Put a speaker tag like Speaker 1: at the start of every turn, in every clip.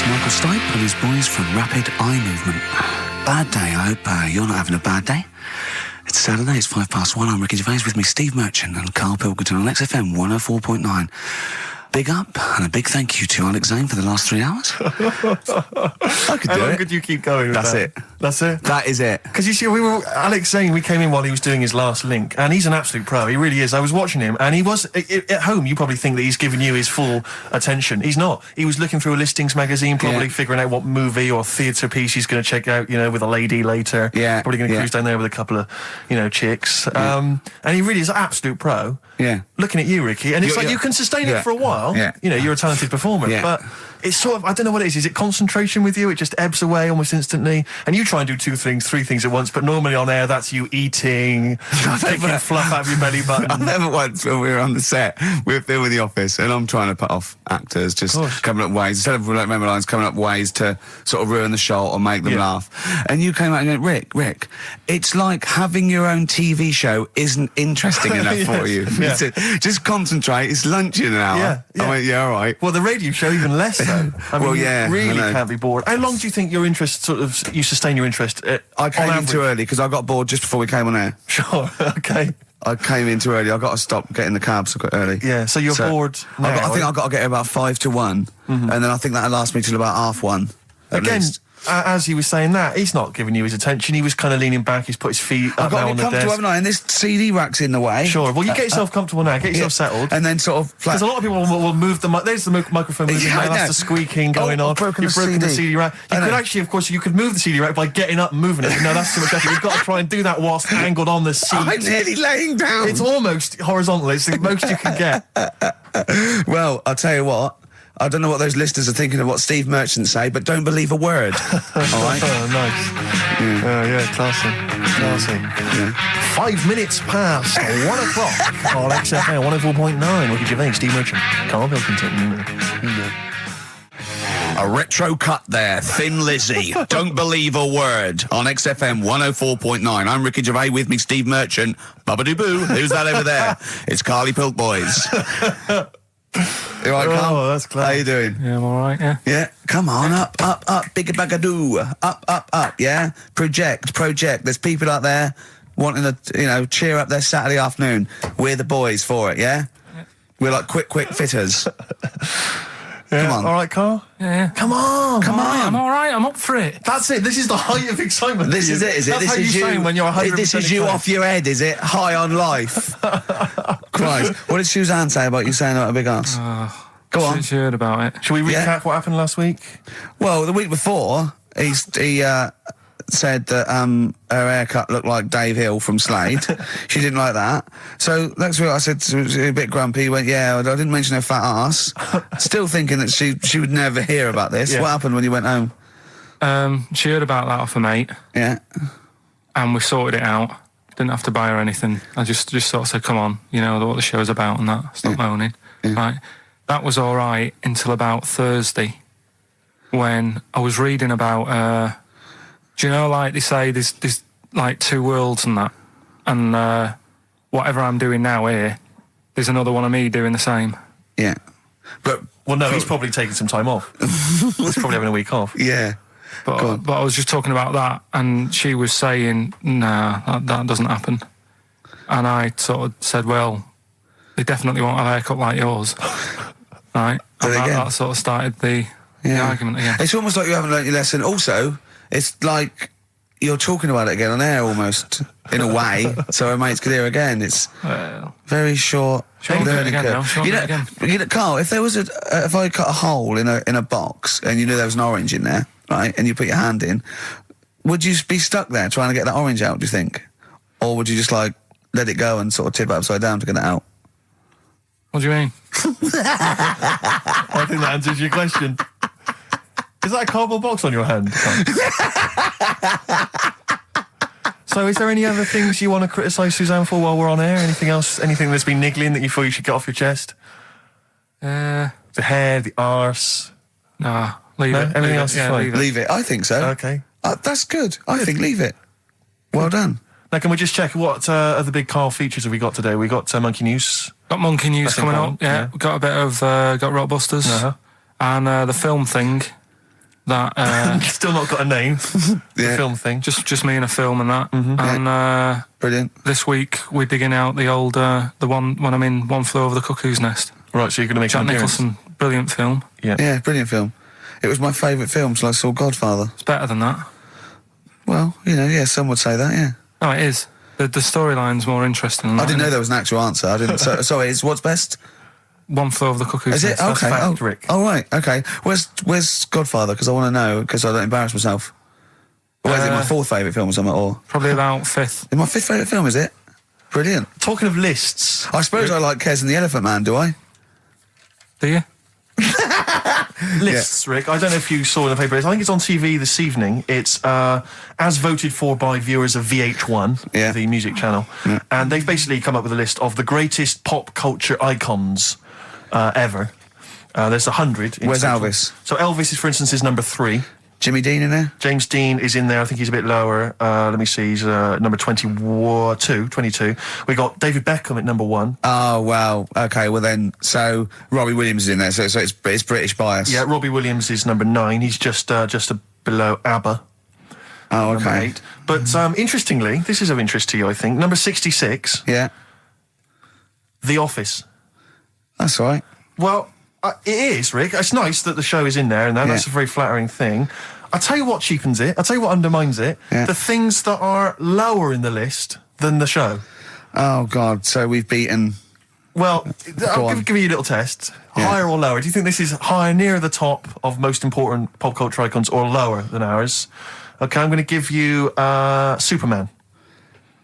Speaker 1: Michael Stipe and his boys from Rapid Eye Movement. Bad day, I hope you're not having a bad day. It's Saturday, it's 1:05. I'm Ricky Gervais, with me Steve Merchant and Karl Pilkington on XFM 104.9. Big up and a big thank you to Alex Zane for the last 3 hours. I could do it.
Speaker 2: How long could you keep going with
Speaker 1: That's
Speaker 2: that?
Speaker 1: it.
Speaker 2: That's it?
Speaker 1: That is it.
Speaker 2: Because you see, Alex Zane, we came in while he was doing his last link, and he's an absolute pro, he really is. I was watching him, and he was, at home, you probably think that he's giving you his full attention. He's not. He was looking through a listings magazine, probably figuring out what movie or theatre piece he's going to check out, with a lady later.
Speaker 1: Yeah.
Speaker 2: Probably going to cruise down there with a couple of, chicks. And he really is an absolute pro.
Speaker 1: Yeah.
Speaker 2: Looking at you, Ricky, and it's you can sustain it for a while.
Speaker 1: Yeah.
Speaker 2: You're a talented performer, but it's sort of, I don't know what it is. Is it concentration with you? It just ebbs away almost instantly. And you try and do 2 things, 3 things at once, but normally on air, that's you eating, picking fluff out of your belly button.
Speaker 1: I never once, when we were on the set, we were filming The Office, and I'm trying to put off actors, just coming up ways, instead of remember lines, coming up ways to sort of ruin the shot or make them laugh. And you came out and went, Rick, it's like having your own TV show isn't interesting enough for you.
Speaker 2: Yeah.
Speaker 1: Just concentrate, it's lunch in an hour. I went, all right.
Speaker 2: Well, the radio show even less so. I mean, you really can't be bored. How long do you think your interest you sustain your interest?
Speaker 1: I came in too early because I got bored just before we came on air.
Speaker 2: Sure, okay.
Speaker 1: I came in too early. I got to stop getting the cabs quite early.
Speaker 2: Yeah, so you're bored now.
Speaker 1: I think I've got to get about 1:55, and then I think that'll last me till about 1:30.
Speaker 2: Again, as he was saying that, he's not giving you his attention. He was kind of leaning back. He's put his feet up now on the desk. I've got to be comfortable, haven't I? And this CD rack's in the way. Sure. Well, you get yourself comfortable now. Get yourself settled.
Speaker 1: And then sort of...
Speaker 2: Because a lot of people will move the... There's the microphone moving now. That's the squeaking going on. You've broken the CD rack. You could actually, of course, you could move the CD rack by getting up and moving it. No, that's too much effort. You've got to try and do that whilst angled on the seat.
Speaker 1: I'm nearly laying down.
Speaker 2: It's almost horizontal. It's the most you can get.
Speaker 1: Well, I'll tell you what. I don't know what those listeners are thinking of what Steve Merchant say, but don't believe a word. All right?
Speaker 2: Oh, nice. Classy. Yeah. 5 minutes past 1 o'clock on XFM 104.9. Ricky Gervais, Steve Merchant, Karl Pilkington.
Speaker 1: A retro cut there, Thin Lizzy. Don't believe a word on XFM 104.9. I'm Ricky Gervais, with me Steve Merchant. Bubba-doo-boo. Who's that over there? It's Carly Pilk Boys. You all right, Carl?
Speaker 2: Oh, that's clever.
Speaker 1: How you doing?
Speaker 3: Yeah, I'm all right, yeah.
Speaker 1: Yeah, come on, up, bigger bagadoo, up, yeah? Project. There's people out there wanting to, cheer up their Saturday afternoon. We're the boys for it, yeah? We're like quick fitters.
Speaker 2: Yeah.
Speaker 1: Come on.
Speaker 2: All right, Carl?
Speaker 3: Yeah.
Speaker 2: Come on.
Speaker 3: I'm all right, I'm up for it.
Speaker 2: That's it. This is the height of excitement.
Speaker 1: This is it, is it?
Speaker 2: That's
Speaker 1: this
Speaker 2: how
Speaker 1: is
Speaker 2: you sound when you're 100%
Speaker 1: This is you
Speaker 2: excited.
Speaker 1: off your head, is it? High on life. Christ. What did Suzanne say about you saying about a big ass? Go on.
Speaker 3: She heard about it.
Speaker 2: Shall we recap what happened last week?
Speaker 1: Well, the week before, he said that her haircut looked like Dave Hill from Slade. She didn't like that. So next week I said, she was a bit grumpy. He went, I didn't mention her fat ass. Still thinking that she would never hear about this.
Speaker 2: Yeah.
Speaker 1: What happened when you went home?
Speaker 3: She heard about that off her mate.
Speaker 1: Yeah.
Speaker 3: And we sorted it out. Didn't have to buy her anything. I just sort of said, come on, what the show's about and that. Stop moaning.
Speaker 1: Yeah.
Speaker 3: Right. That was all right until about Thursday, when I was reading about... do you know, like they say, there's like 2 worlds and that, and whatever I'm doing now here, there's another one of me doing the same.
Speaker 1: Yeah. But
Speaker 2: he's probably taking some time off. He's probably having a week off.
Speaker 1: Yeah.
Speaker 3: But I was just talking about that, and she was saying, nah, that doesn't happen. And I sort of said, well, they definitely won't have a haircut like yours. Right? And that sort of started the argument again.
Speaker 1: It's almost like you haven't learnt your lesson. Also, it's like you're talking about it again on air almost, in a way, so our mates could hear again. It's very short.
Speaker 3: Learning curve.
Speaker 1: Carl, if there was if I cut a hole in a box and you knew there was an orange in there, right, and you put your hand in, would you be stuck there trying to get that orange out, do you think? Or would you just let it go and sort of tip it upside down to get it out?
Speaker 3: What do you mean?
Speaker 2: I think that answers your question. Is that a cardboard box on your hand? So is there any other things you want to criticise Suzanne for while we're on air? Anything else? Anything that's been niggling that you feel you should get off your chest? The hair, the arse?
Speaker 3: Nah, leave it.
Speaker 2: Everything else is fine?
Speaker 1: Leave it. I think so.
Speaker 2: Okay.
Speaker 1: That's good. I think leave it. Well done.
Speaker 2: Now, can we just check what other big Karl features have we got today? We got Monkey News.
Speaker 3: Got Monkey News coming up. Yeah. Got a bit of got Rockbusters. And the film thing. that
Speaker 2: Still not got a name. The
Speaker 1: Yeah.
Speaker 2: film thing.
Speaker 3: just me in a film and that. And
Speaker 1: Brilliant.
Speaker 3: this week we're digging out the old the one when I'm in One Flew Over the Cuckoo's Nest.
Speaker 2: Right, so you're going to make
Speaker 3: Jack
Speaker 2: an appearance.
Speaker 3: Nicholson, brilliant film.
Speaker 1: Yeah, brilliant film. It was my favourite film till I saw Godfather.
Speaker 3: It's better than that.
Speaker 1: Well, some would say that, yeah.
Speaker 3: No, it is. The storyline's more interesting than
Speaker 1: I
Speaker 3: that,
Speaker 1: didn't know
Speaker 3: isn't
Speaker 1: there was an actual answer. I didn't. Sorry, it's what's best?
Speaker 3: it? One Flew Over the Cuckoo's
Speaker 1: Is it?
Speaker 3: Nest.
Speaker 2: That's
Speaker 1: Okay.
Speaker 2: fact, Rick.
Speaker 1: Oh, right. Okay. Where's Godfather? Because I want to know, because I don't embarrass myself. Or is it my fourth favourite film or something? Or
Speaker 3: Probably about fifth.
Speaker 1: is my fifth favourite film, is it? Brilliant.
Speaker 2: Talking of lists,
Speaker 1: I suppose I like Kez and the Elephant Man, do I?
Speaker 3: Do you?
Speaker 2: lists, Rick. I don't know if you saw in the paper. I think it's on TV this evening. It's as voted for by viewers of VH1,
Speaker 1: Yeah.
Speaker 2: the music channel, and they've basically come up with a list of the greatest pop culture icons ever. There's 100.
Speaker 1: Where's Elvis?
Speaker 2: So Elvis, for instance, is number 3.
Speaker 1: Jimmy Dean in there?
Speaker 2: James Dean is in there. I think he's a bit lower. Let me see. He's number 22. We got David Beckham at number 1.
Speaker 1: Oh, wow. Okay, well then, so Robbie Williams is in there, so it's British bias.
Speaker 2: Yeah, Robbie Williams is number 9. He's just below ABBA.
Speaker 1: Oh,
Speaker 2: Number
Speaker 1: okay.
Speaker 2: 8. But interestingly, this is of interest to you, I think. Number 66,
Speaker 1: Yeah,
Speaker 2: The Office.
Speaker 1: that's all right.
Speaker 2: Well, it is, Rick. It's nice that the show is in there, and that's a very flattering thing. I'll tell you what cheapens it. I'll tell you what undermines it.
Speaker 1: Yeah.
Speaker 2: The things that are lower in the list than the show.
Speaker 1: Oh, God, so we've beaten...
Speaker 2: Well, I'll
Speaker 1: on.
Speaker 2: give you a little test.
Speaker 1: Yeah.
Speaker 2: Higher or lower? Do you think this is higher, near the top of most important pop culture icons, or lower than ours? Okay, I'm going to give you Superman.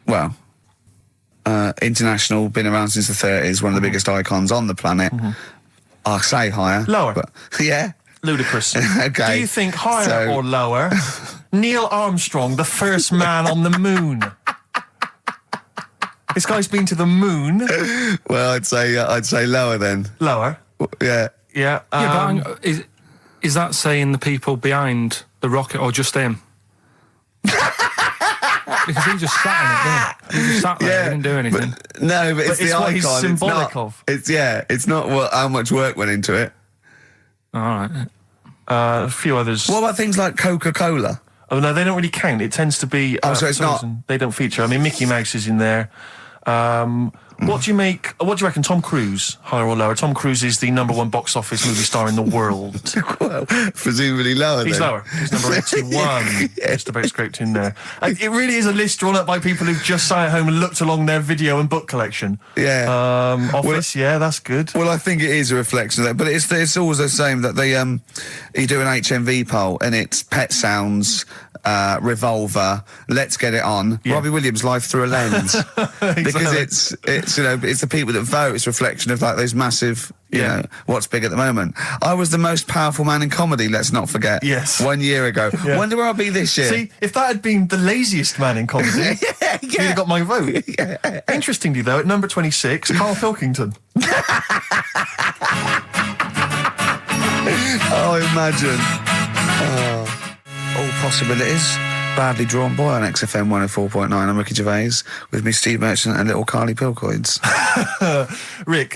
Speaker 1: Well, international, been around since the 30s, one of the biggest icons on the planet. I'll say higher.
Speaker 2: Lower.
Speaker 1: But, yeah.
Speaker 2: Ludicrous.
Speaker 1: Okay.
Speaker 2: Do you think higher
Speaker 1: So-
Speaker 2: or lower? Neil Armstrong, the first man on the moon. This guy's been to the moon.
Speaker 1: Well, I'd say lower then.
Speaker 2: Lower.
Speaker 1: Yeah.
Speaker 2: Yeah.
Speaker 3: Yeah, but is that saying the people behind the rocket or just him? Because he just sat in it, didn't he? He just sat there, he didn't do anything.
Speaker 1: But, no, but it's the
Speaker 2: it's what
Speaker 1: icon.
Speaker 2: he's symbolic
Speaker 1: it's not,
Speaker 2: of.
Speaker 1: It's not how much work went into it.
Speaker 3: All right.
Speaker 2: A few others.
Speaker 1: What about things like Coca-Cola?
Speaker 2: Oh, no, they don't really count. It tends to be...
Speaker 1: So it's not-
Speaker 2: They don't feature. I mean, Mickey Mouse is in there. What do you reckon, Tom Cruise, higher or lower? Tom Cruise is the number 1 box office movie star in the world.
Speaker 1: Well, presumably lower
Speaker 2: He's
Speaker 1: then.
Speaker 2: lower. He's number 81. Just about scraped in there. It really is a list drawn up by people who've just sat at home and looked along their video and book collection.
Speaker 1: Yeah.
Speaker 2: Office, yeah, that's good.
Speaker 1: Well, I think it is a reflection of that, but it's always the same that they you do an HMV poll and it's Pet Sounds, Revolver, Let's Get It On,
Speaker 2: Yeah.
Speaker 1: Robbie Williams, Life Through a Lens, because it's it's the people that vote. It's a reflection of like those massive, you
Speaker 2: Yeah.
Speaker 1: know, what's big at the moment. I was the most powerful man in comedy. Let's not forget.
Speaker 2: Yes.
Speaker 1: 1 year ago.
Speaker 2: Yeah.
Speaker 1: Wonder where I'll be this year.
Speaker 2: See, if that had been the laziest man in comedy, you'd have got my vote. Interestingly, though, at number 26, Karl Pilkington.
Speaker 1: Oh, imagine. All possibilities. Badly Drawn Boy on XFM 104.9. I'm Ricky Gervais with me, Steve Merchant, and little Carly Pilkington.
Speaker 2: Rick,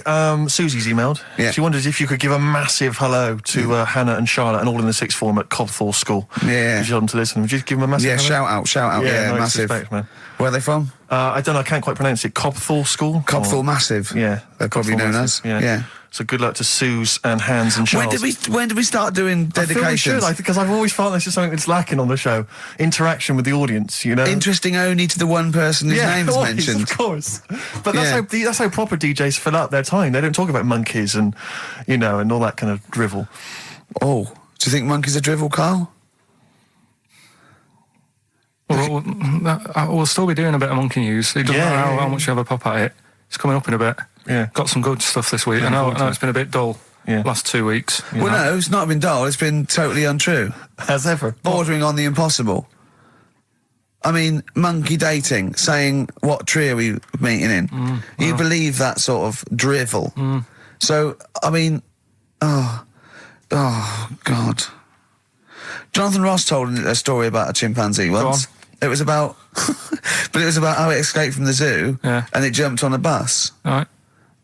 Speaker 2: Susie's emailed.
Speaker 1: Yeah.
Speaker 2: She wondered if you could give a massive hello to Hannah and Charlotte and all in the sixth form at Cobthorne School.
Speaker 1: Yeah.
Speaker 2: If you want them to listen, would you give them a massive
Speaker 1: Yeah,
Speaker 2: hello?
Speaker 1: shout out. Yeah,
Speaker 2: no
Speaker 1: massive.
Speaker 2: disrespect, man.
Speaker 1: Where are they from?
Speaker 2: I don't know, I can't quite pronounce it. Cobthorne School?
Speaker 1: Cobthorne
Speaker 2: Or-
Speaker 1: Massive.
Speaker 2: Yeah.
Speaker 1: They're probably
Speaker 2: Cobthorne
Speaker 1: known
Speaker 2: Massive,
Speaker 1: as. Yeah.
Speaker 2: So good luck to Suze and Hans and Charles.
Speaker 1: When did we start doing
Speaker 2: I feel we
Speaker 1: dedications?
Speaker 2: should, because I've always felt this is something that's lacking on the show. Interaction with the audience, you know?
Speaker 1: Interesting only to the one person whose name's
Speaker 2: always,
Speaker 1: mentioned.
Speaker 2: Of course. But that's,
Speaker 1: Yeah.
Speaker 2: that's how proper DJs fill up their time. They don't talk about monkeys and, you know, and all that kind of drivel.
Speaker 1: Oh, do you think monkeys are drivel, Carl?
Speaker 3: Well, we'll still be doing a bit of monkey news. It doesn't
Speaker 2: Yeah,
Speaker 3: matter
Speaker 2: yeah,
Speaker 3: how
Speaker 2: yeah.
Speaker 3: much you have a pop at it. It's coming up in a bit.
Speaker 2: Yeah.
Speaker 3: Got some good stuff this week. I know it's been a bit dull
Speaker 2: Yeah.
Speaker 3: last 2 weeks.
Speaker 2: Yeah.
Speaker 1: Well, no, it's not been dull. It's been totally untrue.
Speaker 2: As ever.
Speaker 1: Bordering on the impossible. I mean, monkey dating, saying what tree are we meeting in? You believe that sort of drivel. So, I mean, oh, God. Jonathan Ross told a story about a chimpanzee once. It was about, but it was about how it escaped from the zoo
Speaker 3: Yeah.
Speaker 1: and it jumped on a bus.
Speaker 3: All right.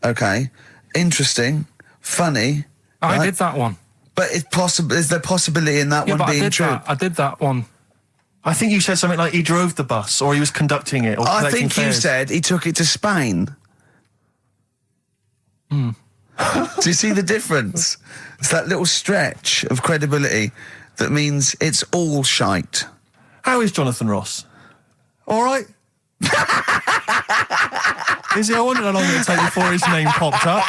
Speaker 1: Okay. Interesting. Funny.
Speaker 3: I
Speaker 1: right?
Speaker 3: did that one.
Speaker 4: But it's possible. Is there possibility in that one
Speaker 3: but
Speaker 4: being true?
Speaker 3: I did that one.
Speaker 2: I think you said something like he drove the bus, or he was conducting it, or
Speaker 4: I
Speaker 2: collecting
Speaker 4: think you
Speaker 2: fares.
Speaker 4: said he took it to Spain. Do you see the difference? It's that little stretch of credibility that means it's all shite.
Speaker 2: How is Jonathan Ross? All right? Is he? I wondered how long it would take before his name popped up.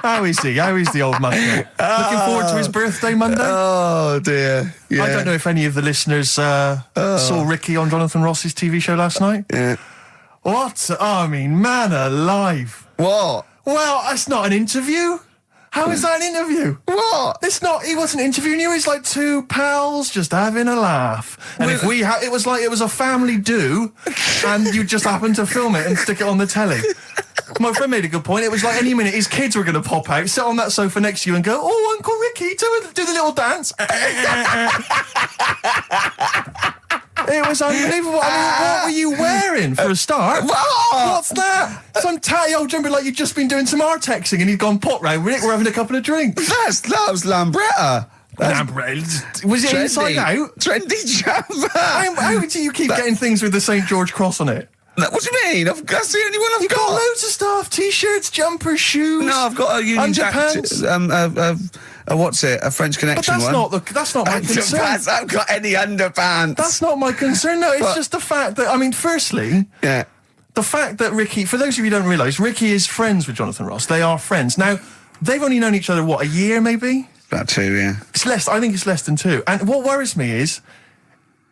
Speaker 2: How is he? How is the old man? Looking forward to his birthday Monday?
Speaker 4: Oh, dear. Yeah.
Speaker 2: I don't know if any of the listeners saw Ricky on Jonathan Ross's TV show last night.
Speaker 4: Yeah.
Speaker 2: What? I mean, man alive.
Speaker 4: What?
Speaker 2: Well, that's not an interview. How is that an interview?
Speaker 4: What?
Speaker 2: It's not. He wasn't interviewing you. He's like two pals just having a laugh. And if we it was like it was a family do, and you just happened to film it and stick it on the telly. My friend made a good point. It was like any minute his kids were going to pop out, sit on that sofa next to you and go, "Oh, Uncle Ricky, do the little dance." It was unbelievable. I mean, what were you wearing for a start? What's that? Some tatty old jumper like you'd just been doing some Artexing and he'd gone pot round with it. We're having a couple of drinks.
Speaker 4: That was Lambretta.
Speaker 2: Was it inside out?
Speaker 4: Trendy jumper.
Speaker 2: How do you keep getting things with the St. George cross on it?
Speaker 4: What do you mean? That's the only one I've
Speaker 2: You've got loads of stuff. T-shirts, jumpers, shoes.
Speaker 4: No, I've got a Union Jack. What's it? A French Connection
Speaker 2: but
Speaker 4: one.
Speaker 2: that's not my concern.
Speaker 4: I haven't got any underpants.
Speaker 2: That's not my concern. No, it's just the fact that, I mean, firstly, the fact that Ricky, for those of you who don't realise, Ricky is friends with Jonathan Ross. They are friends. Now, they've only known each other, what, a year maybe?
Speaker 4: About 2, yeah.
Speaker 2: It's less. I think it's less than 2. And what worries me is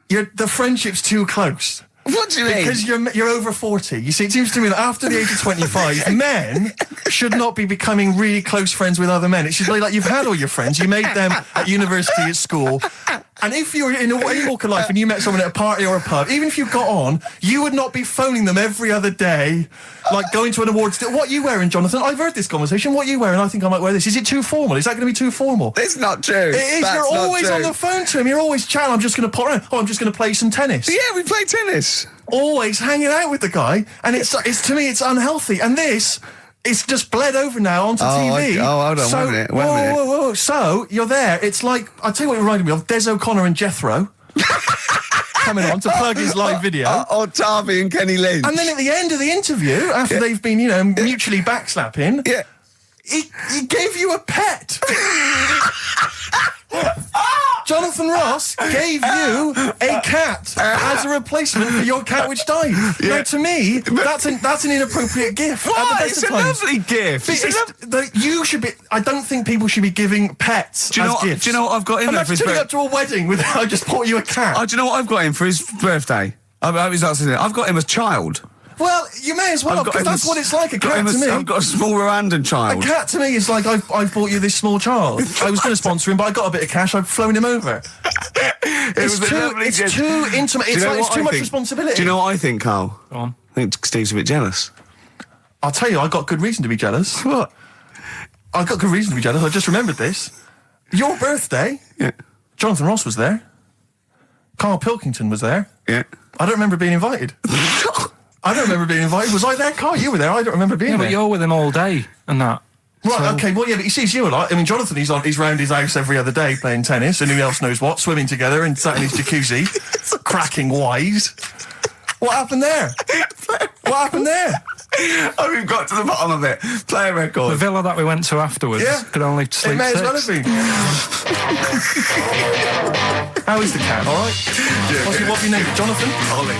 Speaker 2: the friendship's too close.
Speaker 4: What do you mean?
Speaker 2: Because you're over 40. You see, it seems to me that after the age of 25, men should not be becoming really close friends with other men. It should be like you've had all your friends, you made them at university, at school, and if you're in any walk of life and you met someone at a party or a pub, even if you got on, you would not be phoning them every other day, like going to an awards dinner. What are you wearing, Jonathan? I've heard this conversation. What are you wearing? I think I might wear this. Is it too formal? Is that going to be too formal?
Speaker 4: It's not true.
Speaker 2: It is.
Speaker 4: That's
Speaker 2: You're always
Speaker 4: not
Speaker 2: on
Speaker 4: true.
Speaker 2: the phone to him. You're always chatting. I'm just going to pop around. Oh, I'm just going to play some tennis.
Speaker 4: Yeah, we play tennis.
Speaker 2: Always hanging out with the guy, and it's to me it's unhealthy. And this, it's just bled over now onto TV.
Speaker 4: Hold on,
Speaker 2: so,
Speaker 4: wait a minute.
Speaker 2: Whoa. So you're there. It's like, I'll tell you what it reminded me of: Des O'Connor and Jethro coming on to plug his live video.
Speaker 4: Or Tarvey and Kenny Lynch.
Speaker 2: And then at the end of the interview, after they've been, mutually backslapping, he gave you a pet. Jonathan Ross gave you a cat as a replacement for your cat which died. Now, to me, that's an inappropriate gift.
Speaker 4: What? It's a lovely gift.
Speaker 2: You should be. I don't think people should be giving pets gifts.
Speaker 4: Do you know what I've got in there for his
Speaker 2: turning
Speaker 4: birthday?
Speaker 2: up to a wedding with I just bought you a cat.
Speaker 4: Do you know what I've got him for his birthday? I've got him as child.
Speaker 2: Well, you may as well, because that's what it's like, a cat to me.
Speaker 4: I've got a small Rwandan child.
Speaker 2: A cat to me is like, I've bought you this small child. I was going to sponsor him, but I got a bit of cash, I've flown him over. It's too intimate. It's too much responsibility.
Speaker 4: Do you know what I think, Carl?
Speaker 3: Go on.
Speaker 4: I think Steve's a bit jealous.
Speaker 2: I'll tell you, I got good reason to be jealous.
Speaker 4: What?
Speaker 2: I got good reason to be jealous. I just remembered this. Your birthday, Jonathan Ross was there. Karl Pilkington was there.
Speaker 4: Yeah.
Speaker 2: I don't remember being invited. I don't remember being invited. Was I there, Carl? You were there. I don't remember being there.
Speaker 3: But you're with him all day and that.
Speaker 2: Right, okay, well, yeah, but he sees you a lot. I mean, Jonathan, he's round his house every other day playing tennis, and who else knows what, swimming together and sat in his jacuzzi, cracking wise. What happened there? What happened there?
Speaker 4: Oh, we've got to the bottom of it. Play a record.
Speaker 3: The villa that we went to afterwards could only sleep
Speaker 2: It may as
Speaker 3: 6.
Speaker 2: well have been. How is the cat, all right? What's your name? Jonathan?
Speaker 4: Ollie.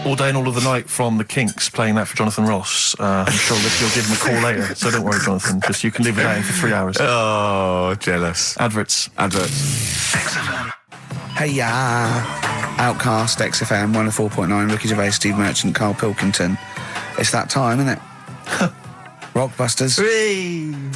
Speaker 2: All Day and All of the Night from the Kinks, playing that for Jonathan Ross. I'm sure Ricky will give him a call later, so don't worry, Jonathan. Just you can live without him for 3 hours.
Speaker 4: Oh, jealous.
Speaker 2: Adverts.
Speaker 1: XFM.
Speaker 4: Hey, Outcast, XFM, 104.9, Ricky Gervais, Steve Merchant, Karl Pilkington. It's that time, isn't it? Rockbusters.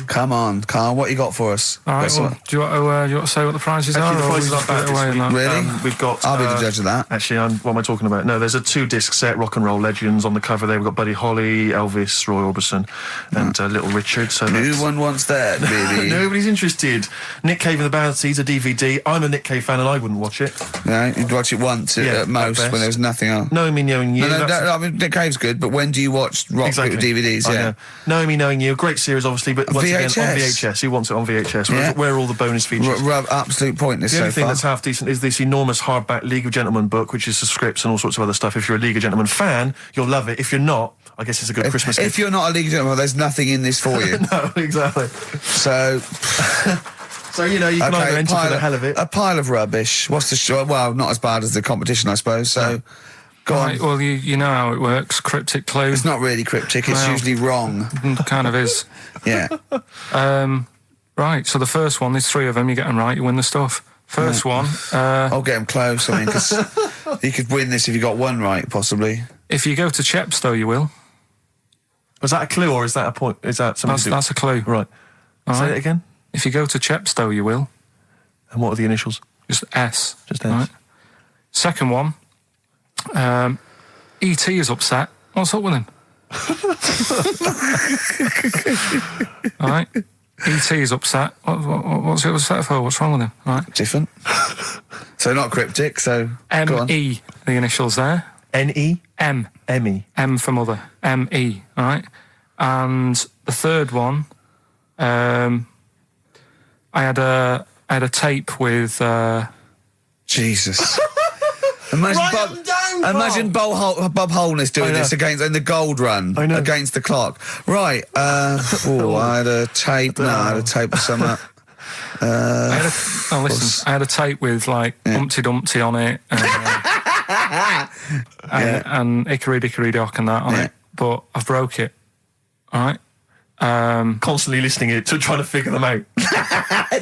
Speaker 4: Come on, Carl, what you got for us?
Speaker 3: All right, well, do you want to say what the prizes
Speaker 2: Actually,
Speaker 3: are?
Speaker 2: the prizes
Speaker 3: or
Speaker 2: are bad this
Speaker 3: away
Speaker 2: week.
Speaker 3: and that?
Speaker 4: Really?
Speaker 2: We've got...
Speaker 4: I'll be the judge of that.
Speaker 2: Actually, what am I talking about? No, there's a 2-disc set, Rock and Roll Legends, on the cover there. We've got Buddy Holly, Elvis, Roy Orbison, and Little Richard. So
Speaker 4: No one wants that, baby.
Speaker 2: Nobody's interested. Nick Cave and the Bounties, a DVD. I'm a Nick Cave fan and I wouldn't watch it.
Speaker 4: No, you'd watch it once at most
Speaker 2: at best.
Speaker 4: when there's nothing on.
Speaker 2: Knowing Me, Knowing You.
Speaker 4: No, I mean, Nick Cave's good, but when do you watch rock DVDs?
Speaker 2: I
Speaker 4: Yeah.
Speaker 2: know. Knowing Me, Knowing You, great series, obviously, but once again on
Speaker 4: VHS.
Speaker 2: VHS. Who wants it on VHS?
Speaker 4: Yeah.
Speaker 2: Where are all the bonus features?
Speaker 4: Absolute pointless
Speaker 2: The
Speaker 4: so
Speaker 2: only thing
Speaker 4: far.
Speaker 2: that's half decent is this enormous hardback League of Gentlemen book, which is the scripts and all sorts of other stuff. If you're a League of Gentlemen fan, you'll love it. If you're not, I guess it's a good Christmas gift.
Speaker 4: If you're not a League of Gentlemen, there's nothing in this for you.
Speaker 2: No, exactly.
Speaker 4: So,
Speaker 2: So, you know, you can either enter for the hell of it.
Speaker 4: a pile of rubbish. What's the well, not as bad as the competition, I suppose. So, go on.
Speaker 3: Right, well, you know how it works. Cryptic clue.
Speaker 4: It's not really cryptic. It's
Speaker 3: Well.
Speaker 4: usually wrong.
Speaker 3: Kind of is.
Speaker 4: Yeah.
Speaker 3: Right, so the first one, there's 3 of them, you get them right, you win the stuff. First one,
Speaker 4: I'll get him close. I mean, because you could win this if you got one right, possibly.
Speaker 3: if you go to Chepstow, you will.
Speaker 2: Was that a clue or is that a point? Is that something
Speaker 3: That's a clue.
Speaker 2: Right.
Speaker 3: All
Speaker 2: Say
Speaker 3: right.
Speaker 2: it again.
Speaker 3: If you go to Chepstow, you will.
Speaker 2: And what are the initials?
Speaker 3: Just S.
Speaker 2: Just S.
Speaker 3: Right. Second one, E.T. is upset. What's up with him? All right. E.T. is upset. What's he upset for? What's wrong with him? All right.
Speaker 4: Different. So not cryptic. So go on.
Speaker 3: M.E. The initials there.
Speaker 2: N-E?
Speaker 3: M.
Speaker 2: M-E.
Speaker 3: M for mother. M.E. All right. And the third one, I had a tape with.
Speaker 4: Jesus. Imagine Bob Holness doing this in the gold run
Speaker 2: I know.
Speaker 4: against the clock. Right. I had a tape. No, I had a tape with some.
Speaker 3: I had a tape with like Humpty Dumpty on it, and Hickory Dickory Dock and that on it. But I've broke it. All right.
Speaker 2: Constantly listening it to trying to figure them out.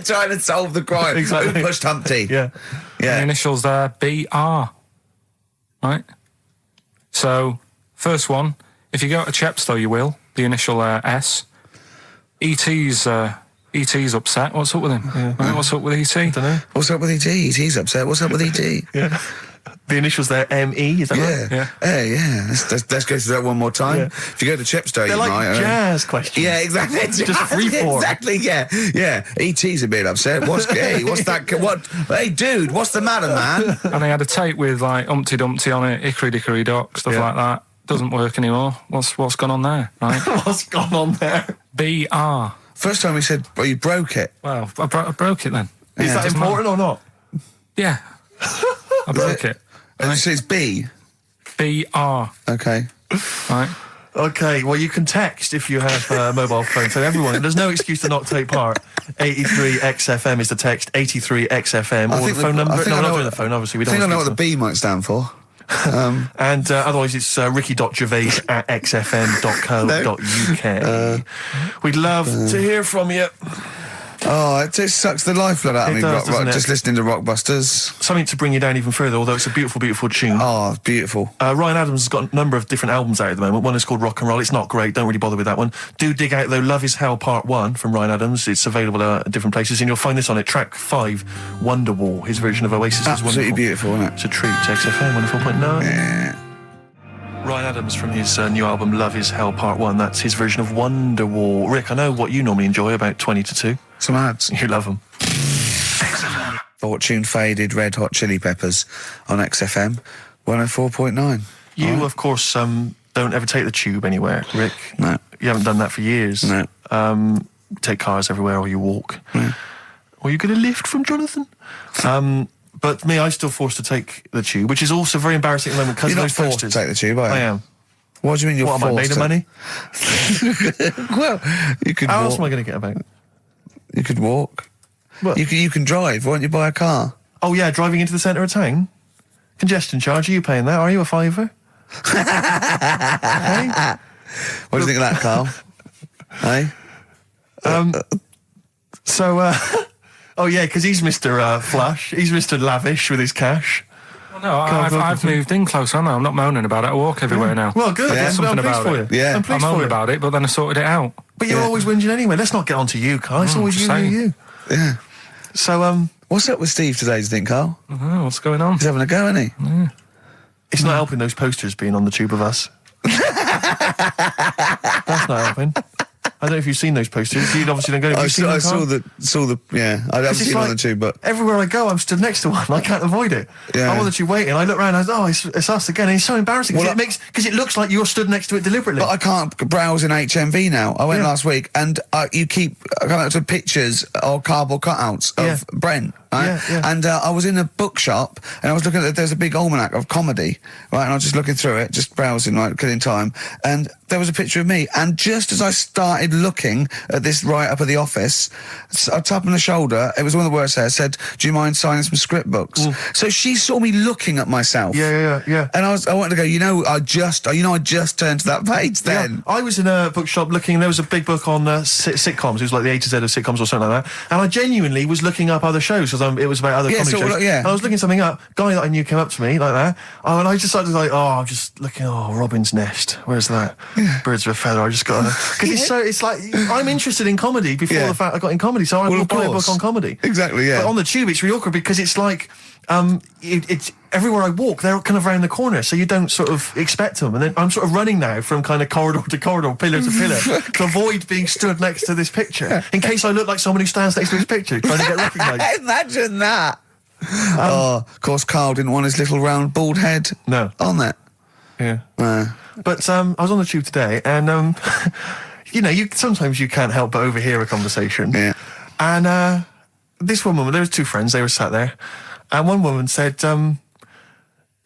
Speaker 4: Trying to solve the crime.
Speaker 2: Exactly.
Speaker 4: Who pushed Humpty?
Speaker 2: Yeah.
Speaker 3: The initials there, B.R. Right? So, first one, if you go to Chepstow, you will. The initial S. E.T.'s upset. What's up with him?
Speaker 2: Yeah.
Speaker 3: Right, what's up with E.T.?
Speaker 2: I don't know.
Speaker 4: What's up with E.T.? E.T.'s upset. What's up with E.T.?
Speaker 2: Yeah. The initials there, M-E, is that right?
Speaker 3: Yeah.
Speaker 4: Yeah. Let's go through that one more time.
Speaker 2: Yeah.
Speaker 4: If you go to Chepstow,
Speaker 2: They're
Speaker 4: you
Speaker 2: like
Speaker 4: might.
Speaker 2: jazz questions.
Speaker 4: Yeah, exactly.
Speaker 2: Just free form.
Speaker 4: Exactly. Yeah. E.T.'s a bit upset. What's that? What? Hey, dude, what's the matter, man?
Speaker 3: And I had a tape with like Humpty Dumpty on it, Hickory Dickory Dock, stuff like that. Doesn't work anymore. What's gone on there, right?
Speaker 2: What's gone on there?
Speaker 3: B.R.
Speaker 4: First time he said, "Well, you broke it."
Speaker 3: Well, I broke it then.
Speaker 2: Is that important or not?
Speaker 3: Yeah. I broke it.
Speaker 4: And so it's B.
Speaker 3: B.R.
Speaker 4: Okay.
Speaker 3: Right?
Speaker 2: Okay, well, you can text if you have a mobile phone. So everyone, there's no excuse to not take part. 83XFM is the text, 83XFM, or the phone number. No, we're not doing the phone, obviously. We
Speaker 4: I
Speaker 2: don't
Speaker 4: think I know what
Speaker 2: want
Speaker 4: the B might stand for.
Speaker 2: And otherwise, it's ricky.gervais@xfm.co.uk. We'd love to hear from you.
Speaker 4: Oh, it just sucks the lifeblood out of
Speaker 2: It
Speaker 4: me,
Speaker 2: does, doesn't it?
Speaker 4: just listening to Rockbusters.
Speaker 2: Something to bring you down even further, although it's a beautiful, beautiful tune.
Speaker 4: Oh, beautiful.
Speaker 2: Ryan Adams has got a number of different albums out at the moment. One is called Rock and Roll. It's not great. Don't really bother with that one. Do dig out, though, Love Is Hell Part 1 from Ryan Adams. It's available at different places, and you'll find this on it. Track 5, Wonderwall. His version of Oasis is wonderful.
Speaker 4: Absolutely beautiful, isn't it?
Speaker 2: It's a treat. XFM 104.9.
Speaker 4: Yeah.
Speaker 2: Ryan Adams from his new album Love Is Hell Part 1. That's his version of Wonderwall. Rick, I know what you normally enjoy, about 20 to 2.
Speaker 4: Some ads.
Speaker 2: You love them.
Speaker 4: Fortune Faded, Red Hot Chili Peppers on XFM 104.9.
Speaker 2: You, of course, don't ever take the tube anywhere, Rick.
Speaker 4: No.
Speaker 2: You haven't done that for years.
Speaker 4: No.
Speaker 2: Take cars everywhere, or you walk.
Speaker 4: No.
Speaker 2: Or you get a lift from Jonathan. But me, I'm still forced to take the tube, which is also very embarrassing at the moment because
Speaker 4: You're
Speaker 2: of
Speaker 4: not
Speaker 2: those
Speaker 4: forced to
Speaker 2: posters.
Speaker 4: take the tube, are you?
Speaker 2: I am.
Speaker 4: What do you mean you're
Speaker 2: What am I,
Speaker 4: forced
Speaker 2: made of money?
Speaker 4: Well, you could
Speaker 2: How
Speaker 4: walk.
Speaker 2: else am I going to get about?
Speaker 4: You could walk.
Speaker 2: What?
Speaker 4: You can drive. Why don't you buy a car?
Speaker 2: Oh, yeah, driving into the centre of town? Congestion charge, are you paying that? Are you a fiver? Hey?
Speaker 4: What do you think of that, Carl? Hey?
Speaker 2: Oh, yeah, because he's Mr. Flush. He's Mr. Lavish with his cash.
Speaker 3: Well, no, I've moved in closer. I'm not moaning about it. I walk everywhere now.
Speaker 2: Well, good.
Speaker 4: Yeah.
Speaker 2: I'm
Speaker 3: Something
Speaker 2: pleased
Speaker 3: about
Speaker 2: for
Speaker 3: it.
Speaker 2: you.
Speaker 4: Yeah.
Speaker 2: I'm
Speaker 3: I
Speaker 2: pleased for
Speaker 3: moaned
Speaker 2: you.
Speaker 3: about it, but then I sorted it out.
Speaker 2: But you're always whinging anyway. Let's not get on to you, Carl. It's always
Speaker 3: just saying.
Speaker 2: you.
Speaker 4: Yeah.
Speaker 2: So,
Speaker 4: What's up with Steve today, do you think, Carl?
Speaker 3: Oh, what's going on?
Speaker 4: He's having a go, isn't he?
Speaker 2: it's not helping those posters being on the tube of us. That's not helping. I don't know if you've seen those posters. You'd obviously don't go.
Speaker 4: I saw the. Yeah, I haven't seen it on the tube, but
Speaker 2: everywhere I go, I'm stood next to one. I can't avoid it.
Speaker 4: Yeah.
Speaker 2: I'm on the tube waiting. I look around. It's us again. And it's so embarrassing because it looks like you're stood next to it deliberately.
Speaker 4: But I can't browse in HMV now. I went last week, and you keep coming up to pictures or cardboard cutouts of Brent. Right?
Speaker 2: Yeah.
Speaker 4: And I was in a bookshop, and I was looking at there's a big almanac of comedy, right? And I was just looking through it, just browsing, like killing time, and there was a picture of me. And just as I started looking at this right up at the office, I tapped on the shoulder. It was one of the words there. Said, "Do you mind signing some script books?" So she saw me looking at myself.
Speaker 2: Yeah.
Speaker 4: And I wanted to go. I just turned to that page then.
Speaker 2: Yeah. I was in a bookshop looking. There was a big book on sitcoms. It was like the A to Z of sitcoms or something like that. And I genuinely was looking up other shows because it was about other comedy shows. And I was looking something up. Guy that I knew came up to me like that. And I just started like, I'm just looking. Robin's Nest. Where's that? Birds of a Feather. I just got because it's like I'm interested in comedy before the fact I got in comedy. So I will buy a book on comedy.
Speaker 4: Exactly. Yeah.
Speaker 2: But on the tube, it's really awkward because it's like. It's everywhere I walk, they're kind of around the corner, so you don't sort of expect them. And then I'm sort of running now from kind of corridor to corridor, pillar to pillar, to avoid being stood next to this picture, in case I look like someone who stands next to this picture, trying to get recognised.
Speaker 4: Imagine that. Of course, Carl didn't want his little round bald head on that.
Speaker 2: Yeah. But I was on the tube today, and sometimes you can't help but overhear a conversation.
Speaker 4: Yeah.
Speaker 2: And this one woman, there was two friends, they were sat there. And one woman said,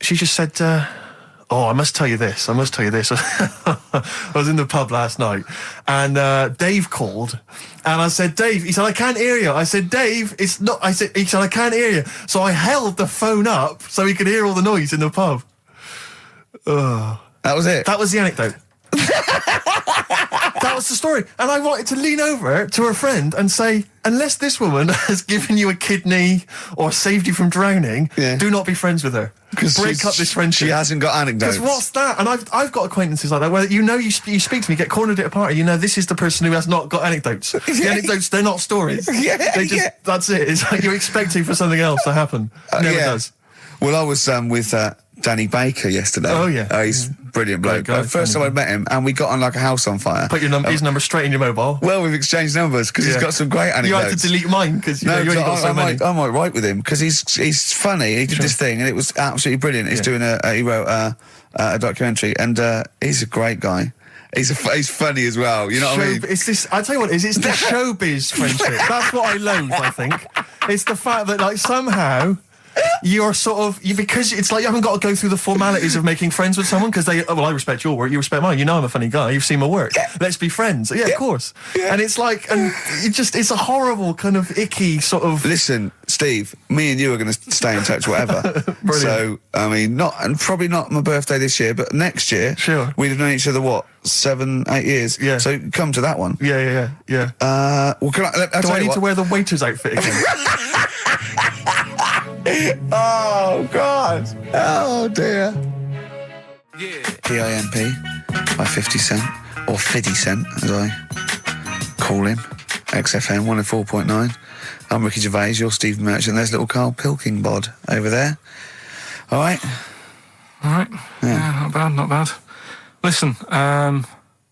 Speaker 2: she just said, I must tell you this. I was in the pub last night, and Dave called, and I said, Dave, he said, I can't hear you. I said, Dave, it's not, he said, I can't hear you. So I held the phone up so he could hear all the noise in the pub.
Speaker 4: That was it?
Speaker 2: That was the anecdote. That was the story. And I wanted to lean over to her friend and say, unless this woman has given you a kidney or saved you from drowning, do not be friends with her. Break up this friendship.
Speaker 4: She hasn't got anecdotes.
Speaker 2: Because what's that? And I've got acquaintances like that where you speak to me, get cornered at a party, this is the person who has not got anecdotes. The anecdotes, they're not stories. That's it. It's like you're expecting for something else to happen. Never does.
Speaker 4: Well, I was with Danny Baker yesterday.
Speaker 2: Oh, yeah.
Speaker 4: He's a brilliant bloke.
Speaker 2: Guy,
Speaker 4: first time I met him, and we got on like a house on fire.
Speaker 2: Put his number straight in your mobile.
Speaker 4: Well, we've exchanged numbers because he's got some great anecdotes.
Speaker 2: You had to delete mine because you only got so many.
Speaker 4: I might write with him because he's funny. He did this thing and it was absolutely brilliant. He's doing he wrote a documentary, and he's a great guy. He's funny as well. You know what I mean?
Speaker 2: It's this. I tell you what, it's the showbiz friendship. That's what I loathe. I think it's the fact that like somehow. You're sort of because it's like you haven't got to go through the formalities of making friends with someone because I respect your work, you respect mine. I'm a funny guy. You've seen my work. Let's be friends. Yeah, of course. Yeah. And it's like, it's a horrible kind of icky sort of.
Speaker 4: Listen, Steve, me and you are going to stay in touch, whatever. So I mean, probably not my birthday this year, but next year,
Speaker 2: sure.
Speaker 4: We've known each other 7-8 years.
Speaker 2: Yeah.
Speaker 4: So come to that one.
Speaker 2: Yeah.
Speaker 4: Well, do
Speaker 2: I need to wear the waiter's outfit again?
Speaker 4: Oh, God. Oh, dear. Yeah. PIMP by 50 Cent, or 50 Cent, as I call him. XFM 104.9. I'm Ricky Gervais, you're Steve Merchant. There's little Karl Pilkington over there. All right?
Speaker 3: All right. Yeah, not bad. Listen,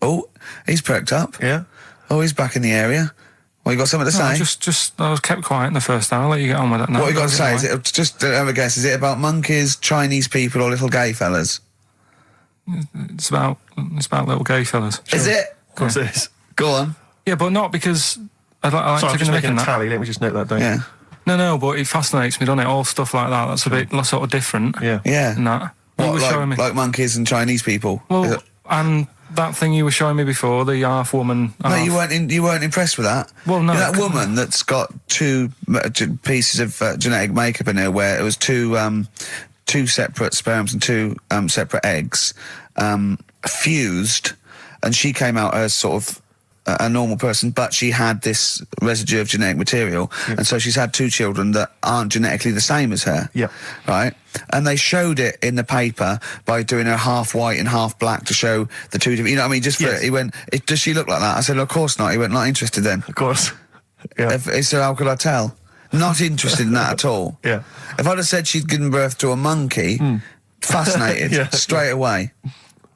Speaker 4: Oh, he's perked up.
Speaker 2: Yeah.
Speaker 4: Oh, he's back in the area. Well, you got something to say?
Speaker 3: I was kept quiet in the first hour. I'll let you get on with it now.
Speaker 4: What you got to say? Is it just have a guess? Is it about monkeys, Chinese people, or little gay fellas?
Speaker 3: It's about little gay fellas.
Speaker 4: Sure. Is it?
Speaker 2: Of course it is.
Speaker 4: Go on.
Speaker 3: Yeah, but not because I like
Speaker 2: Sorry, I'm just making a
Speaker 3: that.
Speaker 2: tally. Let me just note that down.
Speaker 4: Yeah.
Speaker 3: No, but it fascinates me, doesn't it? All stuff like that. That's a bit sort of different.
Speaker 2: Yeah.
Speaker 3: And that.
Speaker 4: What,
Speaker 3: showing me.
Speaker 4: like monkeys and Chinese people?
Speaker 3: Well, and that thing you were showing me before, the half woman.
Speaker 4: No, you weren't impressed with that.
Speaker 3: Well, no.
Speaker 4: That woman that's got two pieces of genetic makeup in her, where it was two separate sperms and two separate eggs fused, and she came out as sort of a normal person, but she had this residue of genetic material, and so she's had two children that aren't genetically the same as her.
Speaker 2: Yeah.
Speaker 4: Right? And they showed it in the paper by doing her half white and half black to show the two different, you know what I mean? Just for, he went, does she look like that? I said, of course not. He went, not interested then.
Speaker 2: Of course. Yeah.
Speaker 4: He said, how could I tell? Not interested in that at all.
Speaker 2: Yeah.
Speaker 4: If I'd have said she'd given birth to a monkey, fascinated straight away.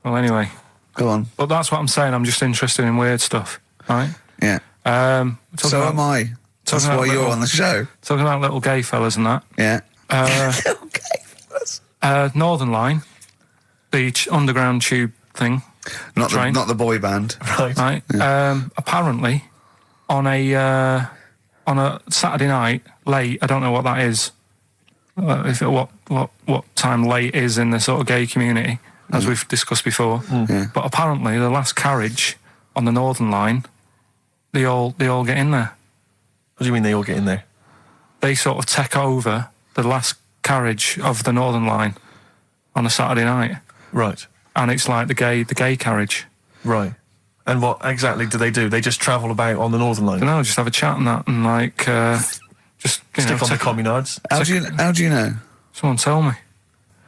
Speaker 3: Well, anyway.
Speaker 4: Go on.
Speaker 3: But that's what I'm saying. I'm just interested in weird stuff. right?
Speaker 4: Yeah. So am I. That's why you're on the show.
Speaker 3: Talking about little gay fellas and that.
Speaker 4: Yeah.
Speaker 3: Little
Speaker 4: gay fellas.
Speaker 3: Northern Line, the underground tube thing.
Speaker 4: Not the boy band.
Speaker 3: Right.
Speaker 4: Yeah.
Speaker 3: Apparently, on a Saturday night, late, I don't know what that is, what time late is in the sort of gay community, as we've discussed before.
Speaker 4: Yeah.
Speaker 3: But apparently, the last carriage on the Northern Line, they all get in there.
Speaker 2: What do you mean they all get in there?
Speaker 3: They sort of take over the last carriage of the Northern Line on a Saturday night.
Speaker 2: Right.
Speaker 3: And it's like the gay carriage.
Speaker 2: Right. And what exactly do? They just travel about on the Northern Line?
Speaker 3: No, just have a chat and that, and like just
Speaker 2: stick on the communards.
Speaker 4: How do you know?
Speaker 3: Someone tell me.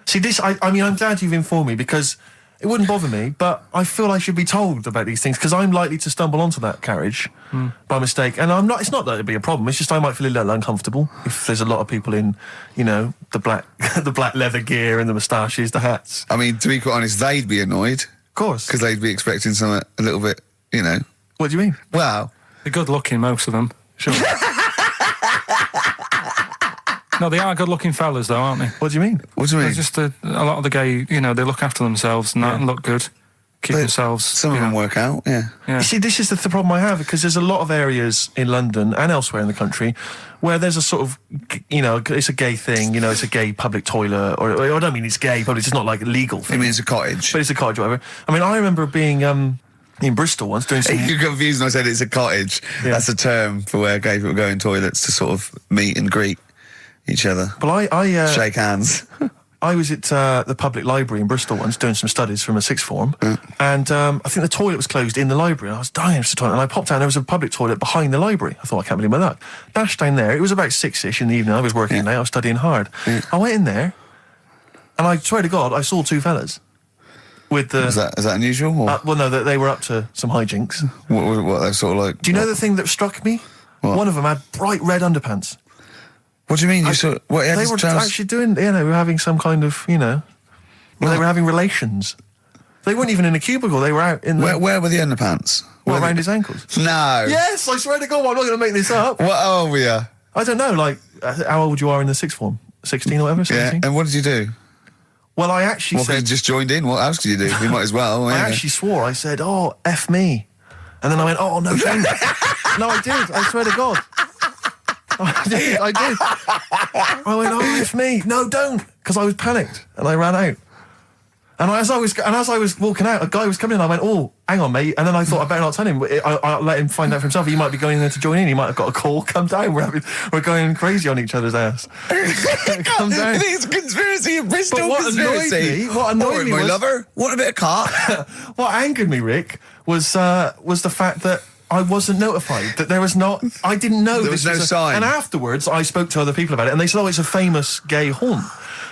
Speaker 2: See, this. I mean, I'm glad you've informed me, because it wouldn't bother me, but I feel I should be told about these things, because I'm likely to stumble onto that carriage by mistake, and I'm not. It's not that it'd be a problem. It's just I might feel a little uncomfortable if there's a lot of people in, the black, the black leather gear and the moustaches, the hats.
Speaker 4: I mean, to be quite honest, they'd be annoyed.
Speaker 2: Of course,
Speaker 4: because they'd be expecting something a little bit,
Speaker 2: What do you mean?
Speaker 4: Well,
Speaker 3: they're good looking, most of them.
Speaker 2: Sure.
Speaker 3: No, they are good-looking fellas, though, aren't they?
Speaker 2: What do you mean?
Speaker 4: What do you mean?
Speaker 3: They're just a lot of the gay, they look after themselves and that and look good, keep themselves.
Speaker 4: Some of them work out, yeah.
Speaker 2: You see, this is the problem I have, because there's a lot of areas in London and elsewhere in the country where there's a sort of, it's a gay thing, it's a gay public toilet, or I don't mean it's gay, but it's not like a legal thing.
Speaker 4: I mean, it's a cottage.
Speaker 2: But it's a cottage, whatever. I mean, I remember being in Bristol once doing some...
Speaker 4: You're confused when I said it's a cottage. Yeah. That's a term for where gay people go in toilets to sort of meet and greet each other.
Speaker 2: Well, I
Speaker 4: shake hands.
Speaker 2: I was at the public library in Bristol once doing some studies from a sixth form, and I think the toilet was closed in the library, and I was dying for the toilet, and I popped down, there was a public toilet behind the library. I thought, I can't believe my luck. Dashed down there, it was about 6-ish in the evening, I was working late, I was studying hard. I went in there, and I swear to God, I saw two fellas. With the... Is that
Speaker 4: unusual? Or?
Speaker 2: Well, no, they were up to some hijinks.
Speaker 4: What they're sort of like...
Speaker 2: Do you know the thing that struck me?
Speaker 4: What?
Speaker 2: One of them had bright red underpants.
Speaker 4: What do you mean? They were
Speaker 2: actually doing, they were having some kind of, they were having relations. They weren't even in a cubicle, they were out in the...
Speaker 4: Where were the underpants?
Speaker 2: Around his ankles.
Speaker 4: No.
Speaker 2: Yes, I swear to God, I'm not going to make this up.
Speaker 4: What old were you?
Speaker 2: I don't know, like, how old you are in the sixth form? 16 or whatever, 17?
Speaker 4: Yeah, and what did you do?
Speaker 2: Well, I actually said...
Speaker 4: you just joined in? What else could you do? You might as well.
Speaker 2: I actually swore, I said, oh, F me. And then I went, oh, no, don't. No, I did, I swear to God. I did. I went, oh, F me. No, don't. Because I was panicked and I ran out. And as I was walking out, a guy was coming in. I went, oh, hang on, mate. And then I thought, I better not tell him. I'll let him find out for himself. He might be going in there to join in. He might have got a call. Come down. We're going crazy on each other's ass. Come down.
Speaker 4: It's a conspiracy in Bristol.
Speaker 2: What annoyed me
Speaker 4: my
Speaker 2: was,
Speaker 4: lover. Want a bit of cart?
Speaker 2: What angered me, Rick, was the fact that I wasn't notified, that there was not... I didn't know
Speaker 4: there was no sign.
Speaker 2: And afterwards, I spoke to other people about it, and they said, oh, it's a famous gay haunt.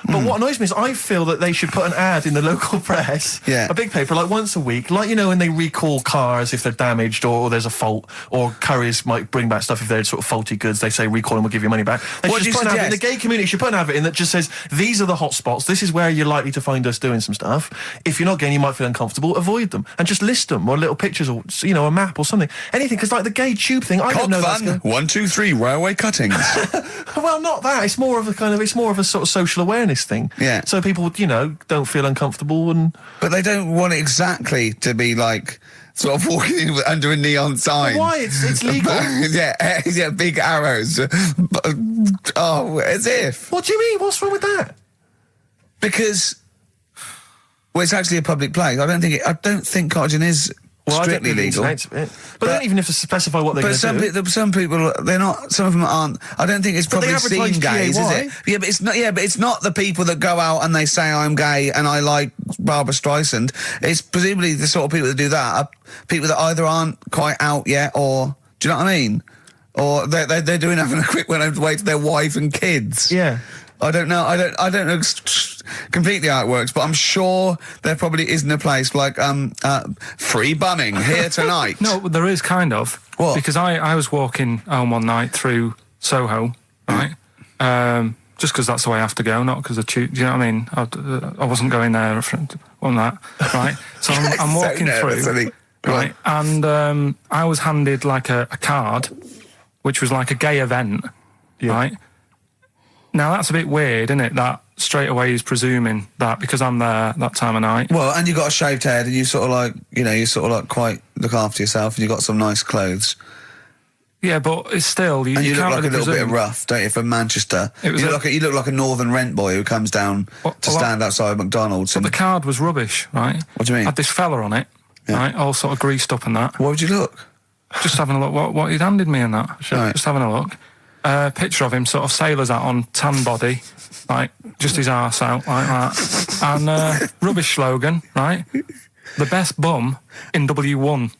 Speaker 2: But what annoys me is I feel that they should put an ad in the local press, a big paper, like once a week, like, when they recall cars if they're damaged or there's a fault, or couriers might bring back stuff if they're sort of faulty goods, they say recall and we'll give you money back. They should just put an ad in. The gay community should put an advert in that just says, these are the hot spots, this is where you're likely to find us doing some stuff. If you're not gay and you might feel uncomfortable, avoid them. And just list them, or little pictures, or, a map or something. Anything, because like the gay tube thing, I don't know.
Speaker 4: Fun. 1, 2, 3, railway cuttings.
Speaker 2: Well, not that. It's more of a sort of social awareness thing.
Speaker 4: Yeah.
Speaker 2: So people, don't feel uncomfortable and...
Speaker 4: But they don't want it exactly to be like sort of walking in under a neon sign.
Speaker 2: But why? It's legal.
Speaker 4: yeah, big arrows. As if.
Speaker 2: What do you mean? What's wrong with that?
Speaker 4: Because, it's actually a public place. I don't think cottaging is strictly legal.
Speaker 2: But they don't even have to specify what they're going to do.
Speaker 4: Some people, they're not. Some of them aren't. I don't think it's probably seen gays, is it? Yeah, but it's not. Yeah, but it's not the people that go out and they say I'm gay and I like Barbara Streisand. It's presumably the sort of people that do that are people that either aren't quite out yet, or do you know what I mean? Or they're doing having a quick went away to their wife and kids.
Speaker 2: Yeah.
Speaker 4: I don't know. I don't know completely how it works, but I'm sure there probably isn't a place like free bumming here tonight.
Speaker 3: No, there is kind of.
Speaker 4: What?
Speaker 3: Because I was walking home one night through Soho, right? Just because that's the way I have to go, not because do you know what I mean? I wasn't going there on that, right? So I'm walking through. right? And I was handed like a card, which was like a gay event, right? Now that's a bit weird, isn't it? That straight away he's presuming that because I'm there that time of night.
Speaker 4: Well, and you got a shaved head, and you sort of like, you sort of like quite look after yourself, and you got some nice clothes.
Speaker 3: Yeah, but it's still
Speaker 4: And you look
Speaker 3: can't
Speaker 4: like
Speaker 3: really
Speaker 4: a little bit
Speaker 3: presume.
Speaker 4: rough, don't you, from Manchester?
Speaker 3: It was
Speaker 4: You look like a northern rent boy who comes down to stand outside McDonald's.
Speaker 3: But
Speaker 4: And
Speaker 3: the card was rubbish, right?
Speaker 4: What do you mean?
Speaker 3: Had this fella on it, right? All sort of greased up and that.
Speaker 4: what would you look?
Speaker 3: Just having a look what he'd handed me and that.
Speaker 4: Right.
Speaker 3: Just having a look. Picture of him, sort of sailor's hat on, tan body, like just his arse out like that. And rubbish slogan, right? The best bum in W1.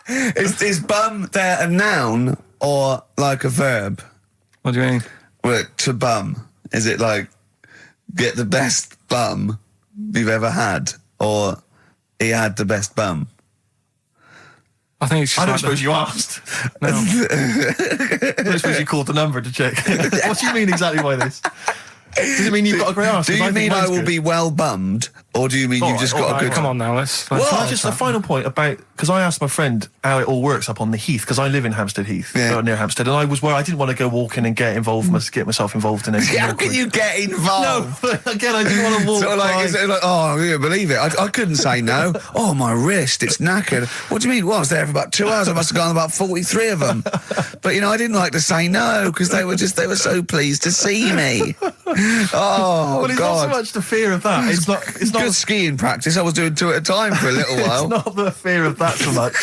Speaker 4: Is bum there a noun or like a verb?
Speaker 3: What do you mean?
Speaker 4: Well, to bum. Is it like get the best bum you've ever had, or he had the best bum?
Speaker 3: I think it's just
Speaker 2: I don't
Speaker 3: like
Speaker 2: suppose you asked.
Speaker 3: No.
Speaker 2: I don't suppose you called the number to check. What do you mean exactly by this? Does it mean you've got a great arse?
Speaker 4: Do
Speaker 2: 'Cause
Speaker 4: you
Speaker 2: think
Speaker 4: mean I
Speaker 2: mine's
Speaker 4: will
Speaker 2: good.
Speaker 4: be well bummed, or do you mean you've just got
Speaker 3: Right,
Speaker 4: a good...
Speaker 3: come on now, let's
Speaker 2: Can I
Speaker 3: let's
Speaker 2: just a final point about, because I asked my friend how it all works up on the Heath, because I live in Hampstead Heath, near Hampstead, and I was where I didn't want to go walking and get myself involved in anything.
Speaker 4: How
Speaker 2: awkward.
Speaker 4: can you get involved?
Speaker 2: No, again, I didn't want to walk.
Speaker 4: Sort of like,
Speaker 2: by.
Speaker 4: it's like, oh, you believe it. I couldn't say no. Oh, my wrist, it's knackered. What do you mean? Well, I was there for about 2 hours. I must have gone about 43 of them. But, I didn't like to say no, because they were so pleased to see me. Oh,
Speaker 2: Well, it's
Speaker 4: God.
Speaker 2: not so much the fear of that. It's not
Speaker 4: Good skiing practice. I was doing 2 at a time for a little while.
Speaker 2: It's not the fear of that so much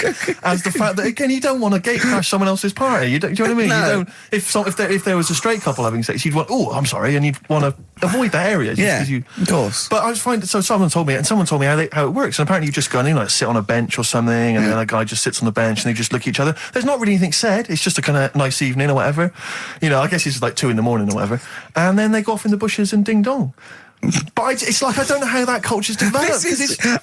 Speaker 2: as the fact that, again, you don't want to gate crash someone else's party. Do you know what I mean?
Speaker 4: No.
Speaker 2: You don't. If there was a straight couple having sex, you'd want, oh, I'm sorry, and you'd want to avoid that area. Just
Speaker 4: Yeah,
Speaker 2: 'cause you,
Speaker 4: of course.
Speaker 2: But I was finding, so someone told me how it works, and apparently you just go in, like sit on a bench or something, and then a guy just sits on the bench and they just look at each other. There's not really anything said. It's just a kind of nice evening or whatever. I guess it's like 2 a.m. or whatever, and then they go off in the bushes and ding dong. But it's like I don't know how that culture's developed.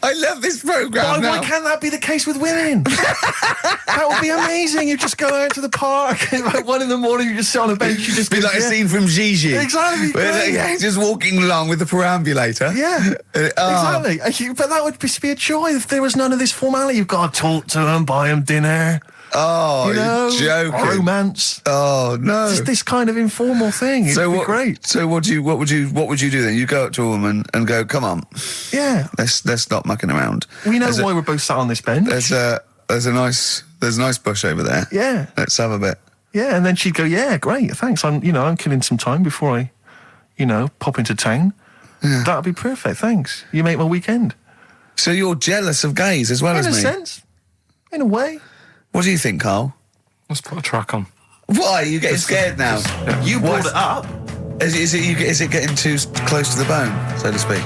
Speaker 4: I love this programme now.
Speaker 2: Why can't that be the case with women? That would be amazing. You just go out to the park, and like 1 a.m, you just sit on a bench. You just
Speaker 4: Be like a scene from Gigi.
Speaker 2: Exactly.
Speaker 4: Where they're, just walking along with the perambulator.
Speaker 2: Yeah,
Speaker 4: Oh.
Speaker 2: exactly. But that would be a joy if there was none of this formality. You've got to talk to them, buy them dinner.
Speaker 4: Oh, you're joking.
Speaker 2: Romance.
Speaker 4: Oh no.
Speaker 2: Just this kind of informal thing. It'd be great.
Speaker 4: So what would you do then? You go up to a woman and go, "Come on,
Speaker 2: Yeah.
Speaker 4: let's stop mucking around."
Speaker 2: We know why we're both sat on this bench.
Speaker 4: There's a nice bush over there.
Speaker 2: Yeah.
Speaker 4: Let's have a bit.
Speaker 2: Yeah, and then she'd go, "Yeah, great, thanks. I'm killing some time before I, pop into town.
Speaker 4: Yeah.
Speaker 2: That'd be perfect. Thanks. You make my weekend."
Speaker 4: So you're jealous of gays as well as
Speaker 2: In a
Speaker 4: me?
Speaker 2: sense, in a way.
Speaker 4: What do you think, Carl?
Speaker 3: let's put a track on.
Speaker 4: Why are you getting scared now?
Speaker 2: You brought it up.
Speaker 4: Is it getting too close to the bone, so to speak?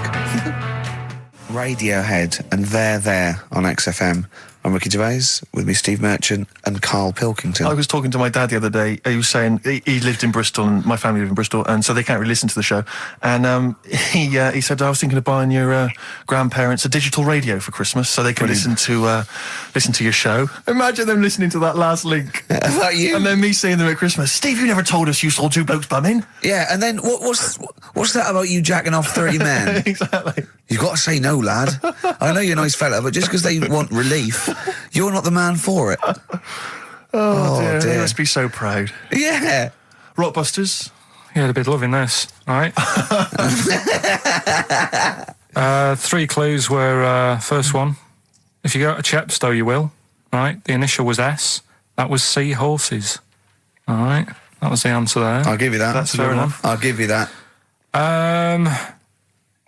Speaker 4: Radiohead and There on XFM. I'm Ricky Gervais, with me Steve Merchant and Karl Pilkington.
Speaker 2: I was talking to my dad the other day. He was saying he lived in Bristol, and my family lived in Bristol, and so they can't really listen to the show. And he said, I was thinking of buying your grandparents a digital radio for Christmas, so they can listen to your show. Imagine them listening to that last link,
Speaker 4: About you?
Speaker 2: and then me seeing them at Christmas. Steve, you never told us you saw 2 blokes bumming.
Speaker 4: Yeah, and then what's that about you jacking off 30 men?
Speaker 2: Exactly.
Speaker 4: You've got to say no, lad. I know you're a nice fella, but just because they want relief, you're not the man for it.
Speaker 2: Oh dear. They
Speaker 4: dear.
Speaker 2: must be so proud.
Speaker 4: Yeah.
Speaker 2: Rockbusters.
Speaker 3: Yeah, they'd be loving this, right? 3 clues were, first one, if you go to Chepstow, you will, right? The initial was S. That was sea horses. All right? That was the answer there.
Speaker 4: I'll give you that.
Speaker 2: That's fair enough.
Speaker 4: I'll give you that.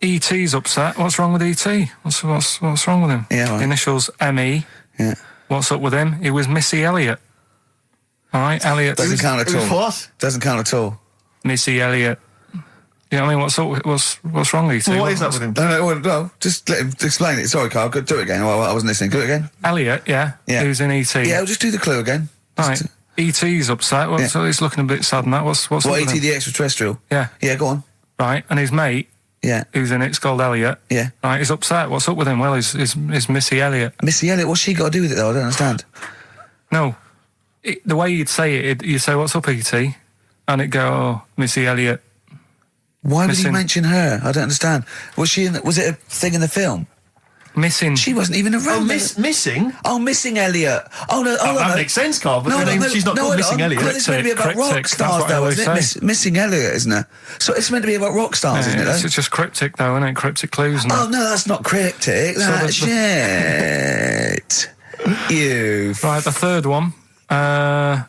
Speaker 3: E.T.'s upset. What's wrong with E.T.? What's wrong with him?
Speaker 4: Yeah, right.
Speaker 3: The initials M.E.
Speaker 4: Yeah.
Speaker 3: What's up with him? He was Missy Elliott. All right, Elliott.
Speaker 4: Doesn't count at all.
Speaker 2: What?
Speaker 4: Doesn't count at all.
Speaker 3: Missy Elliott. You know what I mean? What's wrong with E.T.?
Speaker 2: What is that with him?
Speaker 4: No, just let him explain it. Sorry, Carl, do it again. I wasn't listening. Do it again.
Speaker 3: Elliott, yeah.
Speaker 4: Yeah.
Speaker 3: Who's in E.T.?
Speaker 4: Yeah, we'll just do the clue again.
Speaker 3: All right. E.T.'s upset. So he's looking a bit sad and that. What's up
Speaker 4: What,
Speaker 3: with
Speaker 4: E.T.
Speaker 3: him?
Speaker 4: the extraterrestrial?
Speaker 3: Yeah.
Speaker 4: Yeah, go on.
Speaker 3: Right, and his mate,
Speaker 4: Yeah.
Speaker 3: who's in it's called Elliot.
Speaker 4: Yeah.
Speaker 3: Right, he's upset. What's up with him? Well, he's Missy Elliott.
Speaker 4: Missy Elliott, what's she got to do with it, though? I don't understand.
Speaker 3: No, the way you'd say it, you say, "What's up, E.T.?" and it'd go, "Oh, Missy Elliott."
Speaker 4: Why would he
Speaker 3: Missing-
Speaker 4: mention her? I don't understand. Was it a thing in the film?
Speaker 3: Missing.
Speaker 4: She wasn't even around.
Speaker 2: Missing?
Speaker 4: Oh, Missing Elliot. Oh, no. Oh,
Speaker 2: that makes sense, Carl, but her name, she's not called Missing Elliot.
Speaker 4: It's meant to be about rock stars, though, isn't it? Missing Elliot, isn't it? So it's meant to be about rock stars, isn't it?
Speaker 3: It's just cryptic, though, isn't it? Cryptic clues. And
Speaker 4: no, that's not cryptic. That's shit. You.
Speaker 3: Right, the third one. I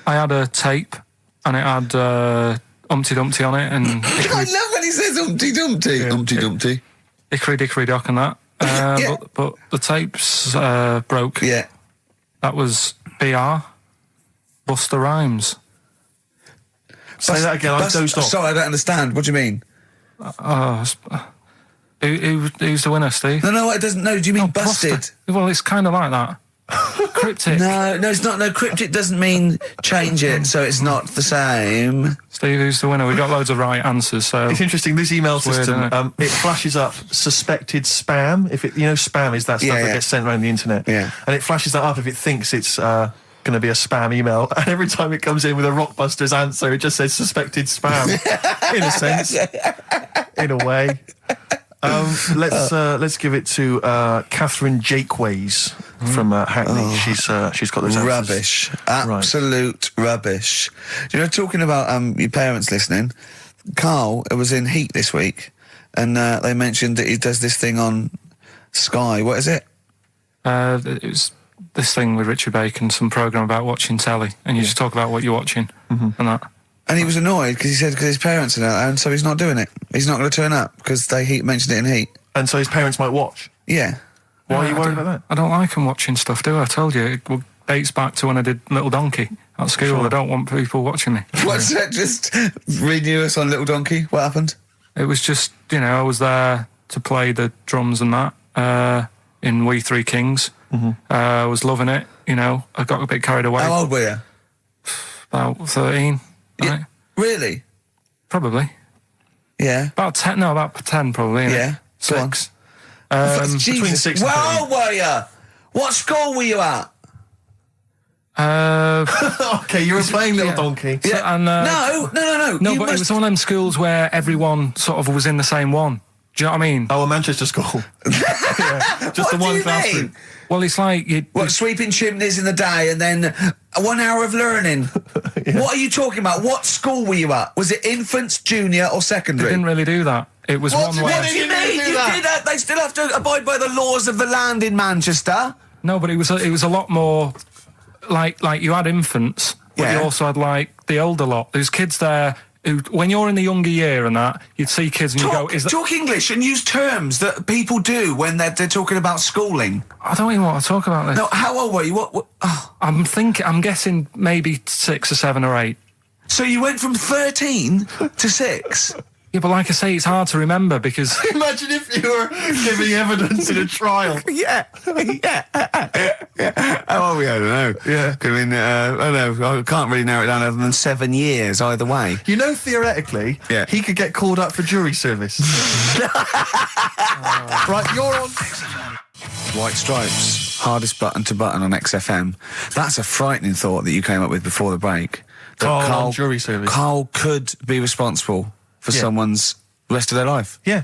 Speaker 3: had a tape, and it had Humpty Dumpty on it, and
Speaker 4: I love when he says Humpty Dumpty.
Speaker 3: Yeah.
Speaker 4: Humpty Dumpty.
Speaker 3: Hickory Dickory Dock and that.
Speaker 4: Yeah.
Speaker 3: But the tapes broke.
Speaker 4: Yeah.
Speaker 3: That was BR, Buster Rhymes.
Speaker 2: Say that again, I dozed off.
Speaker 4: Sorry, I don't understand. What do you mean?
Speaker 3: Who's the winner, Steve?
Speaker 4: No, it doesn't. No, do you mean busted?
Speaker 3: Buster. Well, it's kind of like that. Cryptic.
Speaker 4: No, it's not. No, cryptic doesn't mean change it, so it's not the same.
Speaker 3: Steve, who's the winner? We got loads of right answers, so...
Speaker 2: It's interesting, this email system,
Speaker 3: weird,
Speaker 2: it flashes up suspected spam. If it, spam is that stuff that gets sent around the internet.
Speaker 4: Yeah.
Speaker 2: And it flashes that up if it thinks it's going to be a spam email. And every time it comes in with a Rockbusters answer, it just says suspected spam. In a sense. In a way. Let's give it to Catherine Jakeways from Hackney. She's got those answers.
Speaker 4: Rubbish. Absolute rubbish. Talking about your parents listening, Carl was in Heat this week, and they mentioned that he does this thing on Sky. What is it?
Speaker 3: It was this thing with Richard Bacon, some programme about watching telly, and you just talk about what you're watching and that.
Speaker 4: And he was annoyed because he said because his parents are there, and so he's not doing it. He's not going to turn up because they mentioned it in Heat.
Speaker 2: And so his parents might watch?
Speaker 4: Yeah.
Speaker 2: Why are you worried about that?
Speaker 3: I don't like them watching stuff, do I? I told you. It dates back to when I did Little Donkey at school. Sure. I don't want people watching me.
Speaker 4: What's that? Just renew us on Little Donkey? What happened?
Speaker 3: It was just, I was there to play the drums and that in We Three Kings. I was loving it, I got a bit carried away.
Speaker 4: How old were you?
Speaker 3: About 13.
Speaker 4: Yeah.
Speaker 3: Right?
Speaker 4: Really?
Speaker 3: Probably.
Speaker 4: Yeah.
Speaker 3: About 10 probably.
Speaker 4: Yeah.
Speaker 3: 6.
Speaker 2: Between 6 and 13.
Speaker 4: How old were you? What school were you at?
Speaker 2: Okay, you were playing Little Donkey.
Speaker 3: So, and,
Speaker 4: No.
Speaker 3: No, but it was one of them schools where everyone sort of was in the same one. Do you know what I mean?
Speaker 2: Oh, a Manchester school. Just the one classroom.
Speaker 3: Well, it's like
Speaker 4: sweeping chimneys in the day and then 1 hour of learning. What are you talking about? What school were you at? Was it infants, junior, or secondary?
Speaker 3: They didn't really do that. It was one where...
Speaker 4: What do you mean? You did that. They still have to abide by the laws of the land in Manchester.
Speaker 3: No, but it was a lot more like you had infants, but you also had like the older lot. There's kids there who, when you're in the younger year and that, you'd see kids and you go,
Speaker 4: talk English and use terms that people do when they're talking about schooling.
Speaker 3: I don't even want to talk about this.
Speaker 4: No, how old were you? What? Oh.
Speaker 3: I'm guessing maybe 6 or 7 or 8.
Speaker 4: So you went from 13 to 6?
Speaker 3: Yeah, but like I say, it's hard to remember because...
Speaker 2: Imagine if you were giving evidence in a trial.
Speaker 4: Yeah. Oh, I don't know.
Speaker 2: Yeah.
Speaker 4: I mean, I don't know. I can't really narrow it down other than 7 years either way.
Speaker 2: Theoretically, he could get called up for jury service. Right, you're on...
Speaker 4: White Stripes, hardest button to button on XFM. That's a frightening thought that you came up with before the break.
Speaker 2: Carl on jury service.
Speaker 4: Carl could be responsible for someone's rest of their life.
Speaker 2: Yeah.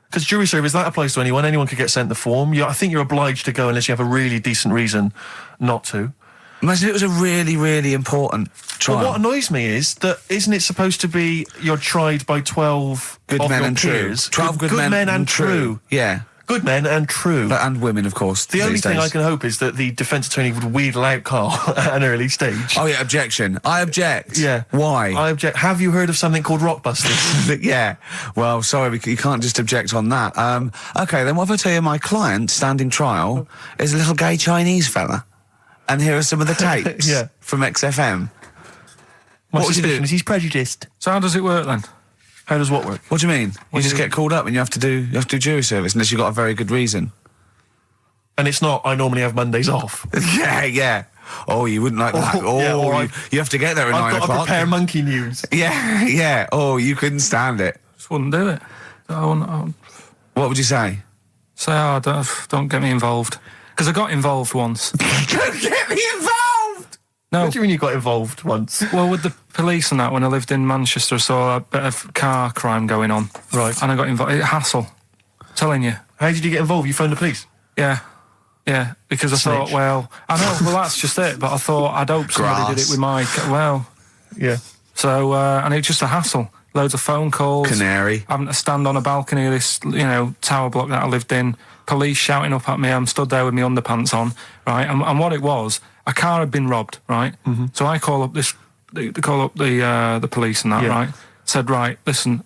Speaker 2: Because jury service, that applies to anyone. Anyone could get sent the form. I think you're obliged to go unless you have a really decent reason not to.
Speaker 4: Imagine it was a really, really important trial.
Speaker 2: But what annoys me is that isn't it supposed to be you're tried by 12
Speaker 4: good men and true. 12 good men and true. Yeah.
Speaker 2: Good men and true.
Speaker 4: And women, of course.
Speaker 2: The only thing I can hope is that the defence attorney would wheedle out Carl at an early stage.
Speaker 4: Oh, yeah, objection. I object.
Speaker 2: Yeah.
Speaker 4: Why?
Speaker 2: I object. Have you heard of something called Rockbusters?
Speaker 4: Yeah. Well, sorry, you can't just object on that. OK, then what if I tell you my client, standing trial, is a little gay Chinese fella? And here are some of the tapes from XFM.
Speaker 2: What would you do? He's prejudiced.
Speaker 3: So how does it work then?
Speaker 2: How does what work?
Speaker 4: What do you mean? You just get called up and you have to do jury service unless you've got a very good reason.
Speaker 2: And it's not, I normally have Mondays off.
Speaker 4: Yeah. Oh, you wouldn't like that. You have to get there at 9 o'clock.
Speaker 2: I've got to prepare monkey news.
Speaker 4: Yeah. Oh, you couldn't stand it.
Speaker 3: Just wouldn't do it.
Speaker 4: What would you say?
Speaker 3: Say, don't get me involved. Because I got involved once.
Speaker 4: Don't get me involved!
Speaker 3: No.
Speaker 2: What do you mean you got involved once?
Speaker 3: Well, with the police and that, when I lived in Manchester, I saw a bit of car crime going on.
Speaker 2: Right.
Speaker 3: And I got involved. Hassle. I'm telling you.
Speaker 2: How did you get involved? You phoned the police?
Speaker 3: Yeah, because I thought, well, I know, well, that's just it, but I thought, I'd hope somebody did it with my,
Speaker 2: Yeah.
Speaker 3: So, and it's just a hassle. Loads of phone calls.
Speaker 4: Canary.
Speaker 3: Having to stand on a balcony of this, tower block that I lived in. Police shouting up at me. I'm stood there with my underpants on, right? And what it was, a car had been robbed, right? Mm-hmm. So I call up the police and that, right? Said, right, listen,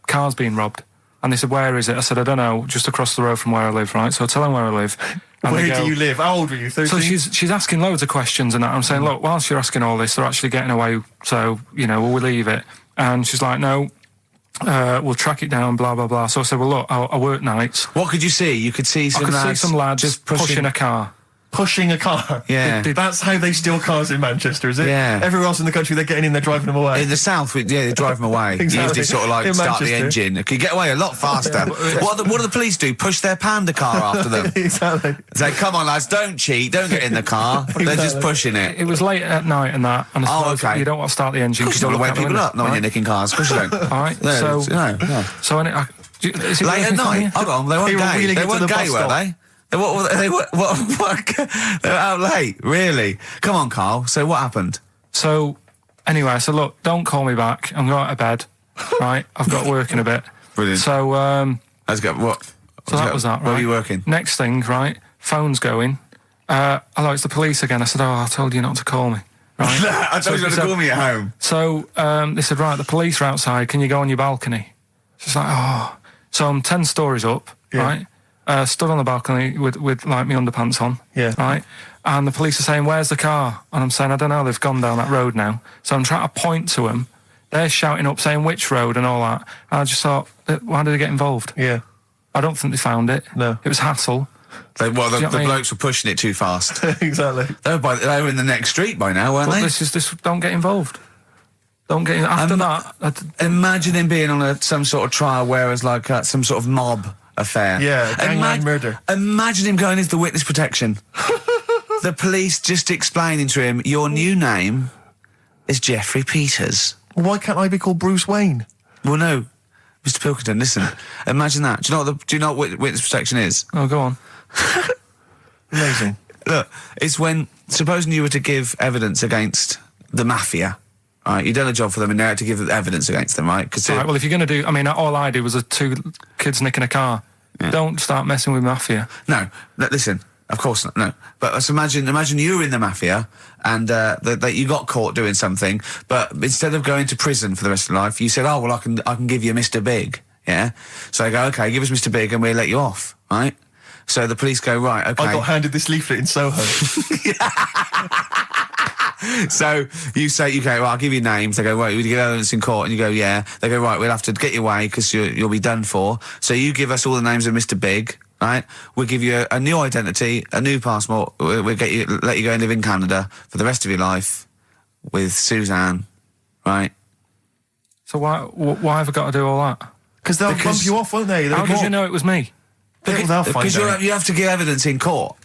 Speaker 3: car's been robbed. And they said, where is it? I said, I don't know, just across the road from where I live, right? So I tell them where I live. And
Speaker 2: where do you live? How old were you, 13?
Speaker 3: So she's asking loads of questions and that. I'm saying, look, whilst you're asking all this, they're actually getting away, so, will we leave it? And she's like, no, we'll track it down, blah, blah, blah. So I said, well, look, I work nights.
Speaker 4: What could you see? You could see some lads...
Speaker 3: see some lads just pushing a car.
Speaker 2: Pushing a car?
Speaker 4: Yeah.
Speaker 2: That's how they steal cars in Manchester, is it?
Speaker 4: Yeah.
Speaker 2: Everywhere else in the country, they're getting in, they're driving them away.
Speaker 4: In the south, they drive them away.
Speaker 2: Exactly.
Speaker 4: Usually sort of like
Speaker 2: In
Speaker 4: start the
Speaker 2: Manchester.
Speaker 4: engine. It could get away a lot faster. What do the police do? Push their panda car after them.
Speaker 2: Exactly.
Speaker 4: Say, come on, lads, don't cheat, don't get in the car. They're just pushing it.
Speaker 3: It was late at night and that, and I suppose you don't want to start the engine.
Speaker 4: Because you don't want to wake people up, not when you're nicking cars. Of course you don't.
Speaker 3: All right,
Speaker 4: No,
Speaker 3: so
Speaker 4: late at night? Hold on, they weren't gay. They weren't gay, were they? They were out late, really? Come on, Carl. So what happened?
Speaker 3: So, anyway, I said, look, don't call me back. I'm going to bed, right? I've got work in a bit.
Speaker 4: Brilliant.
Speaker 3: So,
Speaker 4: Let's go. What?
Speaker 3: So that was that, right?
Speaker 4: Where were you working?
Speaker 3: Next thing, right? Phone's going. Hello, it's the police again. I said, I told you not to call me. Right?
Speaker 4: I told you not to call me at home.
Speaker 3: So, they said, right, the police are outside. Can you go on your balcony? She's like, oh. So I'm 10 stories up, right? Stood on the balcony with like my underpants on, right? And the police are saying, where's the car? And I'm saying, I don't know, they've gone down that road now. So I'm trying to point to them. They're shouting up, saying which road and all that. And I just thought, why did they get involved?
Speaker 2: Yeah.
Speaker 3: I don't think they found it.
Speaker 2: No.
Speaker 3: It was hassle.
Speaker 4: The blokes were pushing it too fast.
Speaker 2: Exactly.
Speaker 4: They were in the next street by now, weren't they?
Speaker 3: This don't get involved. Don't get after that.
Speaker 4: Imagine him being on some sort of trial where it's like some sort of mob affair.
Speaker 2: Yeah, gangland murder.
Speaker 4: Imagine him going into the witness protection. The police just explaining to him, your new name is Jeffrey Peters.
Speaker 2: Why can't I be called Bruce Wayne?
Speaker 4: Well, no, Mr. Pilkington, listen. Imagine that. Do you know what witness protection is?
Speaker 3: Oh, go on.
Speaker 2: Amazing.
Speaker 4: Look, it's when, supposing you were to give evidence against the mafia, right, you've done a job for them and now you have to give evidence against them, right?
Speaker 3: Right, well, if you're going to do... I mean, all I did was 2 kids nicking a car. Yeah. Don't start messing with mafia.
Speaker 4: No, listen, of course not, no. But let's imagine you were in the mafia and that you got caught doing something, but instead of going to prison for the rest of your life, you said, oh, well, I can give you Mr. Big, yeah? So they go, OK, give us Mr. Big and we'll let you off, right? So the police go, right, OK.
Speaker 2: I got handed this leaflet in Soho.
Speaker 4: So you say, okay, well, I'll give you names. They go, right, we give evidence in court, and you go, yeah. They go, right, we'll have to get you away because you'll be done for. So you give us all the names of Mr. Big, right? We'll give you a new identity, a new passport. We'll let you go and live in Canada for the rest of your life with Suzanne, right?
Speaker 3: So why have I got to do all that?
Speaker 2: Because they'll bump you off, won't they?
Speaker 3: How did you know it was me?
Speaker 2: Because
Speaker 4: you have to give evidence in court.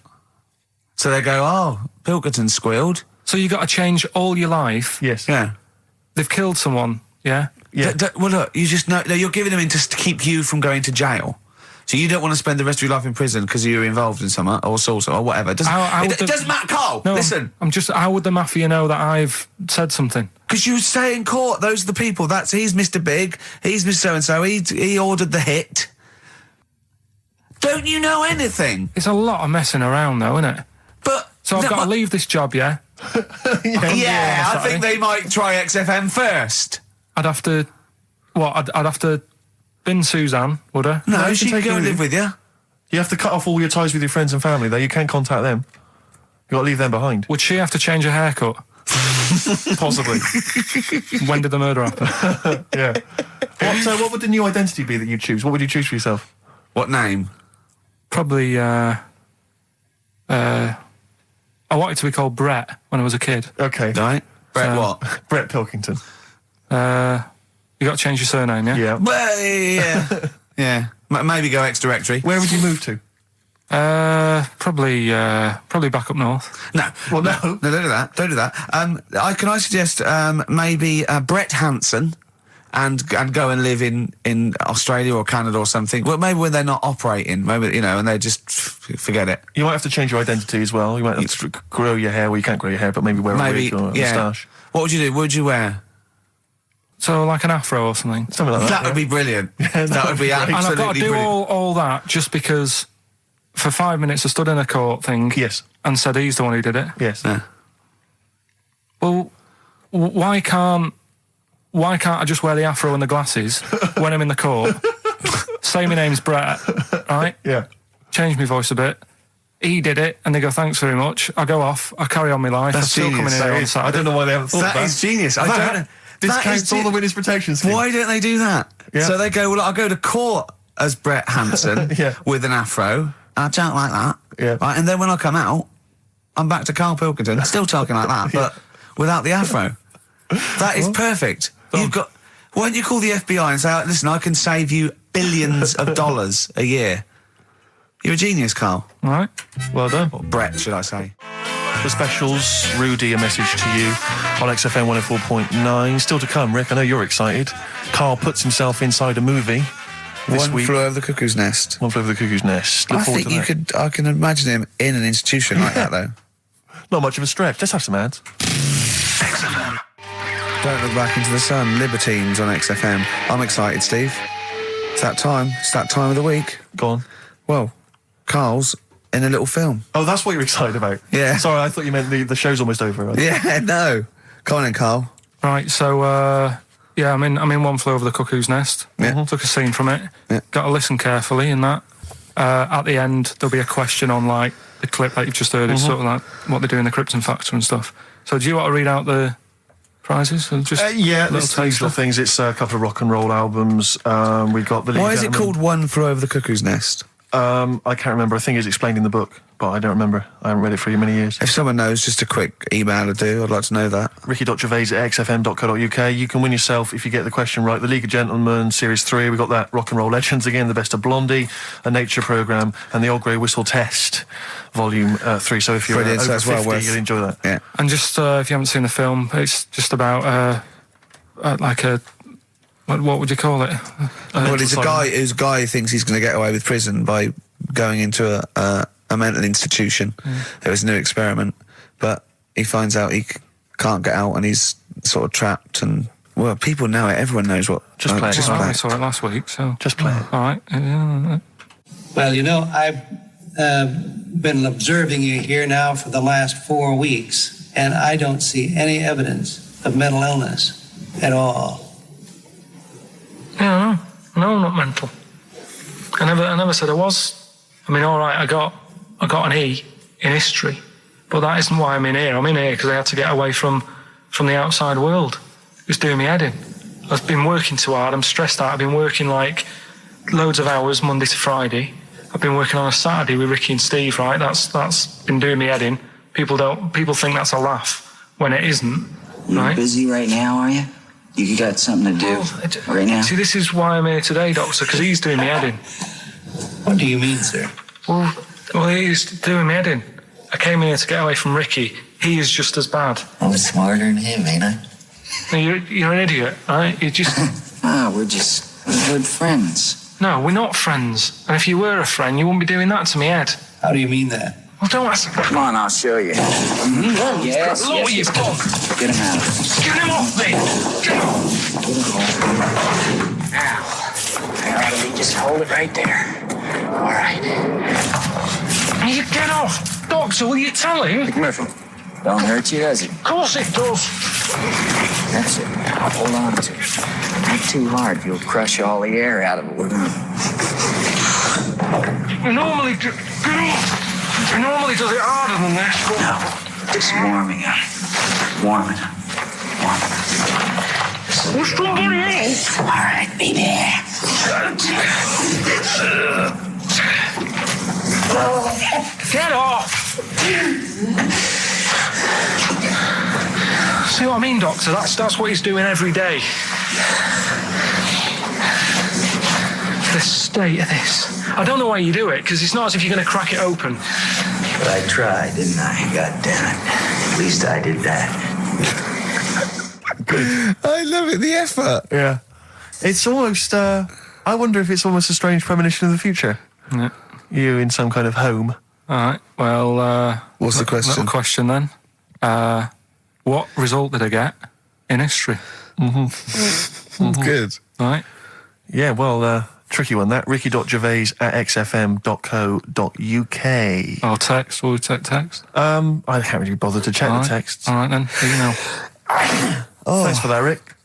Speaker 4: So they go, oh, Pilkington squealed.
Speaker 3: So you got to change all your life?
Speaker 2: Yes.
Speaker 4: Yeah.
Speaker 3: They've killed someone, yeah?
Speaker 2: Yeah.
Speaker 4: Well, look, you just know... You're giving them in to keep you from going to jail. So you don't want to spend the rest of your life in prison because you're involved in something, or salsa, or whatever. It doesn't matter, Carl!
Speaker 3: No,
Speaker 4: listen.
Speaker 3: How would the mafia know that I've said something?
Speaker 4: Because you say in court, those are the people. He's Mr. Big, he's Mr. So-and-so, he ordered the hit. Don't you know anything?
Speaker 3: It's a lot of messing around, though, isn't it? So I've got to leave this job, yeah?
Speaker 4: Yeah, I think they might try XFM first.
Speaker 3: I'd have to... What? I'd have to bin Suzanne, would I?
Speaker 4: No, she can go and live with you.
Speaker 2: You have to cut off all your ties with your friends and family, though. You can't contact them. You've got to leave them behind.
Speaker 3: Would she have to change her haircut?
Speaker 2: Possibly.
Speaker 3: When did the murder happen?
Speaker 2: Yeah. So what would the new identity be that you'd choose? What would you choose for yourself?
Speaker 4: What name?
Speaker 3: Probably, I wanted to be called Brett when I was a kid.
Speaker 2: Okay.
Speaker 4: Right. Brett what?
Speaker 2: Brett Pilkington.
Speaker 3: You got to change your surname, yeah?
Speaker 2: Yeah.
Speaker 4: Well, yeah. Yeah. Maybe go ex-directory.
Speaker 2: Where would you move to?
Speaker 3: Probably back up north.
Speaker 4: No.
Speaker 2: Well, no.
Speaker 4: No, don't do that. Don't do that. Can I suggest maybe Brett Hanson and go and live in Australia or Canada or something. Well, maybe when they're not operating, maybe, you know, and they just forget it.
Speaker 2: You might have to change your identity as well. You might have to grow your hair. Well, you can't grow your hair, but maybe wear a wig or a moustache.
Speaker 4: What would you do? What would you wear?
Speaker 3: So like an afro or something.
Speaker 2: Something like that.
Speaker 4: That would be brilliant. That would be absolutely
Speaker 3: And I've got to do
Speaker 4: brilliant.
Speaker 3: all that just because for 5 minutes I stood in a court thing.
Speaker 2: Yes.
Speaker 3: And said he's the one who did it.
Speaker 2: Yes.
Speaker 4: Yeah.
Speaker 3: Well, why can't I just wear the afro and the glasses when I'm in the court? Say my name's Brett, right?
Speaker 2: Yeah.
Speaker 3: Change my voice a bit. He did it, and they go, thanks very much. I go off, I carry on my life.
Speaker 4: That's
Speaker 3: I'm still coming
Speaker 4: genius.
Speaker 3: in here on
Speaker 2: I
Speaker 3: Saturday.
Speaker 2: don't know why they haven't thought
Speaker 4: That
Speaker 2: that.
Speaker 4: is genius. I don't know.
Speaker 2: This
Speaker 4: That
Speaker 2: counts
Speaker 4: is
Speaker 2: all the witness protection scheme.
Speaker 4: Why don't they do that?
Speaker 2: Yeah.
Speaker 4: So they go, well, I'll go to court as Brett Hanson
Speaker 2: Yeah.
Speaker 4: with an afro, and I don't like that.
Speaker 2: Yeah.
Speaker 4: Right, and then when I come out, I'm back to Karl Pilkington, still talking like that, but without the afro. That is perfect. You've got... Why don't you call the FBI and say, listen, I can save you billions of dollars a year. You're a genius, Karl.
Speaker 3: All right.
Speaker 2: Well done.
Speaker 4: Or Brett, should I say.
Speaker 2: The specials, Rudy, a message to you on XFM 104.9. Still to come, Rick, I know you're excited. Karl puts himself inside a movie this
Speaker 4: One
Speaker 2: week.
Speaker 4: Flew Over the Cuckoo's Nest.
Speaker 2: One Flew Over the Cuckoo's Nest. Look
Speaker 4: I
Speaker 2: forward
Speaker 4: think
Speaker 2: to
Speaker 4: you
Speaker 2: that.
Speaker 4: could... I can imagine him in an institution like that, though.
Speaker 2: Not much of a stretch. Let's have some ads.
Speaker 1: XFM.
Speaker 4: Don't Look Back Into the Sun, Libertines on XFM. I'm excited, Steve. It's that time. It's that time of the week.
Speaker 2: Go on.
Speaker 4: Well, Karl's in a little film.
Speaker 2: Oh, that's what you're excited about?
Speaker 4: Yeah.
Speaker 2: Sorry, I thought you meant the show's almost over. Right?
Speaker 4: Yeah, no. Come on in, Karl.
Speaker 3: Right, so, yeah, I'm in One Flew Over the Cuckoo's Nest.
Speaker 4: Yeah.
Speaker 3: Took a scene from it.
Speaker 4: Yeah.
Speaker 3: Got to listen carefully in that. At the end, there'll be a question on, like, the clip that you've just heard. It's sort of like what they do in the Krypton Factor and stuff. So do you want to read out the prizes? Or just
Speaker 2: Yeah,
Speaker 3: little
Speaker 2: there's the usual
Speaker 3: taster?
Speaker 2: things. It's a couple of rock and roll albums. We got the.
Speaker 4: Why is it
Speaker 2: Gentleman.
Speaker 4: called One Flew Over the Cuckoo's Nest?
Speaker 2: I can't remember. I think it's explained in the book, but I don't remember. I haven't read it for many years.
Speaker 4: If someone knows, just a quick email to do. I'd like to know that.
Speaker 2: Ricky.gervais@xfm.co.uk. You can win yourself, if you get the question right, the League of Gentlemen Series 3. We got that Rock and Roll Legends again, the Best of Blondie, a nature programme, and the Old Grey Whistle Test, Volume 3. So if you're
Speaker 4: Brilliant, so
Speaker 2: over
Speaker 4: that's
Speaker 2: 50,
Speaker 4: well worth-
Speaker 2: you'll enjoy that.
Speaker 4: Yeah.
Speaker 3: And just, if you haven't seen the film, it's just about, like a... What would you call it?
Speaker 4: Well, it's a guy who thinks he's going to get away with prison by going into a mental institution. It was a new experiment, but he finds out he can't get out and he's sort of trapped. And well, people know it. Everyone knows what.
Speaker 2: Just play it.
Speaker 4: Just
Speaker 3: Well,
Speaker 4: play
Speaker 3: I
Speaker 4: it.
Speaker 3: saw it last week, so...
Speaker 2: Just play it.
Speaker 3: All right.
Speaker 5: Well, you know, I've been observing you here now for the last 4 weeks, and I don't see any evidence of mental illness at all.
Speaker 3: Yeah, no, I'm not mental. I never said I was. I mean, all right, I got an E in history, but that isn't why I'm in here. I'm in here because I had to get away from the outside world. It was doing me head in. I've been working too hard. I'm stressed out. I've been working like loads of hours Monday to Friday. I've been working on a Saturday with Ricky and Steve. Right, that's been doing me head in. People think that's a laugh when it isn't.
Speaker 6: You're
Speaker 3: Right?
Speaker 6: busy right now, are you? You got something to do right now?
Speaker 3: See, this is why I'm here today, Doctor, because he's doing me head in.
Speaker 5: What do you mean, sir?
Speaker 3: Well, he's doing me head in. I came in here to get away from Ricky. He is just as bad.
Speaker 6: I'm smarter than him, ain't I?
Speaker 3: No, you're an idiot, right? You're just...
Speaker 6: We're just good friends.
Speaker 3: No, we're not friends. And if you were a friend, you wouldn't be doing that to me, Ed.
Speaker 5: How do you mean that?
Speaker 3: Well, don't ask...
Speaker 6: Come on, I'll show you. Yes,
Speaker 3: Look what you've done.
Speaker 6: Get him out of here.
Speaker 3: Get him off me! Get him off!
Speaker 6: Now, just hold it right there. All right.
Speaker 3: You get off! Doctor, will you tell him?
Speaker 6: Murphy, don't hurt you, does it?
Speaker 3: Of course it does.
Speaker 6: That's it. Now, hold on to it. Not too hard. You'll crush all the air out of it with him.
Speaker 3: He normally... Get off! He normally does it harder than this, but...
Speaker 6: No, just warming up. Warm it up. Warm it up.
Speaker 3: What's somebody else?
Speaker 6: All right, be there.
Speaker 3: Get off! See what I mean, Doctor? That's what he's doing every day. The state of this. I don't know why you do it, because it's not as if you're going to crack it open.
Speaker 6: But I tried, didn't I? God damn it. At least I did that.
Speaker 4: I love it. The effort.
Speaker 2: Yeah. It's almost, I wonder if it's almost a strange premonition of the future.
Speaker 3: Yeah.
Speaker 2: You in some kind of home.
Speaker 3: All right. Well,
Speaker 4: What's the question?
Speaker 3: Little question then. What result did I get in history?
Speaker 4: Good.
Speaker 3: Right.
Speaker 2: Yeah, well, tricky one, that. ricky.gervais@xfm.co.uk.
Speaker 3: Or text. Will we take text?
Speaker 2: I can't really bother to check
Speaker 3: All
Speaker 2: the
Speaker 3: right.
Speaker 2: texts.
Speaker 3: All right then. Email.
Speaker 2: Thanks for that, Rick.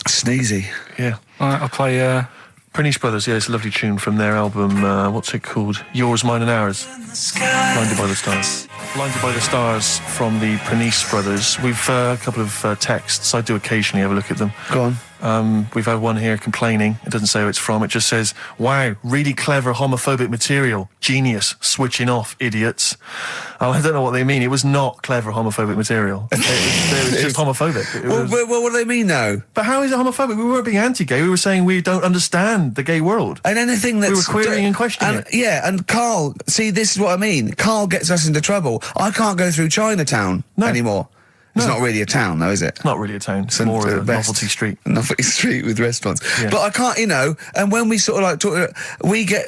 Speaker 4: Sneezy.
Speaker 2: Yeah.
Speaker 3: All right. I'll play.
Speaker 2: Prinish Brothers, yeah, it's a lovely tune from their album, what's it called? Yours, Mine and Ours. Blinded by the Stars. Blinded by the Stars from the Prinish Brothers. We've a couple of texts. I do occasionally have a look at them.
Speaker 4: Go on.
Speaker 2: We've had one here complaining. It doesn't say who it's from. It just says, wow, really clever homophobic material. Genius. Switching off, idiots. I don't know what they mean. It was not clever homophobic material. It was just homophobic.
Speaker 4: Well, what do they mean, though?
Speaker 2: But how is it homophobic? We weren't being anti-gay. We were saying we don't understand the gay world.
Speaker 4: And anything that's...
Speaker 2: We were querying and questioning it.
Speaker 4: Yeah, and Carl, see, this is what I mean. Carl gets us into trouble. I can't go through Chinatown anymore. It's not really a town, though, is it?
Speaker 2: It's not really a town. It's more of a novelty street.
Speaker 4: Novelty street with restaurants.
Speaker 2: Yeah.
Speaker 4: But I can't, and when we sort of like talk, we get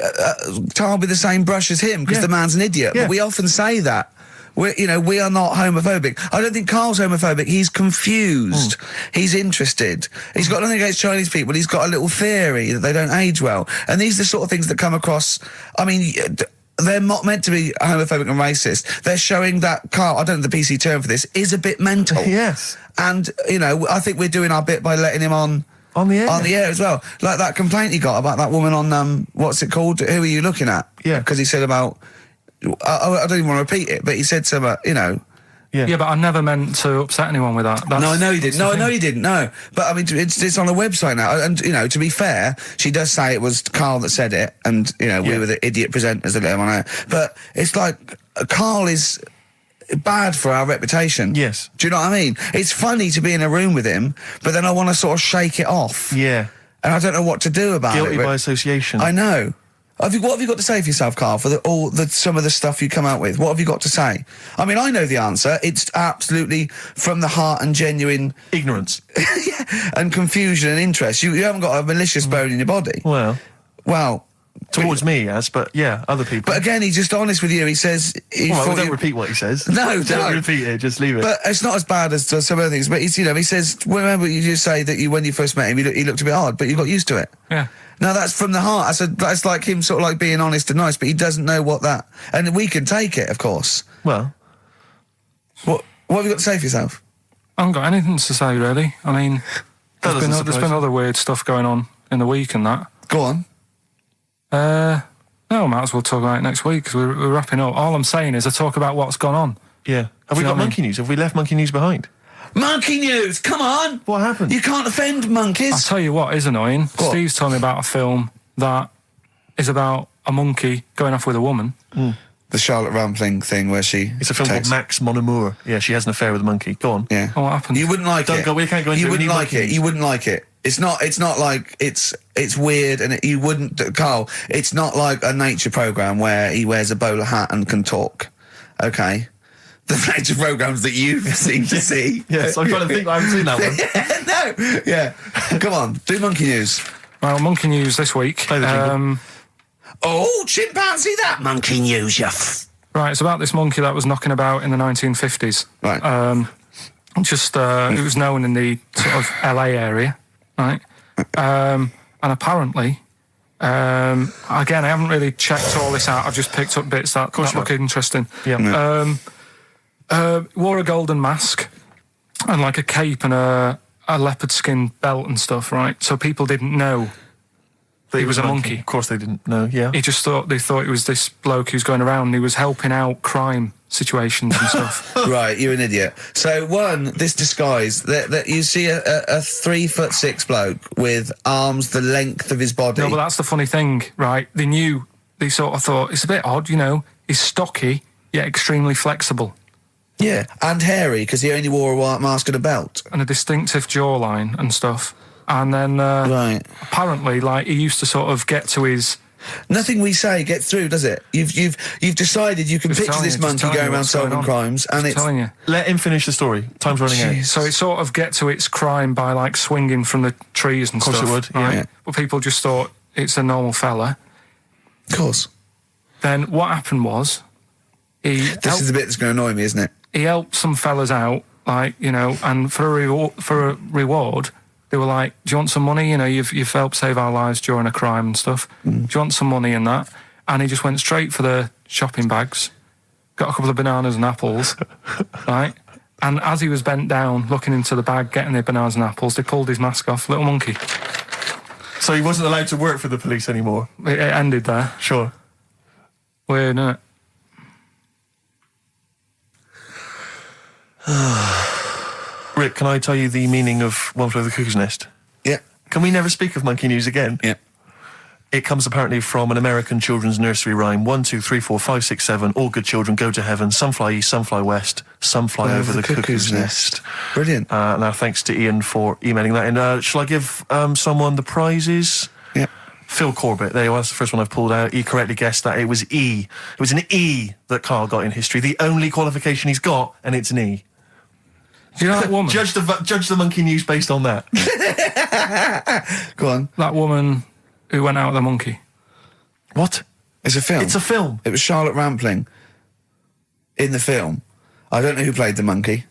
Speaker 4: tarred with the same brush as him because the man's an idiot.
Speaker 2: Yeah.
Speaker 4: But we often say that. We are not homophobic. I don't think Carl's homophobic. He's confused. He's interested. He's got nothing against Chinese people. He's got a little theory that they don't age well. And these are the sort of things that come across, I mean... They're not meant to be homophobic and racist. They're showing that Carl, I don't know the PC term for this, is a bit mental.
Speaker 2: Yes.
Speaker 4: And, I think we're doing our bit by letting him on
Speaker 2: the air.
Speaker 4: On the air as well. Like that complaint he got about that woman on, what's it called? Who are you looking at?
Speaker 2: Yeah.
Speaker 4: Because he said about, I don't even want to repeat it, but he said something,
Speaker 3: Yeah, but I never meant to upset anyone with that.
Speaker 4: No, I know you didn't. No, I know you didn't. No, but I mean, it's on a website now, and to be fair, she does say it was Carl that said it, and we were the idiot presenters that let him on air. But it's like Carl is bad for our reputation.
Speaker 2: Yes.
Speaker 4: Do you know what I mean? It's funny to be in a room with him, but then I want to sort of shake it off.
Speaker 2: Yeah.
Speaker 4: And I don't know what to do about
Speaker 2: Guilty
Speaker 4: it.
Speaker 2: by association.
Speaker 4: I know. What have you got to say for yourself, Carl, for some of the stuff you come out with? What have you got to say? I mean, I know the answer. It's absolutely from the heart and genuine...
Speaker 2: ignorance.
Speaker 4: and confusion and interest. You haven't got a malicious bone in your body.
Speaker 2: Well... towards me, yes, but yeah, other people.
Speaker 4: But again, he's just honest with you. He says...
Speaker 2: don't repeat what he says.
Speaker 4: No,
Speaker 2: don't repeat it, just leave it.
Speaker 4: But it's not as bad as some other things. But he says, remember you just say that when you first met him, he looked a bit hard, but you got used to it.
Speaker 3: Yeah.
Speaker 4: No, that's from the heart. That's like him sort of like being honest and nice, but he doesn't know what that... And we can take it, of course.
Speaker 2: Well...
Speaker 4: What have you got to say for yourself?
Speaker 3: I haven't got anything to say, really. I mean, there's been other weird stuff going on in the week and that.
Speaker 4: Go on.
Speaker 3: No, I might as well talk about it next week, because we're wrapping up. All I'm saying is I talk about what's gone on.
Speaker 2: Yeah. Have we got monkey news? Have we left monkey news behind?
Speaker 4: Monkey news, come on!
Speaker 2: What happened?
Speaker 4: You can't offend monkeys.
Speaker 3: I'll tell you what is annoying.
Speaker 4: What?
Speaker 3: Steve's told me about a film that is about a monkey going off with a woman.
Speaker 4: The Charlotte Rampling thing where she...
Speaker 2: It's a film called Max Mon Amour. Yeah, she has an affair with a monkey. Go on.
Speaker 4: Yeah.
Speaker 3: Oh, what happened?
Speaker 4: You wouldn't like it.
Speaker 2: We can't go into it.
Speaker 4: You wouldn't like it. You wouldn't like it. It's not like it's weird, and you wouldn't, Carl. It's not like a nature program where he wears a bowler hat and can talk. Okay, the nature programs that you've seemed to see.
Speaker 2: Yes, I'm trying to think. I haven't seen that one.
Speaker 4: No, yeah. Come on, do monkey news.
Speaker 3: Well, monkey news this week.
Speaker 2: Play the jingle.
Speaker 4: Oh, chimpanzee, that monkey news, you.
Speaker 3: Right, it's about this monkey that was knocking about in the 1950s.
Speaker 4: Right.
Speaker 3: It was known in the sort of LA area. Right, and apparently, again, I haven't really checked all this out. I've just picked up bits that look interesting.
Speaker 2: Yeah.
Speaker 3: Wore a golden mask and like a cape and a leopard skin belt and stuff. Right, so people didn't know that he was a monkey.
Speaker 2: Of course, they didn't know. Yeah.
Speaker 3: They thought it was this bloke who's going around and he was helping out crime situations and stuff.
Speaker 4: Right, you're an idiot. So this disguise that you see a 3'6" bloke with arms the length of his body.
Speaker 3: No, but that's the funny thing, right? They sort of thought it's a bit odd, he's stocky yet extremely flexible.
Speaker 4: Yeah, and hairy because he only wore a white mask and a belt
Speaker 3: and a distinctive jawline and stuff. And then apparently, like, he used to sort of get to his
Speaker 4: Nothing we say gets through, does it? You've decided you can picture this monkey going around solving crimes, and it's
Speaker 3: telling you.
Speaker 2: Let him finish the story. Time's running out.
Speaker 3: So it sort of get to its crime by like swinging from the trees and stuff.
Speaker 2: Of course it would,
Speaker 3: right?
Speaker 2: yeah.
Speaker 3: But people just thought it's a normal fella.
Speaker 4: Of course.
Speaker 3: Then what happened was
Speaker 4: This is the bit that's going to annoy me, isn't it?
Speaker 3: he helped some fellas out, like, you know, and for a reward, they were like, do you want some money? You know, you've helped save our lives during a crime and stuff. Do you want some money and that? And he just went straight for the shopping bags, got a couple of bananas and apples, right? And as he was bent down, looking into the bag, getting the bananas and apples, they pulled his mask off. Little monkey.
Speaker 2: So he wasn't allowed to work for the police anymore?
Speaker 3: It ended there.
Speaker 2: Sure.
Speaker 3: Weird, isn't it?
Speaker 2: Rick, can I tell you the meaning of One Flew Over the Cuckoo's Nest?
Speaker 4: Yeah.
Speaker 2: Can we never speak of monkey news again?
Speaker 4: Yeah.
Speaker 2: It comes apparently from an American children's nursery rhyme. 1, 2, 3, 4, 5, 6, 7. All good children go to heaven. Some fly east, some fly west. Some fly over the cuckoo's nest.
Speaker 4: Brilliant.
Speaker 2: Now, thanks to Ian for emailing that in. Shall I give someone the prizes?
Speaker 4: Yeah.
Speaker 2: Phil Corbett, there you are, that's the first one I've pulled out. He correctly guessed that it was E. It was an E that Karl got in history. The only qualification he's got, and it's an E.
Speaker 3: Do you know that woman?
Speaker 2: Judge the monkey news based on that.
Speaker 4: Go on.
Speaker 3: That woman who went out with the monkey.
Speaker 2: What?
Speaker 4: It's a film.
Speaker 2: It's a film.
Speaker 4: It was Charlotte Rampling in the film. I don't know who played the monkey.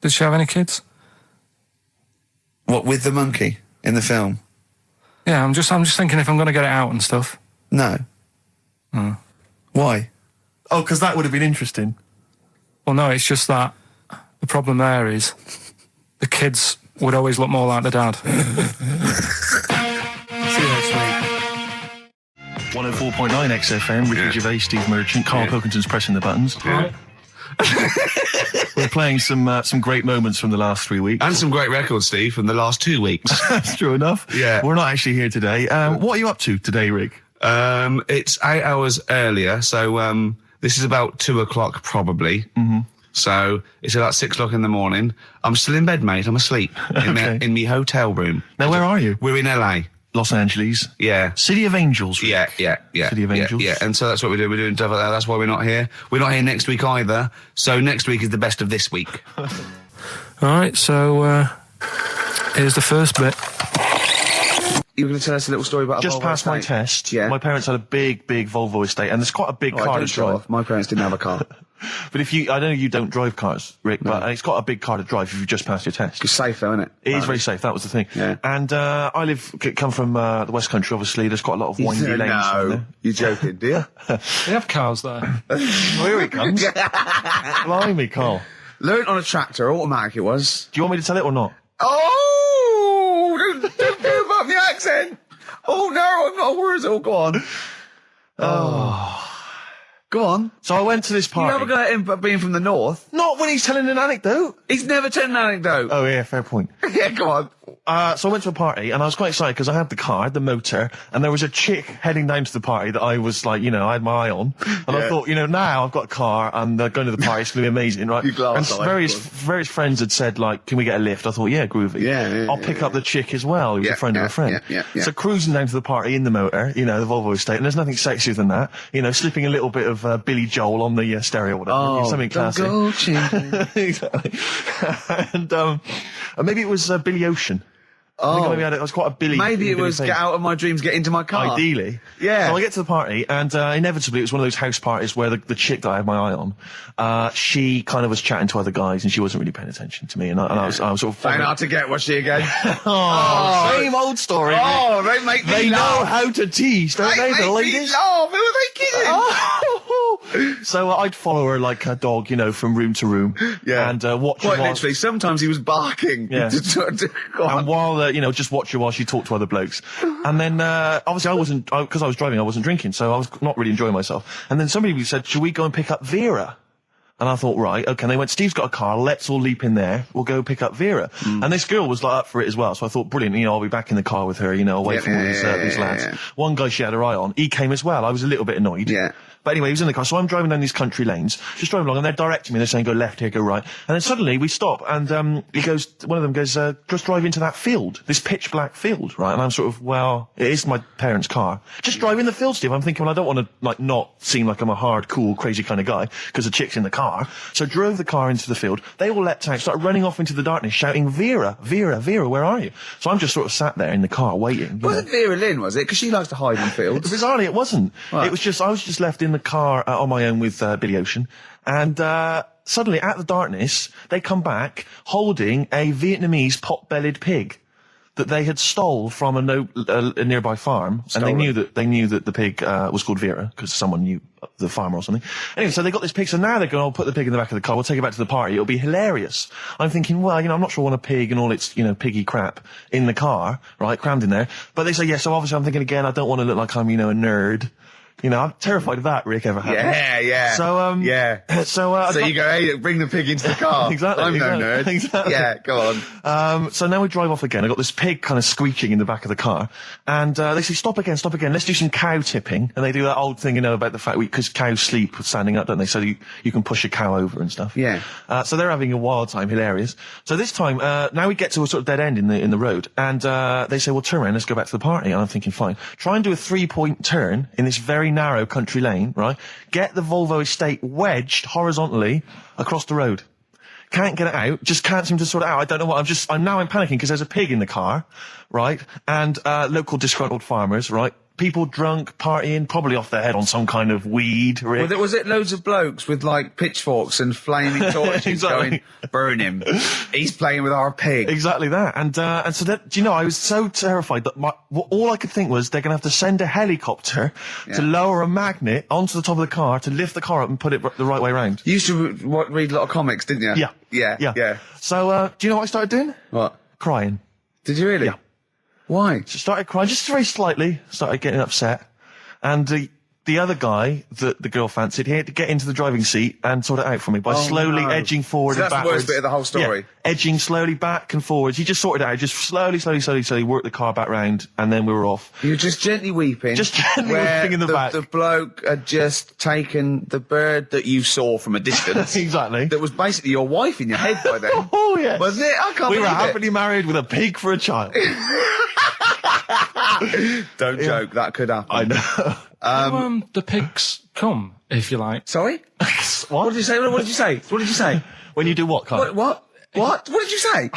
Speaker 3: Did she have any kids?
Speaker 4: What, with the monkey in the film?
Speaker 3: Yeah, I'm just thinking if I'm going to get it out and stuff.
Speaker 4: No. Why?
Speaker 2: Oh, because that would have been interesting.
Speaker 3: Well, no, it's just that the problem there is the kids would always look more like the dad.
Speaker 2: See you next week. 104.9 XFM, Ricky Gervais, Steve Merchant, Karl Pilkington's pressing the buttons.
Speaker 7: Yeah.
Speaker 2: We're playing some great moments from the last 3 weeks.
Speaker 7: And some great records, Steve, from the last 2 weeks.
Speaker 2: That's true enough.
Speaker 7: Yeah.
Speaker 2: We're not actually here today. What are you up to today, Rick?
Speaker 7: It's 8 hours earlier, so this is about 2 o'clock probably. Mm-hmm. So it's about 6 o'clock in the morning. I'm still in bed, mate. I'm asleep in my hotel room.
Speaker 2: Now, where are you?
Speaker 7: We're in LA.
Speaker 2: Los Angeles.
Speaker 7: Yeah.
Speaker 2: City of Angels, Rick.
Speaker 7: Yeah.
Speaker 2: City of Angels.
Speaker 7: Yeah, and so that's what we're doing. We're doing stuff like that. That's why we're not here. We're not here next week either. So next week is the best of this week.
Speaker 3: All right, so here's the first bit.
Speaker 7: You were going to tell us a little story about
Speaker 2: Just
Speaker 7: a Volvo
Speaker 2: past my
Speaker 7: estate?
Speaker 2: test,
Speaker 7: Yeah.
Speaker 2: my parents had a big Volvo estate, and there's quite a big car to drive.
Speaker 7: My parents didn't have a car.
Speaker 2: But I know you don't drive cars, Rick, but it's got a big car to drive if you've just passed your test.
Speaker 7: It's safe though, isn't it?
Speaker 2: It is very safe, that was the thing.
Speaker 7: Yeah.
Speaker 2: And come from the West Country, obviously. There's quite a lot of windy lanes. around there.
Speaker 7: You're joking, do you?
Speaker 3: They have cars there.
Speaker 2: Well, here he comes. Blimey, Karl.
Speaker 7: Learned on a tractor, automatic it was.
Speaker 2: Do you want me to tell it or not?
Speaker 7: Oh! Don't give up the accent! Oh no, I'm not worried. Oh, go on. Go on.
Speaker 2: So I went to this
Speaker 7: You
Speaker 2: party.
Speaker 7: never got him being from the north.
Speaker 2: Not when he's telling an anecdote.
Speaker 7: He's never told an anecdote.
Speaker 2: Oh, yeah, fair point.
Speaker 7: Yeah, go on.
Speaker 2: So I went to a party, and I was quite excited because I had the car, the motor, and there was a chick heading down to the party that I was like, I had my eye on. And I thought, now I've got a car, and going to the party, it's going to be amazing, right?
Speaker 7: You glass
Speaker 2: and
Speaker 7: eye,
Speaker 2: various friends had said, like, can we get a lift? I thought, yeah, groovy.
Speaker 7: Yeah,
Speaker 2: I'll pick up the chick as well, who's a friend of a friend.
Speaker 7: Yeah.
Speaker 2: So cruising down to the party in the motor, the Volvo estate, and there's nothing sexier than that. Slipping a little bit of Billy Joel on the stereo or whatever. Something classic.
Speaker 7: Go children.
Speaker 2: Exactly. And maybe it was Billy Ocean. I think maybe it was quite a Billy.
Speaker 7: Maybe it
Speaker 2: Billy
Speaker 7: was
Speaker 2: thing.
Speaker 7: get out of my dreams, get into my car.
Speaker 2: Ideally.
Speaker 7: Yeah.
Speaker 2: So I get to the party, and inevitably it was one of those house parties where the chick that I had my eye on, she kind of was chatting to other guys, and she wasn't really paying attention to me, and I was sort of...
Speaker 7: Find out to get, was she again?
Speaker 2: Same old story.
Speaker 7: Oh, they make me
Speaker 2: They know
Speaker 7: laugh.
Speaker 2: how to tease, don't they, the ladies?
Speaker 7: Laugh. Who are they kidding?
Speaker 2: So I'd follow her like a dog, from room to room.
Speaker 7: Yeah.
Speaker 2: And watch her
Speaker 7: Quite
Speaker 2: while...
Speaker 7: literally. Sometimes he was barking.
Speaker 2: Yeah.
Speaker 7: Go on.
Speaker 2: And while, just watch her while she talked to other blokes. And then, obviously because I was driving, I wasn't drinking, so I was not really enjoying myself. And then somebody said, should we go and pick up Vera? And I thought, right, okay. And they went, Steve's got a car, let's all leap in there, we'll go pick up Vera. And this girl was like up for it as well, so I thought, brilliant, I'll be back in the car with her, away from all these lads.
Speaker 7: Yeah.
Speaker 2: One guy she had her eye on, he came as well. I was a little bit annoyed.
Speaker 7: Yeah.
Speaker 2: But anyway, he was in the car, so I'm driving down these country lanes, just driving along, and they're directing me, they're saying, go left here, go right. And then suddenly we stop, and one of them goes, just drive into that field, this pitch black field, right? And I'm sort of, well, it is my parents' car. Just drive in the field, Steve. I'm thinking, well, I don't want to, like, not seem like I'm a hard, cool, crazy kind of guy, because the chick's in the car. So drove the car into the field. They all leapt out, started running off into the darkness, shouting, Vera, Vera, Vera, where are you? So I'm just sort of sat there in the car waiting.
Speaker 4: Wasn't Vera Lynn, was it? Because she likes to hide in fields.
Speaker 2: Bizarrely, it wasn't.
Speaker 4: Right.
Speaker 2: It was just, I was just left in the car on my own with Billy Ocean, and suddenly, out of the darkness, they come back holding a Vietnamese pot-bellied pig that they had stole from a nearby farm, and they knew that the pig was called Vera because someone knew the farmer or something. Anyway, so they got this pig. So now they're going, put the pig in the back of the car. We'll take it back to the party. It'll be hilarious. I'm thinking, well, I'm not sure I want a pig and all its, piggy crap in the car, right, crammed in there. But they say, yeah. So obviously, I'm thinking again, I don't want to look like I'm, a nerd. I'm terrified of that, Rick, ever happened.
Speaker 7: Yeah.
Speaker 2: So,
Speaker 7: So you go, hey, bring the pig into the car.
Speaker 2: Exactly.
Speaker 7: I'm no nerd.
Speaker 2: Exactly.
Speaker 7: Yeah, go on.
Speaker 2: So now we drive off again. I got this pig kind of squeaking in the back of the car. And, they say, stop again. Let's do some cow tipping. And they do that old thing, about the fact because cows sleep standing up, don't they? So you can push a cow over and stuff.
Speaker 4: Yeah.
Speaker 2: So they're having a wild time, hilarious. So this time, now we get to a sort of dead end in the road. And, they say, well, turn around, let's go back to the party. And I'm thinking, fine. Try and do a 3-point turn in this very narrow country lane, right? Get the Volvo estate wedged horizontally across the road. Can't get it out, just can't seem to sort it out. I don't know what, I'm panicking because there's a pig in the car, right? And, local disgruntled farmers, right? People drunk, partying, probably off their head on some kind of weed, Rick.
Speaker 4: Was it loads of blokes with, like, pitchforks and flaming torches
Speaker 2: Exactly.
Speaker 4: going, burn him. He's playing with our pig.
Speaker 2: Exactly that. And so that, I was so terrified that all I could think was they're going to have to send a helicopter to lower a magnet onto the top of the car to lift the car up and put it the right way around.
Speaker 4: You used to read a lot of comics, didn't you?
Speaker 2: Yeah.
Speaker 4: Yeah.
Speaker 2: So, do you know what I started doing?
Speaker 4: What?
Speaker 2: Crying.
Speaker 4: Did you really?
Speaker 2: Yeah.
Speaker 4: Why?
Speaker 2: Just started crying, just very slightly, started getting upset. And the other guy that the girl fancied, he had to get into the driving seat and sort it out for me by slowly edging forward and
Speaker 4: that's
Speaker 2: backwards.
Speaker 4: the worst bit of the whole story.
Speaker 2: Yeah, edging slowly back and forwards. He just sorted it out, just slowly worked the car back round, and then we were off.
Speaker 4: You were just gently weeping.
Speaker 2: Just gently weeping in the back.
Speaker 4: The bloke had just taken the bird that you saw from a distance.
Speaker 2: Exactly.
Speaker 4: That was basically your wife in your head by then.
Speaker 2: Oh, yeah.
Speaker 4: Wasn't it? I can't
Speaker 2: We were
Speaker 4: believe it.
Speaker 2: happily married with a pig for a child.
Speaker 4: Don't joke, that could happen.
Speaker 2: I know.
Speaker 3: The pigs come, if you like.
Speaker 4: Sorry?
Speaker 2: What?
Speaker 4: What did you say? What did you say? What did you say?
Speaker 2: When you do what, Carl?
Speaker 4: What did you say?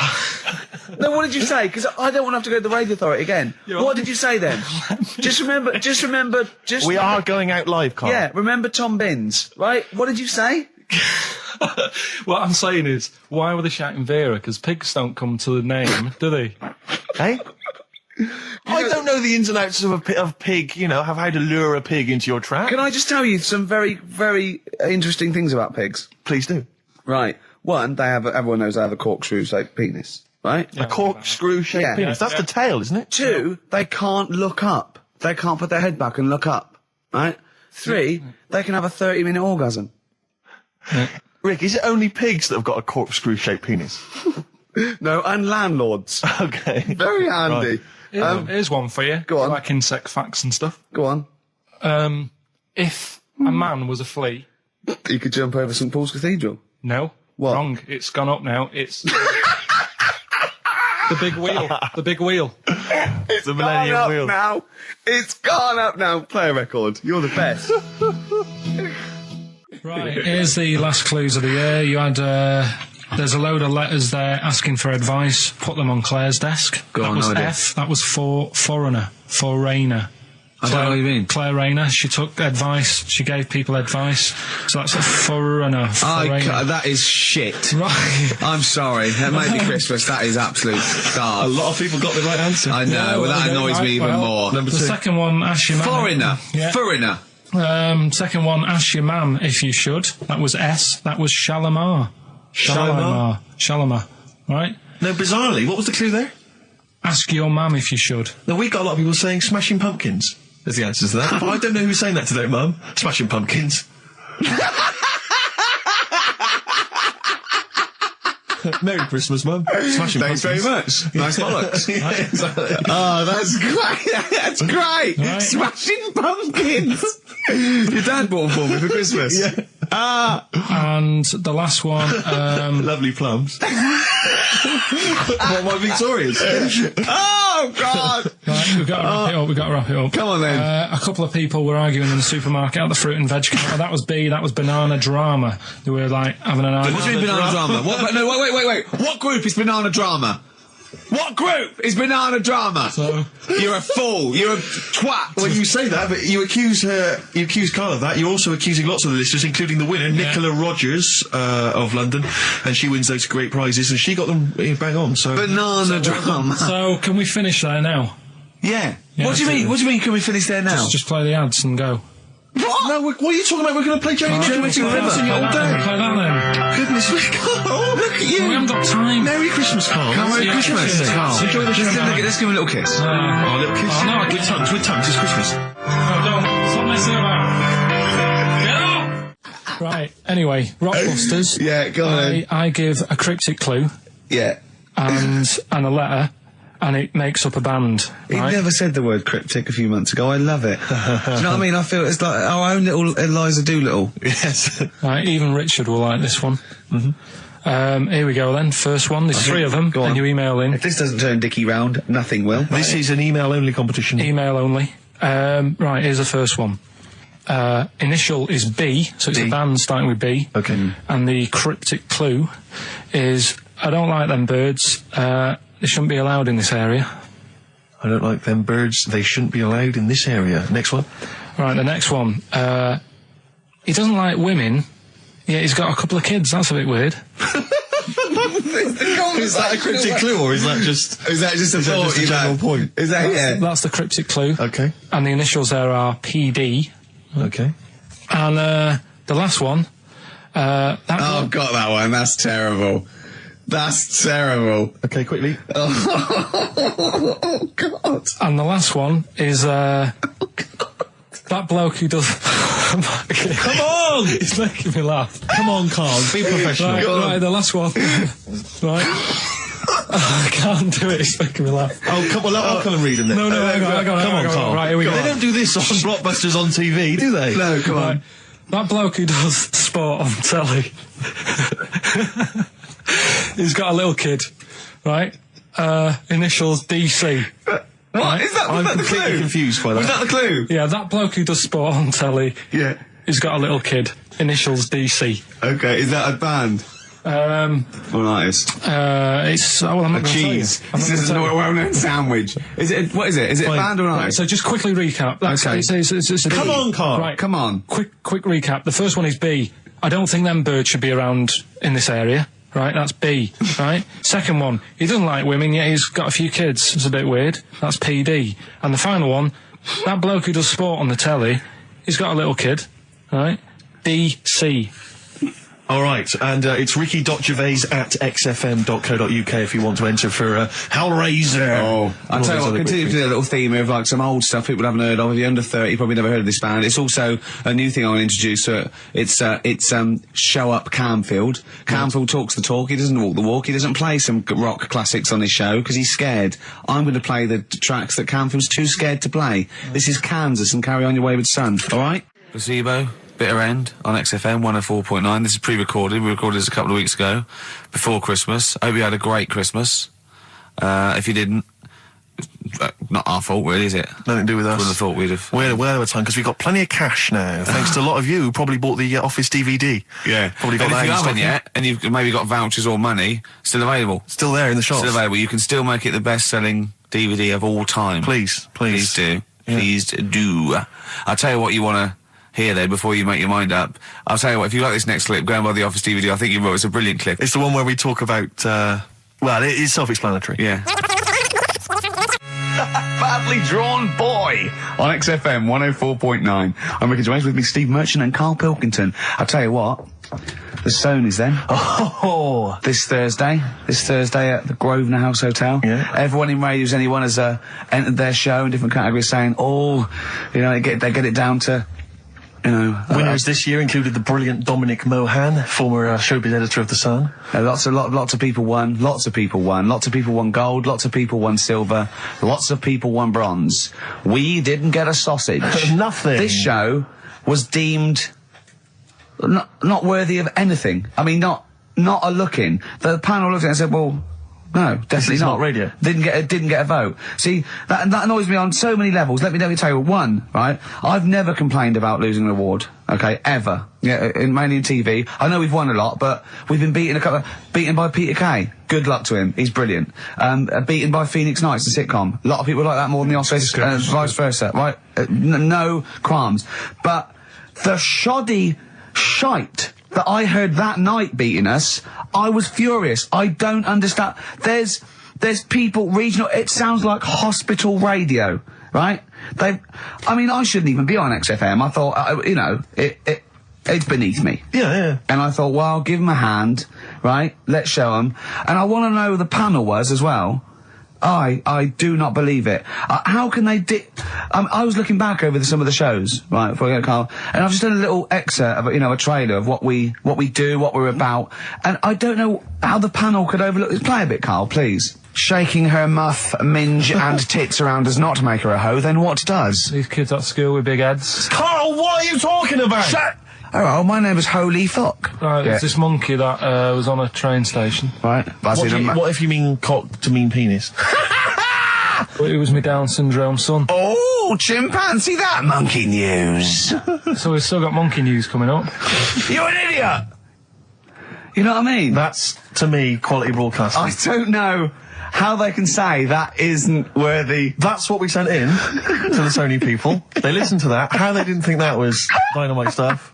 Speaker 4: No, what did you say? Because I don't want to have to go to the radio authority again. What did you say then? Just remember.
Speaker 2: We are going out live, Carl.
Speaker 4: Yeah, remember Tom Binns, right? What did you say?
Speaker 3: What I'm saying is, why were they shouting Vera? Because pigs don't come to the name, do they?
Speaker 2: Hey? I don't know the ins and outs of a pig, have how to lure a pig into your trap.
Speaker 4: Can I just tell you some very, very interesting things about pigs?
Speaker 2: Please do.
Speaker 4: Right. One, everyone knows they have a corkscrew-shaped penis, right?
Speaker 2: A corkscrew-shaped penis. That's the tail, isn't it?
Speaker 4: Two, they can't look up. They can't put their head back and look up, right? Three, they can have a 30-minute orgasm.
Speaker 2: Rick, is it only pigs that have got a corkscrew-shaped penis?
Speaker 4: No, and landlords.
Speaker 2: Okay.
Speaker 4: Very handy.
Speaker 3: Right. Here's one for you.
Speaker 4: Go on.
Speaker 3: Like insect facts and stuff.
Speaker 4: Go on.
Speaker 3: If a man was a flea...
Speaker 4: You could jump over St Paul's Cathedral.
Speaker 3: No.
Speaker 4: What?
Speaker 3: Wrong. It's gone up now. It's... the big wheel. The big wheel.
Speaker 2: It's the Millennium Wheel.
Speaker 4: Now. It's gone up now. Play a record. You're the best.
Speaker 3: Right. Here's the last clues of the year. You had... There's a load of letters there asking for advice. Put them on Claire's desk.
Speaker 4: Go on,
Speaker 3: that was
Speaker 4: no idea.
Speaker 3: F. That was for foreigner. For Rainer.
Speaker 4: I don't know what you mean.
Speaker 3: Claire Rayner. She took advice. She gave people advice. So that's a foreigner.
Speaker 4: That is shit.
Speaker 3: Right.
Speaker 4: I'm sorry. That might be Christmas. That is absolute
Speaker 2: A
Speaker 4: garbage.
Speaker 2: lot of people got the right answer.
Speaker 4: I know. Well, that annoys me even more.
Speaker 2: Number
Speaker 3: The
Speaker 2: two.
Speaker 3: second one, ask your mum.
Speaker 4: Foreigner.
Speaker 3: Yeah.
Speaker 4: Foreigner.
Speaker 3: Second one, ask your mum if you should. That was S. That was Shalimar. Shalimar. Right?
Speaker 2: No, bizarrely, what was the clue there?
Speaker 3: Ask your mum if you should.
Speaker 2: No, we got a lot of people saying Smashing Pumpkins as the answer to that. But I don't know who's saying that today, Mum. Smashing Pumpkins. Merry Christmas, Mum. Smashing
Speaker 4: Thanks
Speaker 2: Pumpkins.
Speaker 4: very much. Nice bollocks.
Speaker 2: Yeah, exactly.
Speaker 4: Oh, that's great. That's great.
Speaker 3: Right.
Speaker 4: Smashing Pumpkins.
Speaker 7: Your dad bought them for me for Christmas.
Speaker 2: Yeah.
Speaker 7: Ah!
Speaker 3: And the last one,
Speaker 2: Lovely plums. What, my Victorians?
Speaker 7: Oh, God!
Speaker 3: right, we've got to wrap it up.
Speaker 7: Come on, then.
Speaker 3: A couple of people were arguing in the supermarket at the fruit and veg counter. That was B, that was banana drama. They were like having an argument.
Speaker 7: What do you mean banana drama? What, no, wait. What group is banana drama? What group is banana drama?
Speaker 3: So,
Speaker 7: you're a fool. You're a twat.
Speaker 2: Well, you say that, but you accuse Carl of that. You're also accusing lots of the listeners, including the winner, Nicola Rogers of London, and she wins those great prizes, and she got them bang on. So
Speaker 7: Banana drama.
Speaker 3: so can we finish there now?
Speaker 7: Yeah.
Speaker 3: Yeah,
Speaker 7: What do you mean? What do you mean? Can we finish there now?
Speaker 3: Just play the ads and go.
Speaker 2: what? No, what are you talking about? We're going to play Journey to
Speaker 3: Play
Speaker 2: River
Speaker 3: that
Speaker 2: all day.
Speaker 3: Play that then.
Speaker 2: Goodness me, Carl! Look at you.
Speaker 3: We haven't got time.
Speaker 2: Merry Christmas, Carl.
Speaker 7: Merry
Speaker 3: Yeah,
Speaker 7: Christmas,
Speaker 3: yeah,
Speaker 7: Carl.
Speaker 3: yeah. Enjoy the show.
Speaker 7: Let's give him a little kiss.
Speaker 2: Oh, little kiss.
Speaker 3: Oh, no, I
Speaker 2: with tongues, it's Christmas.
Speaker 3: No, don't. Stop messing about. Get off! Right, anyway, Rockbusters.
Speaker 7: Yeah, go on then.
Speaker 3: I give a cryptic clue
Speaker 7: Yeah.
Speaker 3: and a letter, and it makes up a band.
Speaker 7: He
Speaker 3: Right?
Speaker 7: never said the word cryptic a few months ago. I love it. Do you know what I mean? I feel it's like our own little Eliza Doolittle.
Speaker 2: Yes.
Speaker 3: Right, even Richard will like this one. Here we go then. First one. There's three of them,
Speaker 7: Go on.
Speaker 3: and you email in.
Speaker 7: If this doesn't turn Dickie round, nothing will.
Speaker 2: This is an email-only competition.
Speaker 3: Email only. Right, here's the first one. Initial is B, so it's
Speaker 2: B.
Speaker 3: a band starting with B.
Speaker 2: Okay.
Speaker 3: And the cryptic clue is, I don't like them birds. They shouldn't be allowed in this area.
Speaker 2: I don't like them birds. They shouldn't be allowed in this area. Next one.
Speaker 3: Right, the next one. He doesn't like women, yet he's got a couple of kids. That's a bit weird.
Speaker 2: Is that a cryptic clue, or is that just
Speaker 7: Is that just a thought?
Speaker 2: a general point?
Speaker 7: Is that
Speaker 3: That's the cryptic clue.
Speaker 2: Okay.
Speaker 3: And the initials there are PD.
Speaker 2: Okay.
Speaker 3: And the last one.
Speaker 7: Oh, got that one. That's terrible. That's terrible.
Speaker 2: Okay, quickly.
Speaker 7: Oh, God.
Speaker 3: And the last one is that bloke who does.
Speaker 2: Come on!
Speaker 3: He's making me laugh.
Speaker 2: Come on, Carl. Be professional.
Speaker 3: Right, the last one. Right. I can't do it. It's making me laugh.
Speaker 2: Oh, come on. I'll come and read them then.
Speaker 3: No, I got it.
Speaker 2: Come on, Carl.
Speaker 3: Right, here we go.
Speaker 2: They don't do this on Blockbusters on TV, do they?
Speaker 7: No, come on.
Speaker 3: Right. That bloke who does sport on telly. He's got a little kid, right? Initials DC.
Speaker 7: What?
Speaker 3: Right.
Speaker 7: Was
Speaker 2: I'm
Speaker 7: that the
Speaker 2: completely
Speaker 7: clue?
Speaker 2: confused by that.
Speaker 7: Was that the clue?
Speaker 3: Yeah, that bloke who does sport on telly.
Speaker 7: Yeah.
Speaker 3: He's got a little kid. Initials DC.
Speaker 7: Okay, is that a band? Or an artist?
Speaker 3: It's well, I'm not
Speaker 7: A
Speaker 3: going to tell you.
Speaker 7: cheese.
Speaker 3: I'm not
Speaker 7: This is
Speaker 3: gonna
Speaker 7: a
Speaker 3: tell you.
Speaker 7: well-known sandwich. Is it? What is it? Is it a band or an
Speaker 3: Right,
Speaker 7: artist?
Speaker 3: so just quickly recap. That's,
Speaker 7: Okay.
Speaker 3: it's a
Speaker 2: Come
Speaker 3: B.
Speaker 2: on, Carl.
Speaker 3: Right,
Speaker 7: Come on.
Speaker 3: quick recap. The first one is B. I don't think them birds should be around in this area. Right, that's B. Right. Second one, he doesn't like women, yet he's got a few kids. It's a bit weird. That's PD. And the final one, that bloke who does sport on the telly, he's got a little kid. Right. DC.
Speaker 2: All right, and it's ricky.gervais@xfm.co.uk if you want to enter for Hellraiser.
Speaker 7: Oh, I'll
Speaker 2: And
Speaker 7: tell you
Speaker 2: all
Speaker 7: what,
Speaker 2: those other
Speaker 7: continue to
Speaker 2: great
Speaker 7: do a little theme of like some old stuff people haven't heard of. If you're under 30, you probably never heard of this band. It's also a new thing I want to introduce. It's Show Up Camfield. Camfield talks the talk, he doesn't walk the walk, he doesn't play some rock classics on his show because he's scared. I'm going to play the tracks that Camfield's too scared to play. This is Kansas and Carry On Your Wayward Son, alright?
Speaker 1: Placebo, Bitter End on XFM 104.9. This is pre-recorded. We recorded this a couple of weeks ago, before Christmas. Hope you had a great Christmas. If you didn't, not our fault, really, is it?
Speaker 2: Nothing to do with us.
Speaker 1: Wouldn't have thought we'd have.
Speaker 2: We're well over time because we've got plenty of cash now, thanks to a lot of you who probably bought the Office DVD.
Speaker 1: Yeah.
Speaker 2: Probably got
Speaker 1: And
Speaker 2: that
Speaker 1: if you
Speaker 2: in stock
Speaker 1: haven't yet, and you've maybe got vouchers or money, still available.
Speaker 2: Still there in the shops.
Speaker 1: Still available. You can still make it the best-selling DVD of all time.
Speaker 2: Please.
Speaker 1: Please do.
Speaker 2: Yeah.
Speaker 1: Please do. I'll tell you what you want to hear there before you make your mind up. I'll tell you what, if you like this next clip, go and buy the Office DVD. I think you will. It's a brilliant clip.
Speaker 2: It's the one where we talk about, well, it is self-explanatory.
Speaker 1: Yeah.
Speaker 7: Badly Drawn Boy on XFM 104.9. I'm Ricky Gervais, with me Steve Merchant and Karl Pilkington. I'll tell you what, the Stoney's then.
Speaker 2: Oh!
Speaker 7: This Thursday at the Grosvenor House Hotel.
Speaker 2: Yeah.
Speaker 7: Everyone in Radio's Anyone has entered their show in different categories saying, they get it down to,
Speaker 2: Winners this year included the brilliant Dominic Mohan, former showbiz editor of The Sun.
Speaker 7: lots of people won. Lots of people won gold. Lots of people won silver. Lots of people won bronze. We didn't get a sausage.
Speaker 2: Nothing.
Speaker 7: This show
Speaker 4: was deemed not worthy of anything. I mean, not a look in. The panel looked at it and said, well, no, definitely not.
Speaker 2: Radio.
Speaker 4: Didn't get a vote. See, that annoys me on so many levels. Let me tell you one, right? I've never complained about losing an award, okay, ever. Yeah, mainly in TV. I know we've won a lot, but we've been beaten by Peter Kay. Good luck to him. He's brilliant. Beaten by Phoenix Nights, the sitcom. A lot of people like that more than the Oscars, vice versa, right? No qualms. But the shoddy shite that I heard that night beating us, I was furious. I don't understand. There's people regional. It sounds like hospital radio, right? I mean, I shouldn't even be on XFM. I thought, it's beneath me.
Speaker 2: Yeah.
Speaker 4: And I thought, well, I'll give them a hand, right? Let's show them. And I want to know who the panel was as well. I do not believe it. How can they I was looking back over some of the shows, right, before I go to Carl, and I've just done a little excerpt of, a trailer of what we do, what we're about, and I don't know how the panel could overlook this. Play a bit, Carl, please. Shaking her muff, minge and tits around does not make her a hoe, then what does?
Speaker 3: These kids at school with big heads.
Speaker 2: Carl, what are you talking about?
Speaker 4: Shut! Oh, my name is Holy Fuck.
Speaker 3: Right, there's this monkey that was on a train station.
Speaker 4: Right.
Speaker 2: What if you mean cock to mean penis?
Speaker 3: It was my Down syndrome son.
Speaker 4: Oh, chimpanzee, that monkey news.
Speaker 3: So we've still got monkey news coming up.
Speaker 4: You're an idiot! You know what I mean?
Speaker 2: That's, to me, quality broadcasting.
Speaker 4: I don't know how they can say that isn't worthy.
Speaker 2: That's what we sent in to the Sony people. They listened to that. How they didn't think that was dynamite stuff,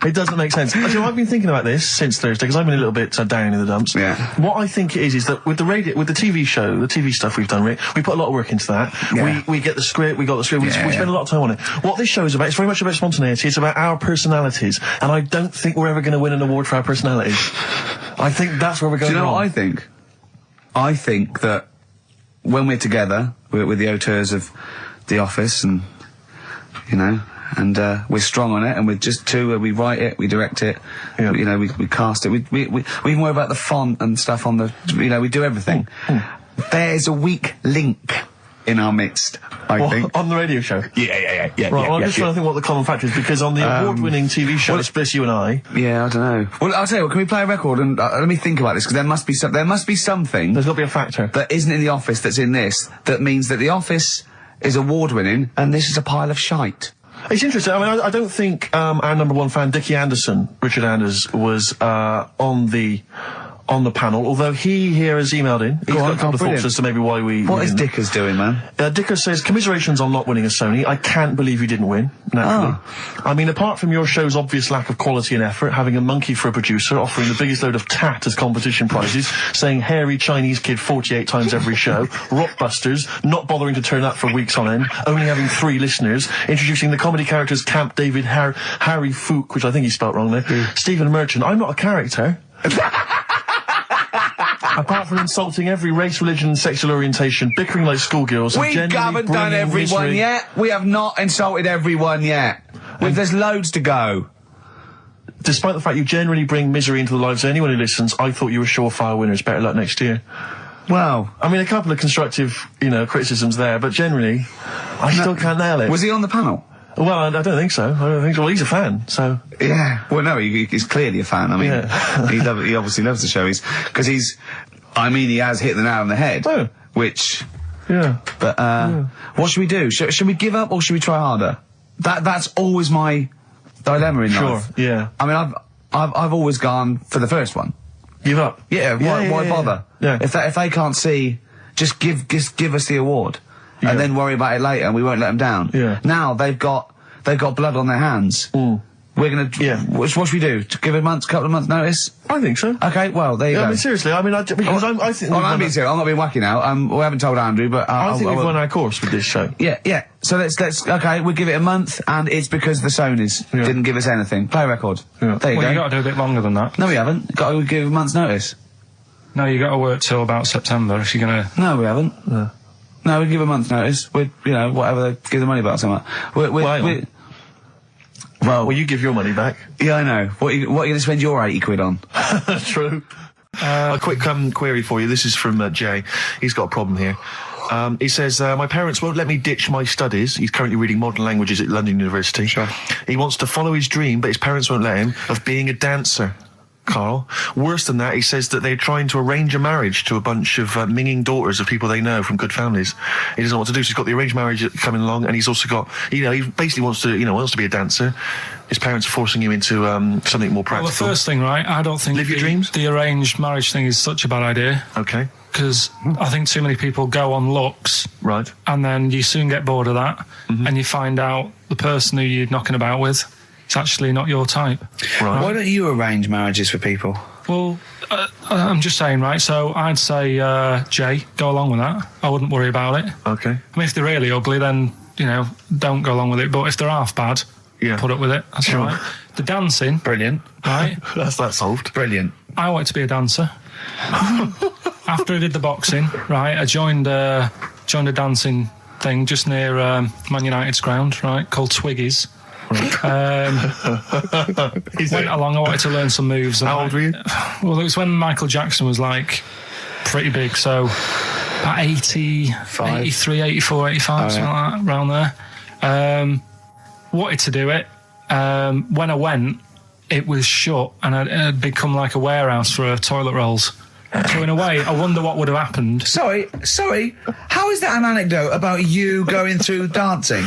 Speaker 2: it doesn't make sense. Actually, I've been thinking about this since Thursday, because I've been a little bit down in the dumps.
Speaker 4: Yeah.
Speaker 2: What I think it is that with the TV show, the TV stuff we've done, Rick, we put a lot of work into that.
Speaker 4: Yeah.
Speaker 2: We get the script, we spend a lot of time on it. What this show is about, it's very much about spontaneity, it's about our personalities, and I don't think we're ever going to win an award for our personalities. I think that's where we're going.
Speaker 4: Do you know
Speaker 2: wrong.
Speaker 4: what I think? I think that when we're together, with the auteurs of The Office and, and we're strong on it, and we're just two, we write it, we direct it, we cast it, we even worry about the font and stuff on the, we do everything. There's a weak link in our midst, I think.
Speaker 2: On the radio show?
Speaker 4: Yeah.
Speaker 2: Right, well, I'm just trying to think what the common factor is, because on the award-winning TV show, Spliss You and I...
Speaker 4: Yeah, I don't know. Well, I'll tell you what, can we play a record and let me think about this, because there must be something...
Speaker 2: There's got to be a factor.
Speaker 4: ...that isn't in The Office that's in this, that means that The Office is award-winning, and this is a pile of shite.
Speaker 2: It's interesting. I mean, I don't think our number one fan, Dickie Anderson, Richard Anders, was on the panel, although he here has emailed in. He's got a couple of thoughts as to maybe why we...
Speaker 4: What is Dickers doing, man?
Speaker 2: Dickers says, commiserations on not winning a Sony. I can't believe you didn't win, naturally. I mean, apart from your show's obvious lack of quality and effort, having a monkey for a producer, offering the biggest load of tat as competition prizes, saying hairy Chinese kid 48 times every show, Rockbusters, not bothering to turn up for weeks on end, only having 3 listeners, introducing the comedy characters Camp David, Harry Fook, which I think he spelt wrong there, Stephen Merchant. I'm not a character. Apart from insulting every race, religion, and sexual orientation, bickering like schoolgirls,
Speaker 4: we haven't done everyone yet. We have not insulted everyone yet. There's loads to go.
Speaker 2: Despite the fact you generally bring misery into the lives of anyone who listens, I thought you were surefire winners. Better luck next year.
Speaker 4: Well,
Speaker 2: I mean, a couple of constructive, criticisms there, but generally, I still can't nail it.
Speaker 4: Was he on the panel?
Speaker 2: Well, I don't think so. Well, he's a fan, so...
Speaker 4: Yeah. Well, no, he's clearly a fan. I mean, he obviously loves the show. He has hit the nail on the head.
Speaker 2: Oh.
Speaker 4: Which...
Speaker 2: Yeah.
Speaker 4: But, what should we do? Should we give up or should we try harder? That's always my dilemma in life.
Speaker 2: Sure, yeah.
Speaker 4: I mean, I've always gone for the first one.
Speaker 2: Give up?
Speaker 4: Yeah, why bother?
Speaker 2: Yeah.
Speaker 4: If they can't see, just give us the award. Yeah. And then worry about it later, and we won't let them down.
Speaker 2: Yeah.
Speaker 4: Now they've got blood on their hands.
Speaker 2: Mm.
Speaker 4: We're gonna.
Speaker 2: Yeah.
Speaker 4: What should we do? Give a couple of months notice?
Speaker 2: I think so.
Speaker 4: Okay. Well, there you go.
Speaker 2: I mean, seriously. I mean, I think.
Speaker 4: I'm being serious. I'm not being wacky now. We haven't told Andrew, but
Speaker 2: I think we've won our course with this show.
Speaker 4: Yeah. So let's. Okay, we'll give it a month, and it's because the Sonys didn't give us anything. Play a record.
Speaker 2: Yeah.
Speaker 4: There you go.
Speaker 3: You got to do a bit longer than that.
Speaker 4: No, we haven't. Got to give a month's notice.
Speaker 3: No, you got to work till about September if you're gonna.
Speaker 4: No, we haven't.
Speaker 2: No.
Speaker 4: No, we give a month's notice. We, whatever they give the money back or something.
Speaker 2: Well, you give your money back.
Speaker 4: Yeah, I know. What are you going to spend your 80 quid on?
Speaker 2: True. A quick query for you. This is from Jay. He's got a problem here. He says, my parents won't let me ditch my studies. He's currently reading modern languages at London University.
Speaker 4: Sure.
Speaker 2: He wants to follow his dream, but his parents won't let him, of being a dancer. Carl. Worse than that, he says that they're trying to arrange a marriage to a bunch of minging daughters of people they know from good families. He doesn't know what to do, so he's got the arranged marriage coming along, and he's also got, he basically wants to be a dancer. His parents are forcing him into something more practical.
Speaker 3: Well, the first thing, right, I don't think
Speaker 2: Live your dreams?
Speaker 3: The arranged marriage thing is such a bad idea.
Speaker 2: Okay.
Speaker 3: Because I think too many people go on looks.
Speaker 2: Right.
Speaker 3: And then you soon get bored of that, and you find out the person who you're knocking about with, it's actually not your type.
Speaker 4: Right. Why don't you arrange marriages for people?
Speaker 3: Well, I'm just saying, right, so I'd say, Jay, go along with that. I wouldn't worry about it.
Speaker 2: Okay.
Speaker 3: I mean, if they're really ugly, then, don't go along with it. But if they're half bad, put up with it. That's all right. The dancing.
Speaker 4: Brilliant.
Speaker 3: Right?
Speaker 2: That's that solved.
Speaker 4: Brilliant.
Speaker 3: I wanted to be a dancer. After I did the boxing, right, I joined a dancing thing just near Man United's ground, right, called Twiggy's. Went along, I wanted to learn some moves.
Speaker 2: How old were you?
Speaker 3: Well, it was when Michael Jackson was pretty big, so about 85, 83, 84, 85, something like that, around there. Wanted to do it. When I went, it was shut, and it had become like a warehouse for toilet rolls. So in a way, I wonder what would have happened.
Speaker 4: Sorry. How is that an anecdote about you going through dancing?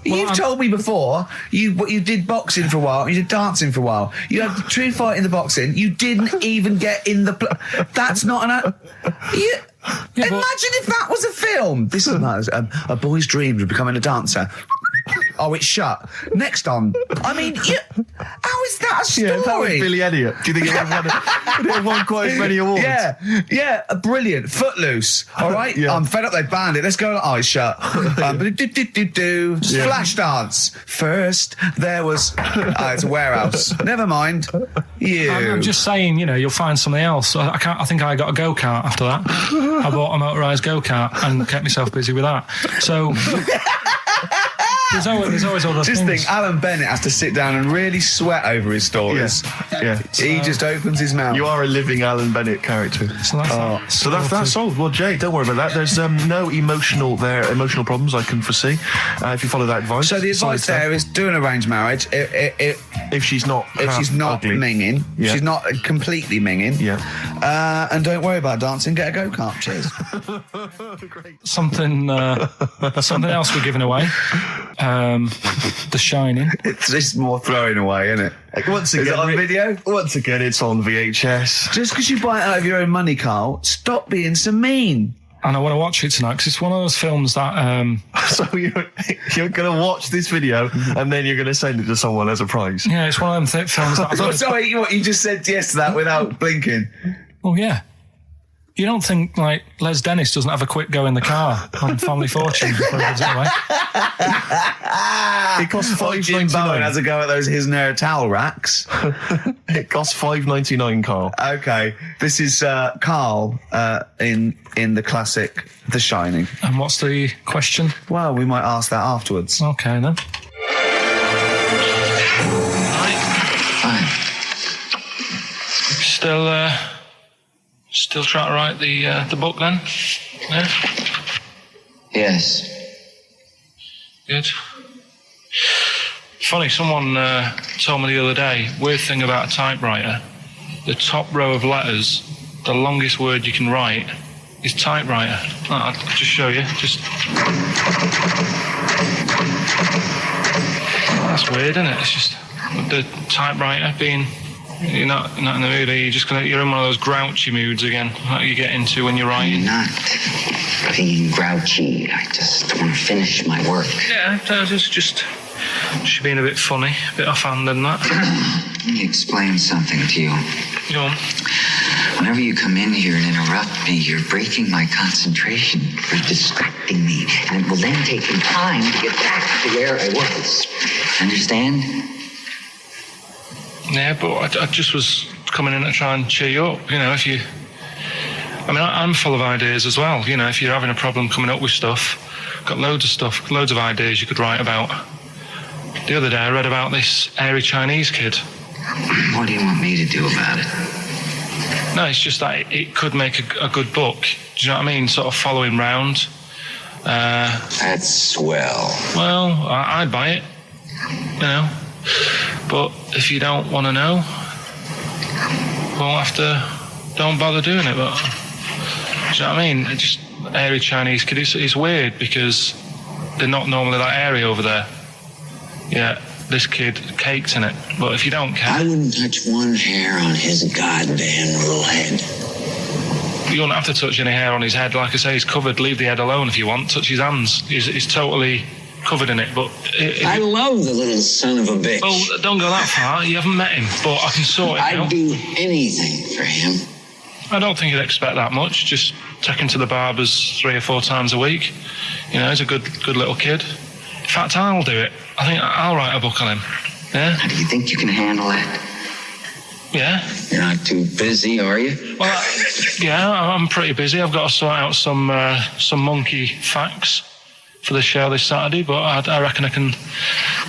Speaker 4: You've told me before you did boxing for a while, you did dancing for a while. You had the true fight in the boxing. You didn't even get in the. That's not an. Imagine if that was a film. This is a boy's dreams of becoming a dancer. Oh, it's shut. Next on. I mean, how is that a story?
Speaker 2: Yeah, if that was Billy Elliot, do you think it would have won quite as many awards?
Speaker 4: Yeah, brilliant. Footloose, all right?
Speaker 2: Yeah.
Speaker 4: I'm fed up they banned it. Let's go on. Oh, it's shut. Flash dance. First, there was... it's a warehouse. Never mind.
Speaker 3: I'm just saying, you'll find something else. I think I got a go-kart after that. I bought a motorised go-kart and kept myself busy with that. So... There's always other
Speaker 4: just
Speaker 3: things.
Speaker 4: Think, Alan Bennett has to sit down and really sweat over his stories.
Speaker 2: Yeah.
Speaker 4: He just opens his mouth.
Speaker 2: You are a living Alan Bennett character.
Speaker 3: So
Speaker 2: that's solved. Well, Jay, don't worry about that. There's no emotional problems I can foresee if you follow that advice.
Speaker 4: So the advice there is do an arranged marriage
Speaker 2: if she's not ugly.
Speaker 4: minging, she's not completely minging.
Speaker 2: Yeah.
Speaker 4: And don't worry about dancing. Get a go-kart. Cheers.
Speaker 2: Great.
Speaker 3: Something else we're giving away. The Shining.
Speaker 4: It's just more throwing away, isn't it?
Speaker 2: Once again,
Speaker 4: is it on video?
Speaker 2: Once again, it's on VHS.
Speaker 4: Just because you buy it out of your own money, Carl, stop being so mean.
Speaker 3: And I want to watch it tonight because it's one of those films that...
Speaker 2: So you're going to watch this video and then you're going to send it to someone as a prize?
Speaker 3: Yeah, it's one of them films that...
Speaker 4: Sorry, what, you just said yes to that without blinking?
Speaker 3: Oh, yeah. You don't think, Les Dennis doesn't have a quick go in the car on Family Fortune before he gives it away?
Speaker 2: It costs $5.99.
Speaker 4: Jim Bowen has a go at those his and her towel racks.
Speaker 2: It costs $5.99, Carl.
Speaker 4: Okay, this is Carl in the classic The Shining.
Speaker 3: And what's the question?
Speaker 4: Well, we might ask that afterwards.
Speaker 3: Okay, then.
Speaker 6: Fine.
Speaker 3: Still trying to write the book then? Yeah?
Speaker 6: Yes.
Speaker 3: Good. Funny, someone told me the other day, weird thing about a typewriter, the top row of letters, the longest word you can write is typewriter. I'll just show you. That's weird, isn't it? It's just the typewriter being... You're not in the mood, are you? You're in one of those grouchy moods again, like you get into when you're writing.
Speaker 6: I'm not being grouchy. I just want to finish my work.
Speaker 3: Yeah, just being a bit funny, a bit offhand and that.
Speaker 6: Let me explain something to you.
Speaker 3: Go on.
Speaker 6: Whenever you come in here and interrupt me, you're breaking my concentration. You're distracting me. And it will then take me time to get back to where I was. Understand?
Speaker 3: Yeah, but I just was coming in to try and cheer you up. If you... I mean, I'm full of ideas as well. If you're having a problem coming up with stuff, got loads of ideas you could write about. The other day I read about this airy Chinese kid.
Speaker 6: What do you want me to do about it?
Speaker 3: No, it's just that it could make a good book Do you know what I mean? Sort of following round.
Speaker 6: That's swell.
Speaker 3: Well, I'd buy it, you know. But if you don't want to know, we'll have to. Don't bother doing it. But do you know what I mean? It's just airy Chinese kid. It's weird because they're not normally that airy over there. Yeah, this kid caked in it. But if you don't care,
Speaker 6: I wouldn't touch one hair on his goddamn little head.
Speaker 3: You don't have to touch any hair on his head. Like I say, he's covered. Leave the head alone if you want. Touch his hands. He's totally covered in it. But
Speaker 6: I love the little son of a bitch.
Speaker 3: Well, don't go that far. You haven't met him, but I can sort it out.
Speaker 6: I'd do anything for him.
Speaker 3: I don't think you'd expect that much. Just take him to the barbers 3 or 4 times a week. You know, he's a good little kid. In fact, I'll do it. I think I'll write a book on him. Yeah?
Speaker 6: How do you think you can handle that?
Speaker 3: Yeah.
Speaker 6: You're not too busy, are you?
Speaker 3: Well, yeah, I'm pretty busy. I've got to sort out some monkey facts for the show this Saturday, but I reckon I can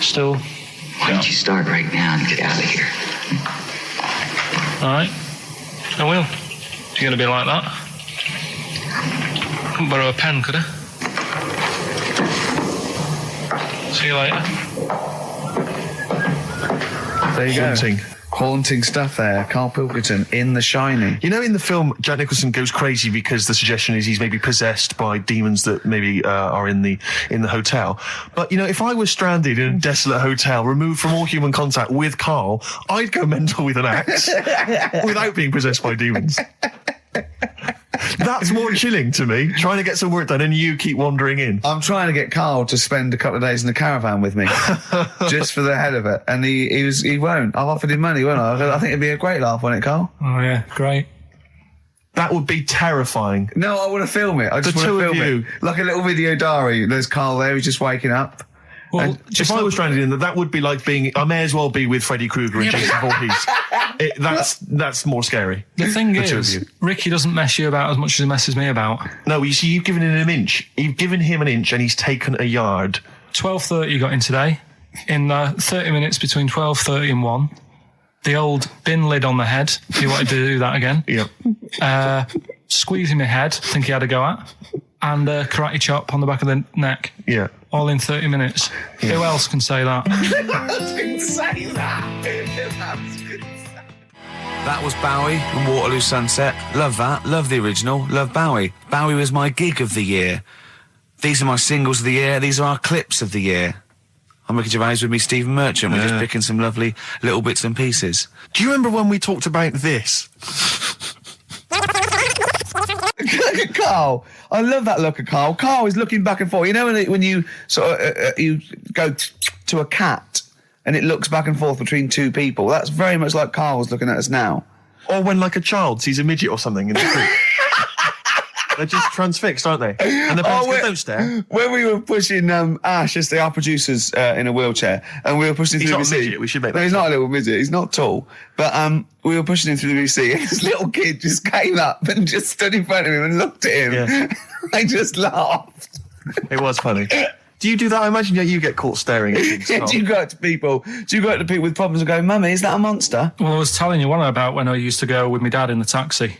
Speaker 3: still...
Speaker 6: Why don't you start right now and get out of here?
Speaker 3: All right. I will. You're going to be like that? Couldn't borrow a pen, could I? See you later.
Speaker 4: There you
Speaker 2: Haunting.
Speaker 4: go. Haunting stuff there. Karl Pilkington in The Shining.
Speaker 2: You know, in the film, Jack Nicholson goes crazy because the suggestion is he's maybe possessed by demons that maybe are in the hotel. But, you know, if I was stranded in a desolate hotel, removed from all human contact with Karl, I'd go mental with an axe without being possessed by demons. That's more chilling to me, trying to get some work done and you keep wandering in.
Speaker 4: I'm trying to get Karl to spend a couple of days in the caravan with me, just for the head of it. And he won't. I've offered him money, won't I? I think it'd be a great laugh, wouldn't it, Karl?
Speaker 3: Oh, yeah, great.
Speaker 2: That would be terrifying.
Speaker 4: No, I want to film it. I just want to film it. Like a little video diary. There's Karl there, he's just waking up.
Speaker 3: Well,
Speaker 2: if I was stranded in that would be like being... I may as well be with Freddy Krueger and Jason Voorhees. That's more scary.
Speaker 3: The thing is, Ricky doesn't mess you about as much as he messes me about.
Speaker 2: No, you see, you've given him an inch. You've given him an inch and he's taken a yard.
Speaker 3: 12:30 you got in today. In 30 minutes between 12:30 and 1. The old bin lid on the head. He wanted to do that again.
Speaker 2: Yep.
Speaker 3: Squeezing my head, think he had a go at. And karate chop on the back of the neck.
Speaker 2: Yeah.
Speaker 3: All in 30 minutes. Yeah. Who else can say that?
Speaker 1: That was Bowie and Waterloo Sunset. Love that. Love the original. Love Bowie. Bowie was my gig of the year. These are my singles of the year. These are our clips of the year. I'm Ricky Gervais with me, Stephen Merchant. We're just picking some lovely little bits and pieces.
Speaker 2: Do you remember when we talked about this?
Speaker 4: Look at Karl. I love that look at Karl. Karl is looking back and forth. You know when you sort of you go to a cat and it looks back and forth between two people? That's very much like Karl's looking at us now.
Speaker 2: Or when like a child sees a midget or something in the street. They're just transfixed, aren't they? And the parents go, don't stare.
Speaker 4: When we were pushing Ash, as our producer's in a wheelchair, and we were pushing him through the VC.
Speaker 2: Midget, we should make that.
Speaker 4: No, he's not a little midget. He's not tall. But we were pushing him through the VC, and this little kid just came up and just stood in front of him and looked at him. Yeah. I just laughed.
Speaker 2: It was funny. Do you do that? I imagine you get caught staring at things.
Speaker 4: Do you go up to people with problems and go, Mummy, is that a monster?
Speaker 3: Well, I was telling you one about when I used to go with my dad in the taxi.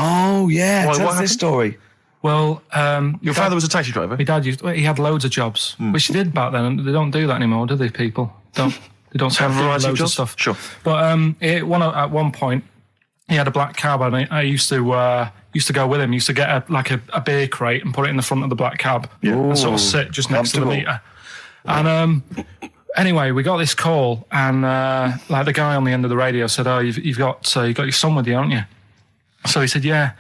Speaker 4: Oh, yeah. Tell us this story.
Speaker 3: Well,
Speaker 2: your father was a taxi driver?
Speaker 3: My dad he had loads of jobs, which he did back then, and they don't do that anymore, do they, people? They don't have loads of stuff.
Speaker 2: Sure.
Speaker 3: But at one point, he had a black cab, and I used to go with him. Used to get a beer crate and put it in the front of the black cab and sort of sit just next to the meter. And anyway, we got this call, and like the guy on the end of the radio said, "Oh, you've got your son with you, haven't you?" So he said, "Yeah."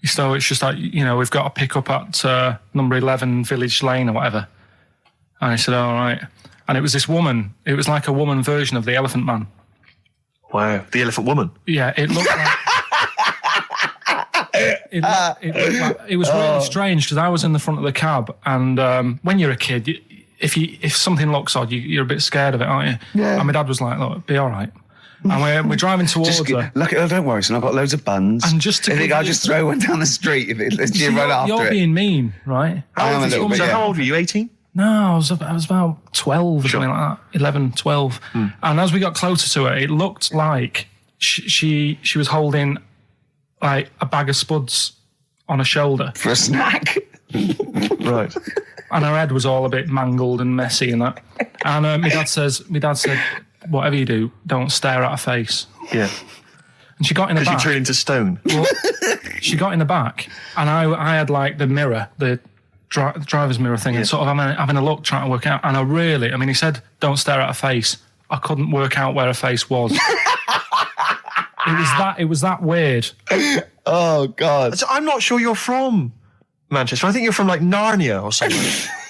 Speaker 3: So it's just like, we've got to pick up at number 11 Village Lane or whatever. And I said, all right. And it was this woman. It was like a woman version of the Elephant Man.
Speaker 2: Wow, the Elephant Woman.
Speaker 3: Yeah, it looked like... it was really strange because I was in the front of the cab, and when you're a kid, if something looks odd, you're a bit scared of it, aren't you? Yeah. And my dad was like, look, be all right. And we're driving towards her.
Speaker 4: Don't worry, son, I've got loads of buns.
Speaker 3: And just to
Speaker 4: I'll just throw one down the street if you run after it.
Speaker 3: You're being mean, right?
Speaker 2: How old were you, 18?
Speaker 3: No, I was about 12 or something like that, 11, 12. And as we got closer to her, it looked like she was holding like a bag of spuds on her shoulder.
Speaker 7: For a snack.
Speaker 2: Right.
Speaker 3: And her head was all a bit mangled and messy and that. And my dad said, whatever you do, don't stare at her face.
Speaker 2: Yeah.
Speaker 3: And she got in the
Speaker 2: Because
Speaker 3: back.
Speaker 2: you turn into stone.
Speaker 3: Well, she got in the back, and I had like the mirror, the driver's mirror thing, and sort of having a look, trying to work out. And I mean, he said, don't stare at her face. I couldn't work out where her face was. It was that weird.
Speaker 7: Oh, God.
Speaker 2: So I'm not sure you're from Manchester. I think you're from like Narnia or something.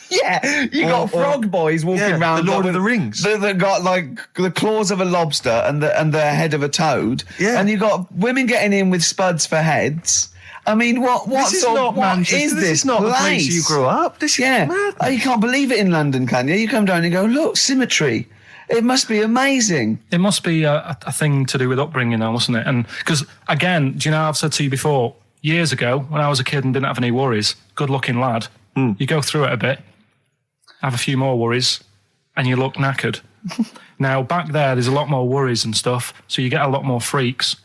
Speaker 7: Yeah, you got frog boys walking around.
Speaker 2: The Lord of the Rings.
Speaker 7: That got like the claws of a lobster and the head of a toad.
Speaker 2: Yeah.
Speaker 7: And you got women getting in with spuds for heads. I mean, what
Speaker 2: This is not Manchester.
Speaker 7: is
Speaker 2: This is not the place you grew up. This is mad.
Speaker 7: Oh, you can't believe it in London, can you? You come down and go, look, symmetry. It must be amazing.
Speaker 3: It must be a thing to do with upbringing now, mustn't it? And because, again, do you know, I've said to you before, years ago, when I was a kid and didn't have any worries, good-looking lad, you go through it a bit, have a few more worries, and you look knackered. Now, back there's a lot more worries and stuff, so you get a lot more freaks.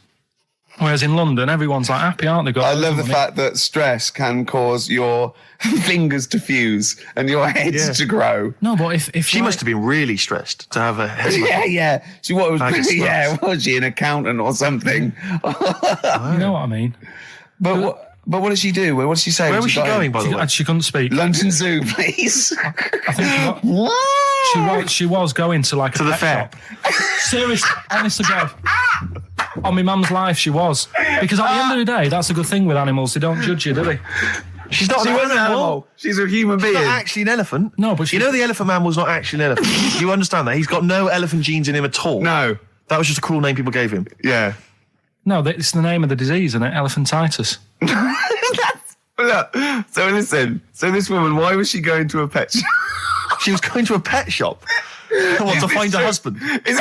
Speaker 3: Whereas in London, everyone's like happy, aren't they?
Speaker 7: I love the fact that stress can cause your fingers to fuse and your heads to grow.
Speaker 3: No, but if
Speaker 2: She must have been really stressed to have a head.
Speaker 7: Yeah. She was she an accountant or something?
Speaker 3: You know what I mean?
Speaker 7: But what did she do? What did she say?
Speaker 2: Where was she going, by the way?
Speaker 3: She couldn't speak.
Speaker 7: London Zoo, please.
Speaker 3: I think she was going to like a
Speaker 2: the
Speaker 3: pet
Speaker 2: fair.
Speaker 3: shop. Seriously, honest to God. On my mum's life, she was. Because at the end of the day, that's a good thing with animals. They don't judge you, do they?
Speaker 2: She's not an animal.
Speaker 7: She's a human being.
Speaker 2: She's not actually an elephant.
Speaker 3: No, but
Speaker 2: you know the elephant man was not actually an elephant. You understand that? He's got no elephant genes in him at all.
Speaker 7: No.
Speaker 2: That was just a cool name people gave him.
Speaker 7: Yeah.
Speaker 3: No, it's the name of the disease, isn't it? Elephantitis.
Speaker 7: Look, so listen. So this woman, why was she going to a pet shop?
Speaker 2: She was going to a pet shop. To find a husband.
Speaker 7: Is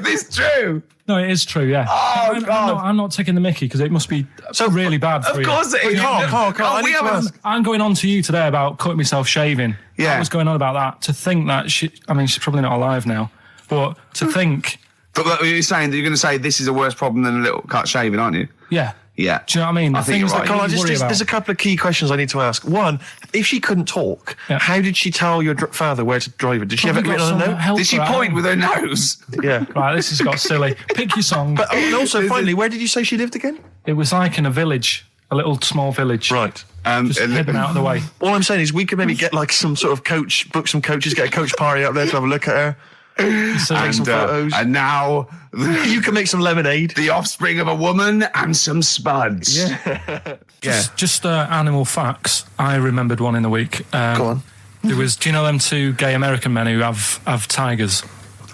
Speaker 7: this true?
Speaker 3: No, it is true, yeah.
Speaker 7: Oh, God.
Speaker 3: I'm not taking the mickey because it must be really bad for you.
Speaker 7: Of course it is.
Speaker 2: Carl, I need to ask.
Speaker 3: I'm going on to you today about cutting myself shaving.
Speaker 7: Yeah.
Speaker 3: I was going on about that. To think that she's probably not alive now, but to think...
Speaker 7: But you're saying that you're going to say this is a worse problem than a little cut shaving, aren't you?
Speaker 3: Yeah.
Speaker 7: Yeah.
Speaker 3: Do you know what I mean?
Speaker 7: I think you're right.
Speaker 2: Carl, there's a couple of key questions I need to ask. One, if she couldn't talk, how did she tell your father where to drive it? Did she have it written on a note?
Speaker 7: Did she point with her nose?
Speaker 2: Yeah.
Speaker 3: Right, this has got silly. Pick your song.
Speaker 2: But also, finally, where did you say she lived again?
Speaker 3: It was like in a village, a little small village.
Speaker 2: Right.
Speaker 3: Just hidden out of the way.
Speaker 2: All I'm saying is we could maybe get like some sort of coach, book some coaches, get a coach party up there to have a look at her. Take some photos.
Speaker 7: And now
Speaker 2: you can make some lemonade.
Speaker 7: The offspring of a woman and some spuds.
Speaker 2: Yeah.
Speaker 3: Just animal facts. I remembered one in the week.
Speaker 2: Go on.
Speaker 3: There was, do you know them two gay American men who have tigers?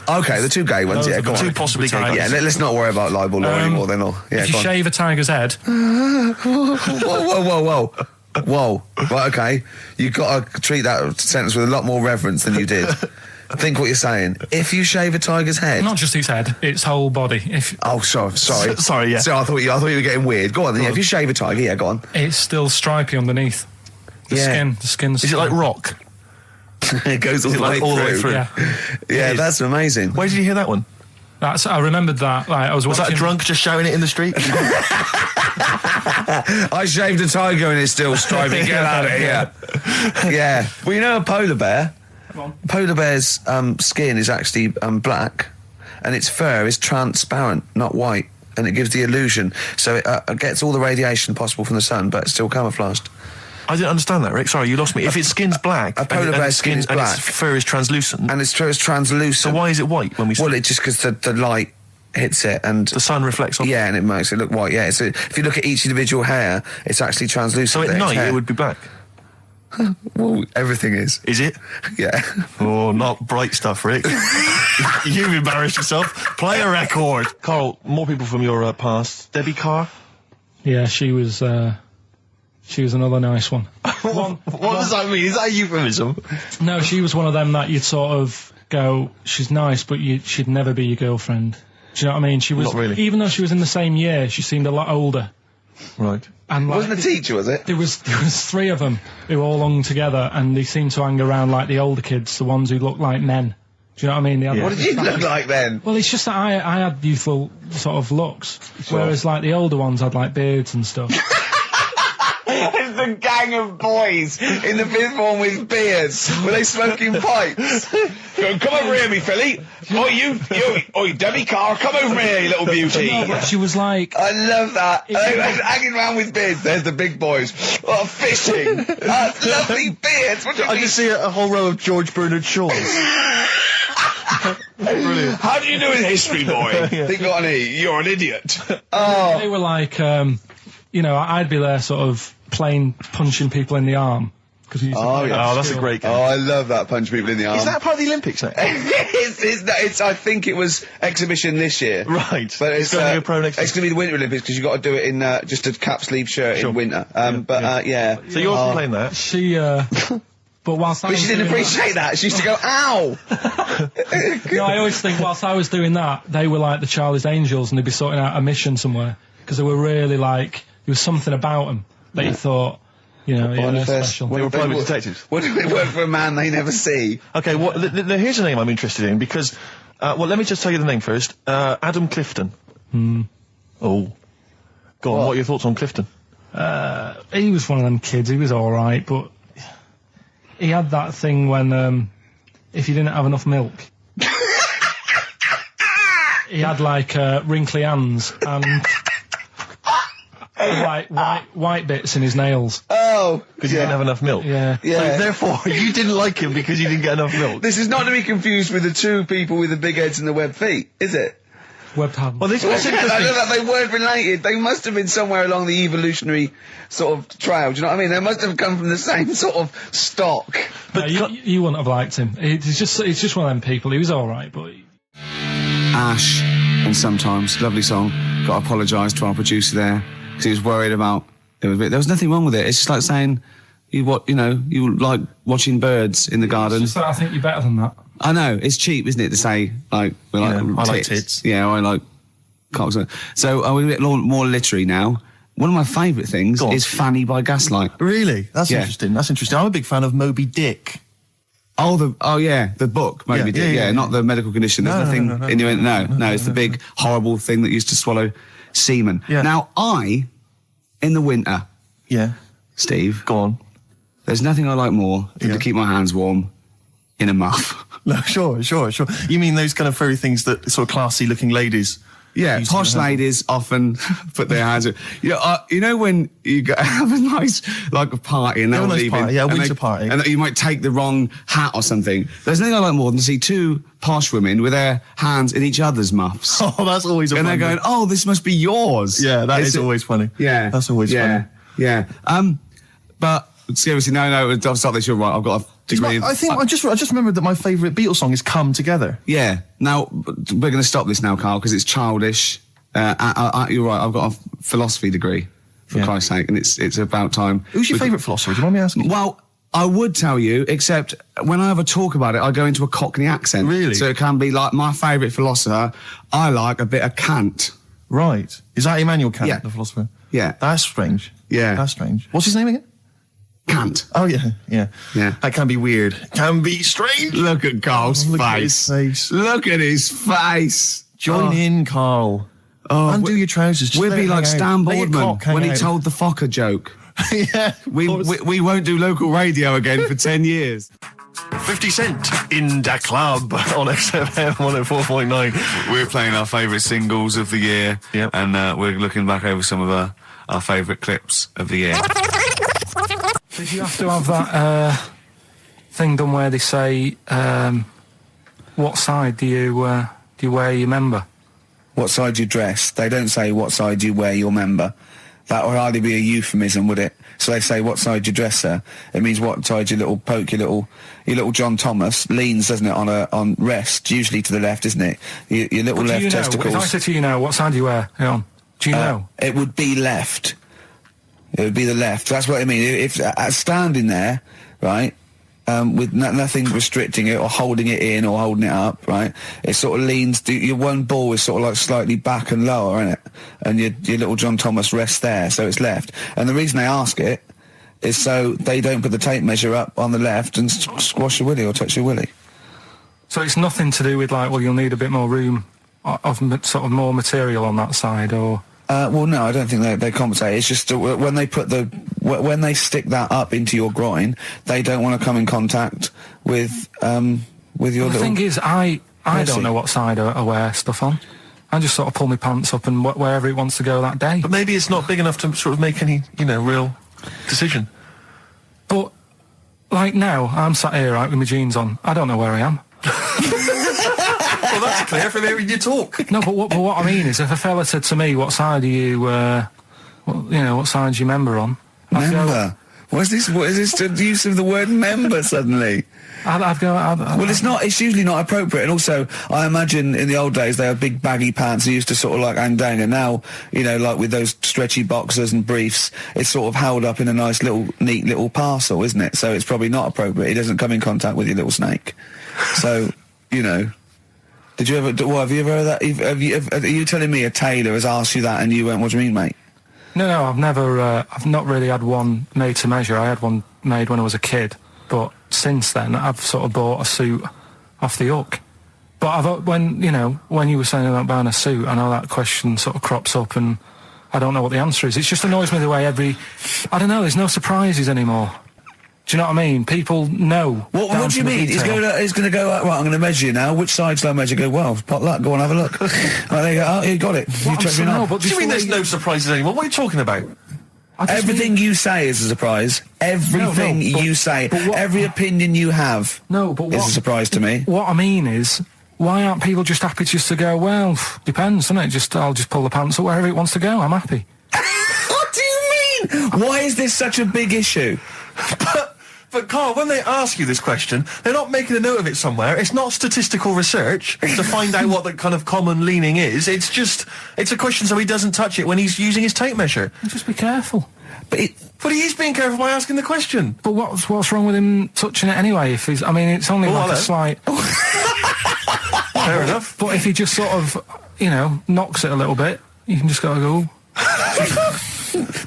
Speaker 4: Okay, the two gay ones,
Speaker 3: Those
Speaker 4: go
Speaker 3: are
Speaker 4: on.
Speaker 2: Two possibly gay guys.
Speaker 4: Yeah, let's not worry about libel law anymore then. Yeah,
Speaker 3: if you
Speaker 4: go on.
Speaker 3: shave a tiger's head...
Speaker 4: Whoa. Right, okay. You've got to treat that sentence with a lot more reverence than you did. Think what you're saying. If you shave a tiger's head...
Speaker 3: Not just its head, its whole body.
Speaker 4: Sorry.
Speaker 2: Sorry, yeah.
Speaker 4: So I thought you were getting weird. Go on then. If you shave a tiger, go on.
Speaker 3: It's still stripy underneath. The skin's...
Speaker 2: Is it like rock?
Speaker 4: It goes all the way through.
Speaker 3: Yeah,
Speaker 4: that's amazing.
Speaker 2: Where did you hear that one?
Speaker 3: I remembered that. Like, I was
Speaker 2: that a drunk just shouting it in the street?
Speaker 4: I shaved a tiger and it's still stripy. Get out of here. Yeah. Well, you know a polar bear? Polar bear's skin is actually black and its fur is transparent, not white, and it gives the illusion. So it gets all the radiation possible from the sun, but it's still camouflaged.
Speaker 2: I didn't understand that, Rick. Sorry, you lost me. If its skin's black,
Speaker 4: a polar bear's skin is black,
Speaker 2: and its fur is translucent,
Speaker 4: and its fur is translucent.
Speaker 2: So why is it white when we?
Speaker 4: Well, it's just because the light hits it and
Speaker 2: the sun reflects on.
Speaker 4: Yeah, and it makes it look white. Yeah, so if you look at each individual hair, it's actually translucent.
Speaker 2: So at night it would be black.
Speaker 4: Well, everything is.
Speaker 2: Is it?
Speaker 4: Yeah.
Speaker 2: Oh, not bright stuff, Rick. You've embarrassed yourself. Play a record. Carl, more people from your past. Debbie Carr?
Speaker 3: Yeah, she was another nice one.
Speaker 2: What does that mean? Is that a euphemism?
Speaker 3: No, she was one of them that you'd sort of go, she's nice, but she'd never be your girlfriend. Do you know what I mean? She was,
Speaker 2: not really.
Speaker 3: Even though she was in the same year, she seemed a lot older.
Speaker 2: Right.
Speaker 3: And
Speaker 4: it wasn't a teacher, was it?
Speaker 3: There was three of them who all hung together, and they seemed to hang around like the older kids, the ones who looked like men. Do you know what I mean?
Speaker 2: Yeah.
Speaker 7: What did you look like then?
Speaker 3: Well, it's just that I had youthful sort of looks, whereas like the older ones had like beards and stuff.
Speaker 7: It's the gang of boys in the fifth form with beards. Were they smoking pipes? Come over here, me filly. Oi, Debbie Carr, come over here, you little beauty.
Speaker 3: No, but she was like...
Speaker 7: I love that. They were hanging around with beards. There's the big boys. Oh, fishing. Lovely beards. What do you
Speaker 2: I
Speaker 7: mean?
Speaker 2: just see a whole row of George Bernard Shaws. Brilliant.
Speaker 7: How do you do in history, boy? Think got an E. You're an idiot. Oh.
Speaker 3: They were like, you know, I'd be there sort of playing punching people in the arm.
Speaker 2: Oh, that's a great game.
Speaker 7: Oh, I love that, punch people in the arm.
Speaker 2: Is that part of the Olympics now?
Speaker 7: I think it was exhibition this year.
Speaker 2: Right.
Speaker 7: But it's
Speaker 2: going to be a pro next year.
Speaker 7: It's going to be the Winter Olympics because you've got to do it in just a cap sleeve shirt in winter. Yeah.
Speaker 2: So you're playing that?
Speaker 3: She, but whilst
Speaker 7: But she didn't appreciate that. She used to go, ow!
Speaker 3: No, I always think whilst I was doing that, they were like the Charlie's Angels and they'd be sorting out a mission somewhere. Because they were really like, there was something about them that you thought, you know, they're special.
Speaker 2: They were private detectives.
Speaker 7: What do they work for a man they never see?
Speaker 2: Okay, well, here's a name I'm interested in because, well, let me just tell you the name first. Adam Clifton. Oh. Go on, what are your thoughts on Clifton?
Speaker 3: He was one of them kids, he was alright, but he had that thing when, if you didn't have enough milk. He had like, wrinkly hands and... white bits in his nails.
Speaker 7: Oh!
Speaker 2: Because you didn't have enough milk?
Speaker 3: Yeah.
Speaker 2: So therefore, you didn't like him because you didn't get enough milk?
Speaker 7: This is not to be confused with the two people with the big heads and the webbed feet, is it?
Speaker 3: Webbed hands.
Speaker 2: Well, what's interesting...
Speaker 7: I know that they weren't related. They must have been somewhere along the evolutionary sort of trail, do you know what I mean? They must have come from the same sort of stock.
Speaker 3: But you wouldn't have liked him. It's just one of them people. He was alright, but...
Speaker 4: Ash, and sometimes, lovely song. Got to apologise to our producer there. He was worried about there was nothing wrong with it. It's just like saying you like watching birds in the garden.
Speaker 3: It's just that I think you're better than that.
Speaker 4: I know, it's cheap, isn't it, to say like we like
Speaker 2: I
Speaker 4: tits.
Speaker 2: like tits.
Speaker 4: Yeah, I like cocks. So are we a bit more literary now? One of my favourite things is Fanny by Gaslight.
Speaker 2: Really? That's interesting. That's interesting. I'm a big fan of Moby Dick.
Speaker 4: The book, Moby Dick. Yeah, not the medical condition. There's nothing in your no, it's the big horrible thing that used to swallow semen.
Speaker 2: Yeah.
Speaker 4: Now in the winter, Steve,
Speaker 2: go on.
Speaker 4: There's nothing I like more than to keep my hands warm in a muff.
Speaker 2: No, sure. You mean those kind of furry things that sort of classy-looking ladies?
Speaker 4: Yeah, posh ladies often put their hands in. You know when you have a nice, like, a party and they're all leaving.
Speaker 2: Winter party.
Speaker 4: And you might take the wrong hat or something. There's nothing I like more than to see two posh women with their hands in each other's muffs.
Speaker 2: Oh, that's always a
Speaker 4: And they're going, oh, this must be yours.
Speaker 2: Yeah, that is always funny.
Speaker 4: Yeah.
Speaker 2: That's always funny.
Speaker 4: Yeah. But seriously, no, I'll stop this. You're right. I've got a degree.
Speaker 2: I just remembered that my favourite Beatles song is "Come Together."
Speaker 4: Yeah. Now we're going to stop this now, Carl, because it's childish. You're right. I've got a philosophy degree, for Christ's sake, and it's about time.
Speaker 2: Who's your favourite philosopher? Do you mind me asking?
Speaker 4: Well, I would tell you, except when I have a talk about it, I go into a Cockney accent.
Speaker 2: Really?
Speaker 4: So it can be like my favourite philosopher. I like a bit of Kant.
Speaker 2: Right. Is that Immanuel Kant, the philosopher?
Speaker 4: Yeah.
Speaker 2: That's strange.
Speaker 4: Yeah.
Speaker 2: That's strange. What's his name again?
Speaker 4: Kant.
Speaker 2: Oh, yeah. That can be weird. Can be strange.
Speaker 4: Look at Carl's face. Look at his face.
Speaker 2: Join in, Carl. Undo your trousers.
Speaker 4: We'd be like Stan Boardman when he told the Fokker joke.
Speaker 2: Yeah.
Speaker 4: We won't do local radio again for 10 years.
Speaker 2: 50 Cent in Da Club on XFM 104.9.
Speaker 8: We're playing our favourite singles of the year, and we're looking back over some of our favourite clips of the year.
Speaker 3: Did you have to have that thing done where they say, what side do you wear your member?
Speaker 4: What side you dress? They don't say what side you wear your member. That would hardly be a euphemism, would it? So they say what side you dress, sir. It means what side your little John Thomas leans, doesn't it, on rest, usually to the left, isn't it? Your little left testicles.
Speaker 3: If I said to you now, what side do you wear? Hang on. Do you know?
Speaker 4: It would be left. It would be the left. That's what I mean. If standing there, right, with nothing restricting it or holding it in or holding it up, right, it sort of leans. Your one ball is sort of like slightly back and lower, isn't it? And your little John Thomas rests there, so it's left. And the reason they ask it is so they don't put the tape measure up on the left and squash your willy or touch your willy.
Speaker 3: So it's nothing to do with like, well, you'll need a bit more room of sort of more material on that side, or.
Speaker 4: Well, no, I don't think they compensate. It's just when they put when they stick that up into your groin, they don't want to come in contact with your little.
Speaker 3: The thing is, I don't know what side I wear stuff on. I just sort of pull my pants up and wherever it wants to go that day.
Speaker 2: But maybe it's not big enough to sort of make any, real decision.
Speaker 3: But like now, I'm sat here right with my jeans on. I don't know where I am.
Speaker 2: Well, that's clear from hearing you talk.
Speaker 3: No, but what I mean is, if a fella said to me, "What side are you? What side's your member on?"
Speaker 4: Member. What is this? What is this? The use of the word member suddenly?
Speaker 3: I'd go.
Speaker 4: Well, it's not. It's usually not appropriate. And also, I imagine in the old days they had big baggy pants that used to sort of like hang down. And now, like with those stretchy boxers and briefs, it's sort of held up in a nice little, neat little parcel, isn't it? So it's probably not appropriate. It doesn't come in contact with your little snake. So, Did you ever? What, have you ever heard that? Are you telling me a tailor has asked you that and you went, "What do you mean, mate?"
Speaker 3: No, I've never. I've not really had one made to measure. I had one made when I was a kid, but since then I've sort of bought a suit off the hook. But when you were saying about buying a suit, I know that question sort of crops up, and I don't know what the answer is. It just annoys me the way I don't know. There's no surprises anymore. Do you know what I mean? People know.
Speaker 4: What do you mean? He's going to go, right, I'm going to measure you now. Which side shall I measure? Go, well, pot luck, go on, have a look. Right, there you go. Oh, you got it. You checked me out.
Speaker 2: What do you mean there's no surprises anymore? What are you talking about?
Speaker 4: Everything you say is a surprise. Everything you say. Every opinion you have is a surprise to me.
Speaker 3: What I mean is, why aren't people just happy just to go, well, depends, doesn't it? I'll just pull the pants up wherever it wants to go. I'm happy.
Speaker 4: What do you mean? Why is this such a big issue?
Speaker 2: But Carl, when they ask you this question, they're not making a note of it somewhere. It's not statistical research to find out what the kind of common leaning is. It's a question so he doesn't touch it when he's using his tape measure.
Speaker 3: Just be careful.
Speaker 2: But he is being careful by asking the question.
Speaker 3: But what's wrong with him touching it anyway? If he's, it's only a slight.
Speaker 2: Fair enough.
Speaker 3: But if he just sort of, knocks it a little bit, you can just go.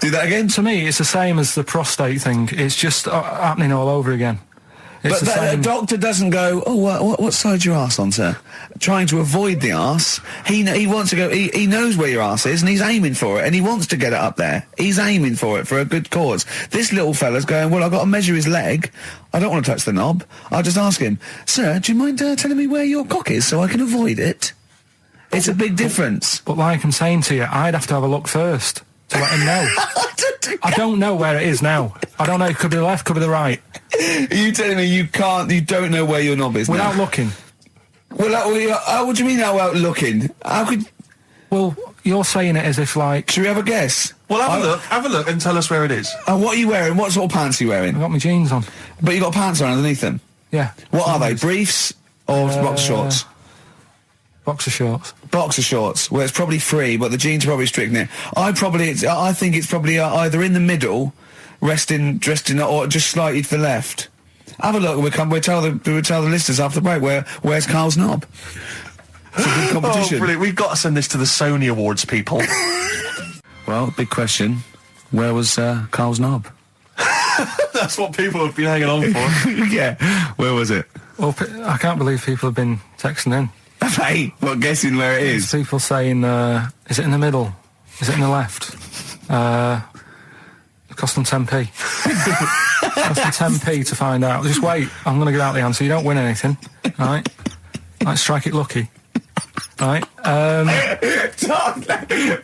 Speaker 4: Do that again?
Speaker 3: To me, it's the same as the prostate thing. It's just happening all over again.
Speaker 4: But the doctor doesn't go, oh, what side's your arse on, sir? Trying to avoid the arse. He wants to go, he knows where your arse is and he's aiming for it and he wants to get it up there. He's aiming for it for a good cause. This little fella's going, well, I've got to measure his leg. I don't want to touch the knob. I'll just ask him, sir, do you mind telling me where your cock is so I can avoid it? It's a big difference.
Speaker 3: But like I'm saying to you, I'd have to have a look first to let him know. I don't know where it is now. I don't know. It could be the left, could be the right.
Speaker 4: Are you telling me you don't know where your knob is
Speaker 3: without looking?
Speaker 4: Well, what do you mean without looking? How could?
Speaker 3: Well, you're saying it as if like.
Speaker 4: Should we have a guess?
Speaker 2: Well, have a look and tell us where it is.
Speaker 4: What are you wearing? What sort of pants are you wearing?
Speaker 3: I've got my jeans on.
Speaker 4: But you got pants on underneath them?
Speaker 3: Yeah.
Speaker 4: What are they? Briefs or boxer shorts?
Speaker 3: Boxer shorts.
Speaker 4: Boxer shorts. Well, it's probably free, but the jeans are probably strict in it. I think it's probably either in the middle, dressed in, or just slightly to the left. Have a look. We'll tell the listeners after the break where's Carl's knob. It's a good competition.
Speaker 2: Oh, brilliant! We've got to send this to the Sony Awards people.
Speaker 4: Well, big question. Where was Carl's knob?
Speaker 2: That's what people have been hanging on for.
Speaker 4: Yeah. Where was it?
Speaker 3: Well, I can't believe people have been texting in.
Speaker 4: Hey, what, guessing where it is?
Speaker 3: People saying, is it in the middle? Is it in the left? It cost them 10p. Cost them 10p to find out. Just wait, I'm going to give out the answer. You don't win anything, right? Like, strike it lucky. Right?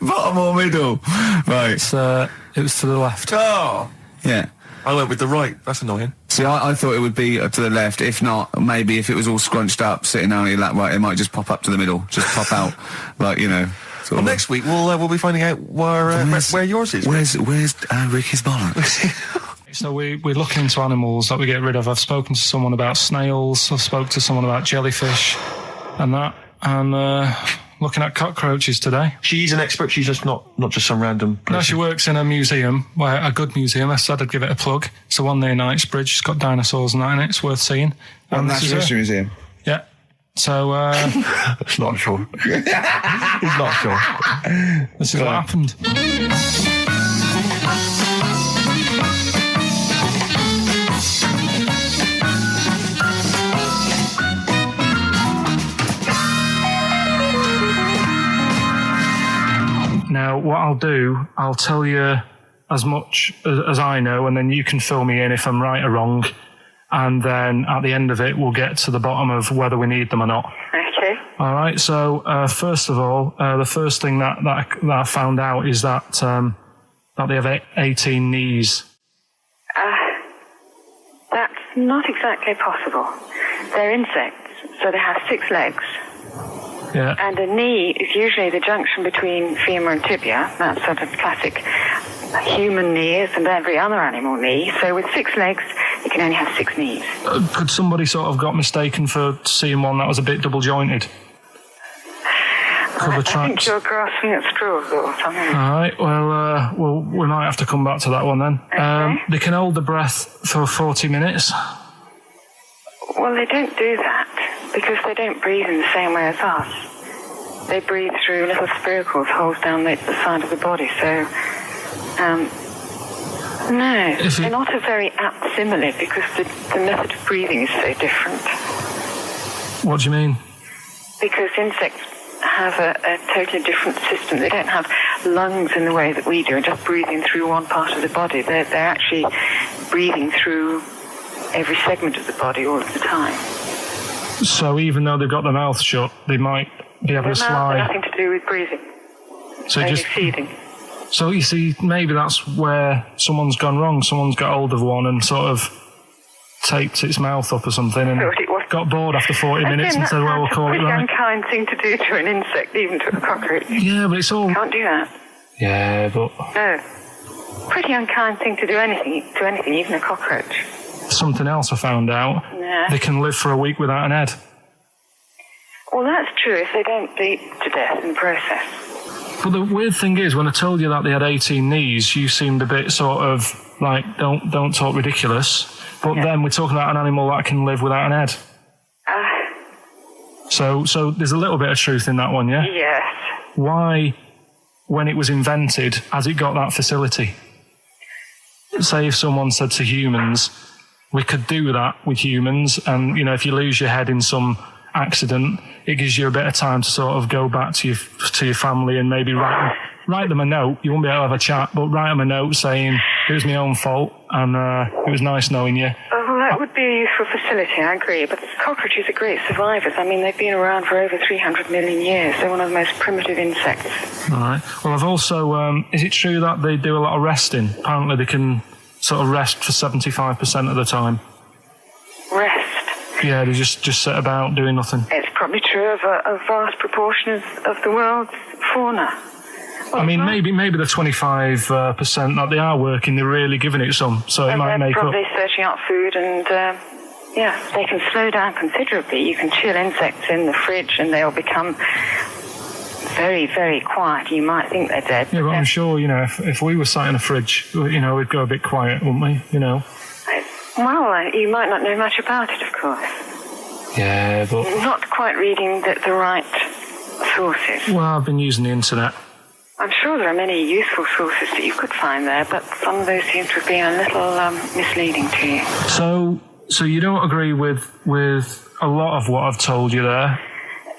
Speaker 4: Bottom or middle? Right.
Speaker 3: It was to the left.
Speaker 2: Oh!
Speaker 4: Yeah.
Speaker 2: I went with the right. That's annoying.
Speaker 4: See, I thought it would be to the left. If not, maybe if it was all scrunched up, sitting down on your lap, right, it might just pop up to the middle. Just pop out, like,
Speaker 2: Well, next week we'll be finding out where yours is.
Speaker 4: Where's Ricky's bollocks?
Speaker 3: So we look into animals that we get rid of. I've spoken to someone about snails. I've spoken to someone about jellyfish and that. And looking at cockroaches today.
Speaker 2: She's an expert. She's just not just some random person.
Speaker 3: No, she works in a museum, a good museum. I said I'd give it a plug. It's the one near Knightsbridge. It's got dinosaurs and that in it. It's worth seeing.
Speaker 4: And Natural History Museum?
Speaker 3: Yeah. So,
Speaker 2: It's not sure. He's not sure.
Speaker 3: This is what happened. I'll do, I'll tell you as much as I know, and then you can fill me in if I'm right or wrong. And then at the end of it, we'll get to the bottom of whether we need them or not.
Speaker 9: Okay.
Speaker 3: All right. So first of all, the first thing that I found out is that they have 18 knees.
Speaker 9: That's not exactly possible. They're insects, so they have 6 legs.
Speaker 3: Yeah.
Speaker 9: And a knee is usually the junction between femur and tibia. That's sort of classic human knee, and every other animal knee. So with 6 legs, you can only have 6 knees.
Speaker 3: Could somebody sort of got mistaken for seeing one that was a bit double jointed?
Speaker 9: I think you're grasping at straws or something.
Speaker 3: All right. Well, we might have to come back to that one then.
Speaker 9: Okay.
Speaker 3: They can hold the breath for 40 minutes.
Speaker 9: Well, they don't do that because they don't breathe in the same way as us. They breathe through little spiracles, holes down the side of the body. So, no, they're not a very apt simile because the method of breathing is so different.
Speaker 3: What do you mean?
Speaker 9: Because insects have a totally different system. They don't have lungs in the way that we do, and just breathing through one part of the body. They're actually breathing through every segment of the body all of the time.
Speaker 3: So even though they've got their mouth shut, they might be able to slide.
Speaker 9: Their mouth has nothing to do with breathing.
Speaker 3: So
Speaker 9: only
Speaker 3: just
Speaker 9: feeding.
Speaker 3: So you see, maybe that's where someone's gone wrong. Someone's got hold of one and sort of taped its mouth up or something and got bored after 40 minutes and said, well, we'll call it right.
Speaker 9: It's a unkind thing to do to an insect, even to a cockroach.
Speaker 3: Yeah, but it's all...
Speaker 9: Can't do that.
Speaker 3: Yeah, but...
Speaker 9: No. Pretty unkind thing to do to anything, even a cockroach.
Speaker 3: Something else I found out.
Speaker 9: Yeah.
Speaker 3: They can live for a week without an head.
Speaker 9: Well, that's true if they don't bleed to death in the process.
Speaker 3: But the weird thing is, when I told you that they had 18 knees, you seemed a bit sort of like, don't talk ridiculous. But then we're talking about an animal that can live without an head. So there's a little bit of truth in that one, yeah?
Speaker 9: Yes.
Speaker 3: Why, when it was invented, has it got that facility? Say if someone said to humans, we could do that with humans, and, you know, if you lose your head in some accident, it gives you a bit of time to sort of go back to your family and maybe write them a note. You won't be able to have a chat, but write them a note saying it was my own fault and it was nice knowing you.
Speaker 9: Well, that would be a useful facility, I agree. But cockroaches are great survivors. I mean, they've been around for over 300 million years. They're one of the most primitive insects.
Speaker 3: All right. Well, I've also... is it true that they do a lot of resting? Apparently they can sort of rest for 75% of the time.
Speaker 9: Rest?
Speaker 3: Yeah, they just sit about doing nothing.
Speaker 9: It's probably true of a vast proportion of the world's fauna.
Speaker 3: I mean, maybe the 25% that they are working, they're really giving it some, so it might make up.
Speaker 9: They're probably searching out food and, they can slow down considerably. You can chill insects in the fridge and they'll become very, very quiet. You might think they're dead.
Speaker 3: Yeah, but I'm sure, you know, if we were sat in a fridge, you know, we'd go a bit quiet, wouldn't we, you know?
Speaker 9: Well, you might not know much about it, of course.
Speaker 3: Yeah, but...
Speaker 9: You're not quite reading the right sources.
Speaker 3: Well, I've been using the internet.
Speaker 9: I'm sure there are many useful sources that you could find there, but some of those seem to have been a little misleading to you.
Speaker 3: So you don't agree with a lot of what I've told you there?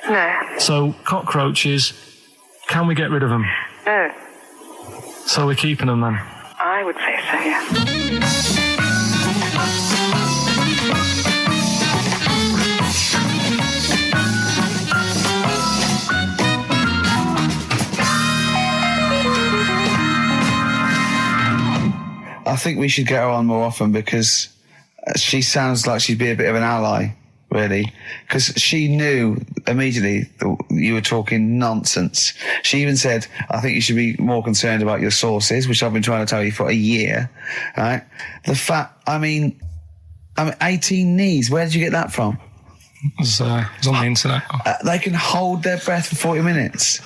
Speaker 9: No.
Speaker 3: So cockroaches, can we get rid of them?
Speaker 9: No.
Speaker 3: So we're keeping them then?
Speaker 9: I would say so, yeah.
Speaker 4: I think we should get her on more often because she sounds like she'd be a bit of an ally, really. Because she knew immediately that you were talking nonsense. She even said, I think you should be more concerned about your sources, which I've been trying to tell you for a year, right? The fact, I mean, 18 knees, where did you get that from?
Speaker 3: It was on the internet.
Speaker 4: They can hold their breath for 40 minutes.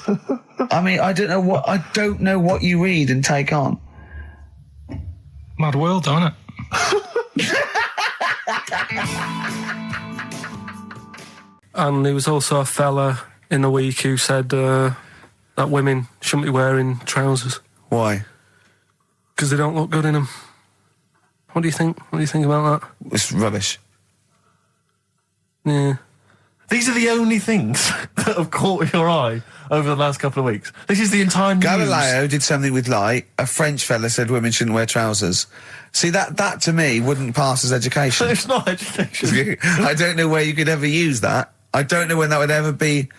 Speaker 4: I mean, I don't know what you read and take on.
Speaker 3: Mad world, don't it? And there was also a fella in the week who said that women shouldn't be wearing trousers.
Speaker 4: Why?
Speaker 3: Because they don't look good in them. What do you think? What do you think about that?
Speaker 4: It's rubbish.
Speaker 3: Yeah.
Speaker 2: These are the only things that have caught your eye over the last couple of weeks. This is the entire news.
Speaker 4: Galileo did something with light. A French fella said women shouldn't wear trousers. See, that to me wouldn't pass as education.
Speaker 2: It's not education.
Speaker 4: I don't know where you could ever use that. I don't know when that would ever be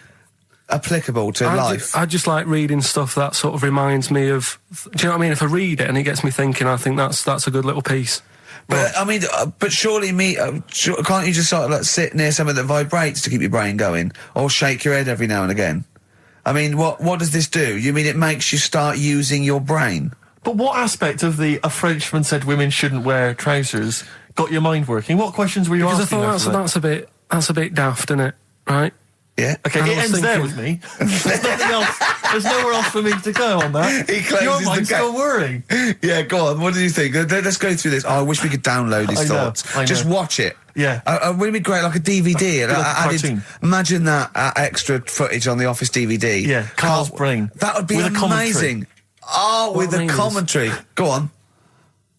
Speaker 4: applicable to life.
Speaker 3: I just like reading stuff that sort of reminds me of... Do you know what I mean? If I read it and it gets me thinking, I think that's a good little piece.
Speaker 4: But I mean, but surely can't you just sort of like sit near something that vibrates to keep your brain going, or shake your head every now and again? I mean, what does this do? You mean it makes you start using your brain?
Speaker 2: But what aspect of a Frenchman said women shouldn't wear trousers got your mind working? What questions were you asking?
Speaker 3: Because I thought that's a bit daft, isn't it? Right?
Speaker 4: Yeah.
Speaker 2: Okay, it ends there with me. There's nothing else. There's nowhere else for me to go on that.
Speaker 4: He closes
Speaker 2: your mind's still whirring.
Speaker 4: Yeah, go on. What do you think? Let's go through this. Oh, I wish we could download his thoughts.
Speaker 2: I know.
Speaker 4: Just watch it.
Speaker 2: Yeah.
Speaker 4: Wouldn't it be great, like a DVD?
Speaker 2: Cartoon.
Speaker 4: Imagine that extra footage on the Office DVD.
Speaker 2: Yeah, Carl's brain.
Speaker 4: That would be
Speaker 2: with
Speaker 4: amazing. Oh, with the commentary. Go on.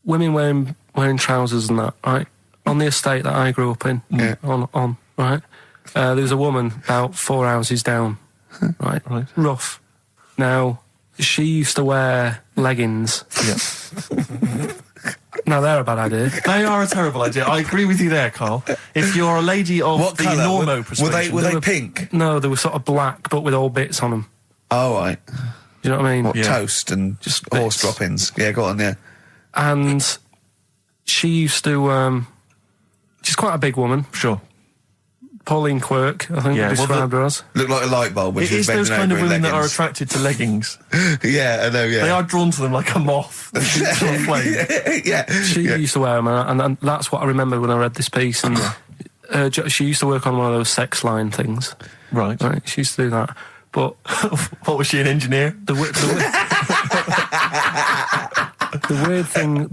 Speaker 3: Women wearing trousers and that, right? On the estate that I grew up in, on right? There was a woman about 4 houses down, right? Rough. Now, she used to wear leggings.
Speaker 2: Yeah.
Speaker 3: Now, they're a bad idea.
Speaker 2: They are a terrible idea. I agree with you there, Carl. If you're a lady of
Speaker 4: what
Speaker 2: the
Speaker 4: colour?
Speaker 2: normo persuasion...
Speaker 4: Were they pink?
Speaker 3: No, they were sort of black, but with all bits on them.
Speaker 4: Oh, right.
Speaker 3: Do you know what I mean?
Speaker 4: What, toast and just horse droppings? Yeah, go on, yeah.
Speaker 3: And she used to... she's quite a big woman.
Speaker 2: Sure.
Speaker 3: Pauline Quirk, I think, described her as.
Speaker 4: Looked like a light bulb. Which
Speaker 2: it is those kind of women that are attracted to leggings.
Speaker 4: Yeah, I know, yeah.
Speaker 2: They are drawn to them like a moth.
Speaker 4: Yeah.
Speaker 3: She used to wear them, and that's what I remember when I read this piece. And she used to work on one of those sex line things.
Speaker 2: Right.
Speaker 3: She used to do that. But...
Speaker 2: What, was she, an engineer?
Speaker 3: The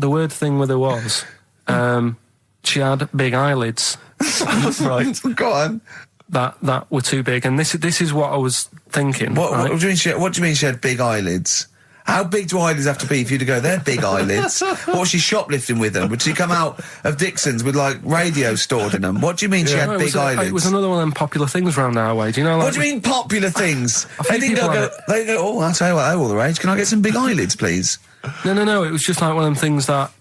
Speaker 3: weird thing with her was... she had big eyelids.
Speaker 2: Right.
Speaker 4: Go on.
Speaker 3: That were too big, and this is what I was thinking.
Speaker 4: What do you mean she had big eyelids? How big do eyelids have to be for you to go, they're big eyelids? What was she shoplifting with them? Would she come out of Dixon's with, like, radio stored in them? What do you mean she had big eyelids?
Speaker 3: It was another one of them popular things around our way. Do you know? Like,
Speaker 4: what do you mean popular things?
Speaker 3: They
Speaker 4: go, oh, I'll tell you what, they're all the rage. Can I get some big eyelids, please?
Speaker 3: No. It was just like one of them things that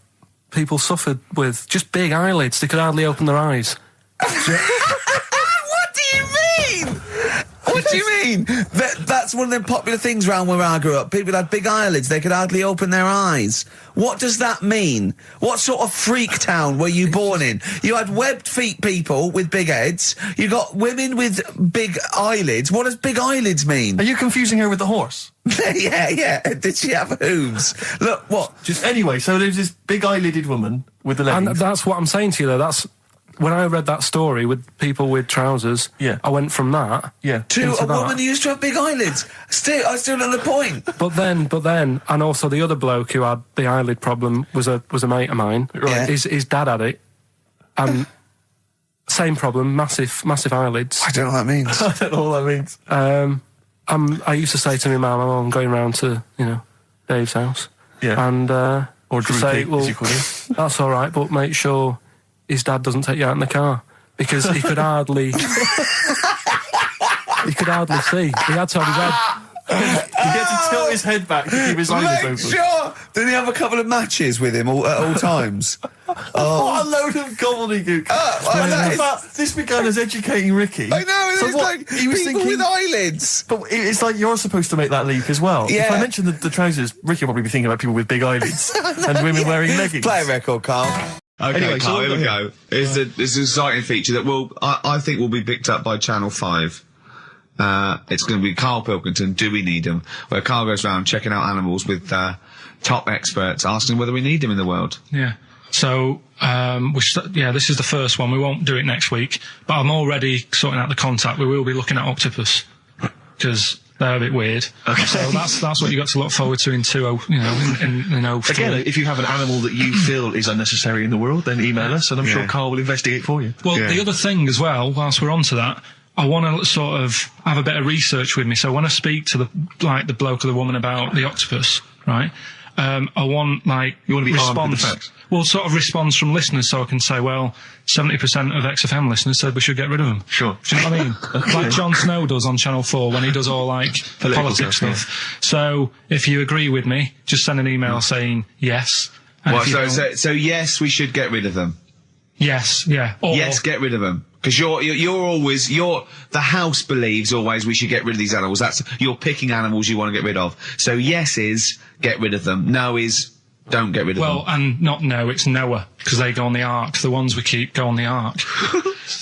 Speaker 3: people suffered with. Just big eyelids. They could hardly open their eyes.
Speaker 4: What do you mean? What do you mean? That's one of them popular things around where I grew up. People had big eyelids. They could hardly open their eyes. What does that mean? What sort of freak town were you born in? You had webbed feet people with big heads. You got women with big eyelids. What does big eyelids mean?
Speaker 2: Are you confusing her with the horse?
Speaker 4: Yeah. Did she have hooves? Look, what?
Speaker 2: Just anyway, so there's this big eyelided woman with the leggings.
Speaker 3: And that's what I'm saying to you, though. That's... When I read that story with people with trousers, I went from that
Speaker 4: to a woman who used to have big eyelids. I still don't know the point.
Speaker 3: But then, and also the other bloke who had the eyelid problem was a mate of mine.
Speaker 4: Right.
Speaker 3: His dad had it, and same problem, massive eyelids.
Speaker 4: I don't know what that means.
Speaker 2: I don't know what that means.
Speaker 3: I used to say to my mum, I'm going round to Dave's house, and
Speaker 2: or Drew
Speaker 3: say,
Speaker 2: Pig,
Speaker 3: well,
Speaker 2: as you call him.
Speaker 3: That's all right, but make sure his dad doesn't take you out in the car, because he could hardly see. He had to have his head.
Speaker 2: He had to tilt his head back to keep his eyes open.
Speaker 4: Sure. Did he have a couple of matches with him at all times?
Speaker 2: What a load of gobbledygook. This began as educating Ricky.
Speaker 4: I know,
Speaker 2: so
Speaker 4: it's like he was people with eyelids.
Speaker 2: But it's like you're supposed to make that leap as well.
Speaker 4: Yeah.
Speaker 2: If I mention the trousers, Ricky will probably be thinking about people with big eyelids and women wearing leggings.
Speaker 4: Play a record, Carl.
Speaker 8: Okay,
Speaker 2: anyway,
Speaker 8: Carl, here we go. It's an exciting feature that I think will be picked up by Channel 5. It's going to be Karl Pilkington, Do We Need Him? Where Karl goes around checking out animals with top experts, asking whether we need them in the world.
Speaker 3: Yeah. So, this is the first one. We won't do it next week, but I'm already sorting out the contact. We will be looking at octopus, because they're a bit weird. Okay. So that's what you got to look forward to in 20,
Speaker 2: Again, if you have an animal that you feel is unnecessary in the world, then email us, and I'm sure Carl will investigate for you.
Speaker 3: Well, the other thing as well, whilst we're on to that, I want to sort of have a bit of research with me. So when I speak to the bloke or the woman about the octopus, right, I want, like,
Speaker 2: You want to be armed with the
Speaker 3: response.
Speaker 2: facts.
Speaker 3: Well, sort of response from listeners, so I can say, well, 70% of XFM listeners said we should get rid of them.
Speaker 2: Sure.
Speaker 3: Do you know what I mean? Like Jon Snow does on Channel 4 when he does all, like, politics stuff. So, if you agree with me, just send an email saying yes. And
Speaker 8: Well,
Speaker 3: if you don't-
Speaker 8: so yes, we should get rid of them.
Speaker 3: yes, yeah. Or,
Speaker 8: Yes, get rid of them. Because the house believes always we should get rid of these animals. You're picking animals you want to get rid of. So yes is get rid of them. No is don't get rid of them.
Speaker 3: well, and not no, it's Noah, because they go on the ark. The ones we keep go on the ark.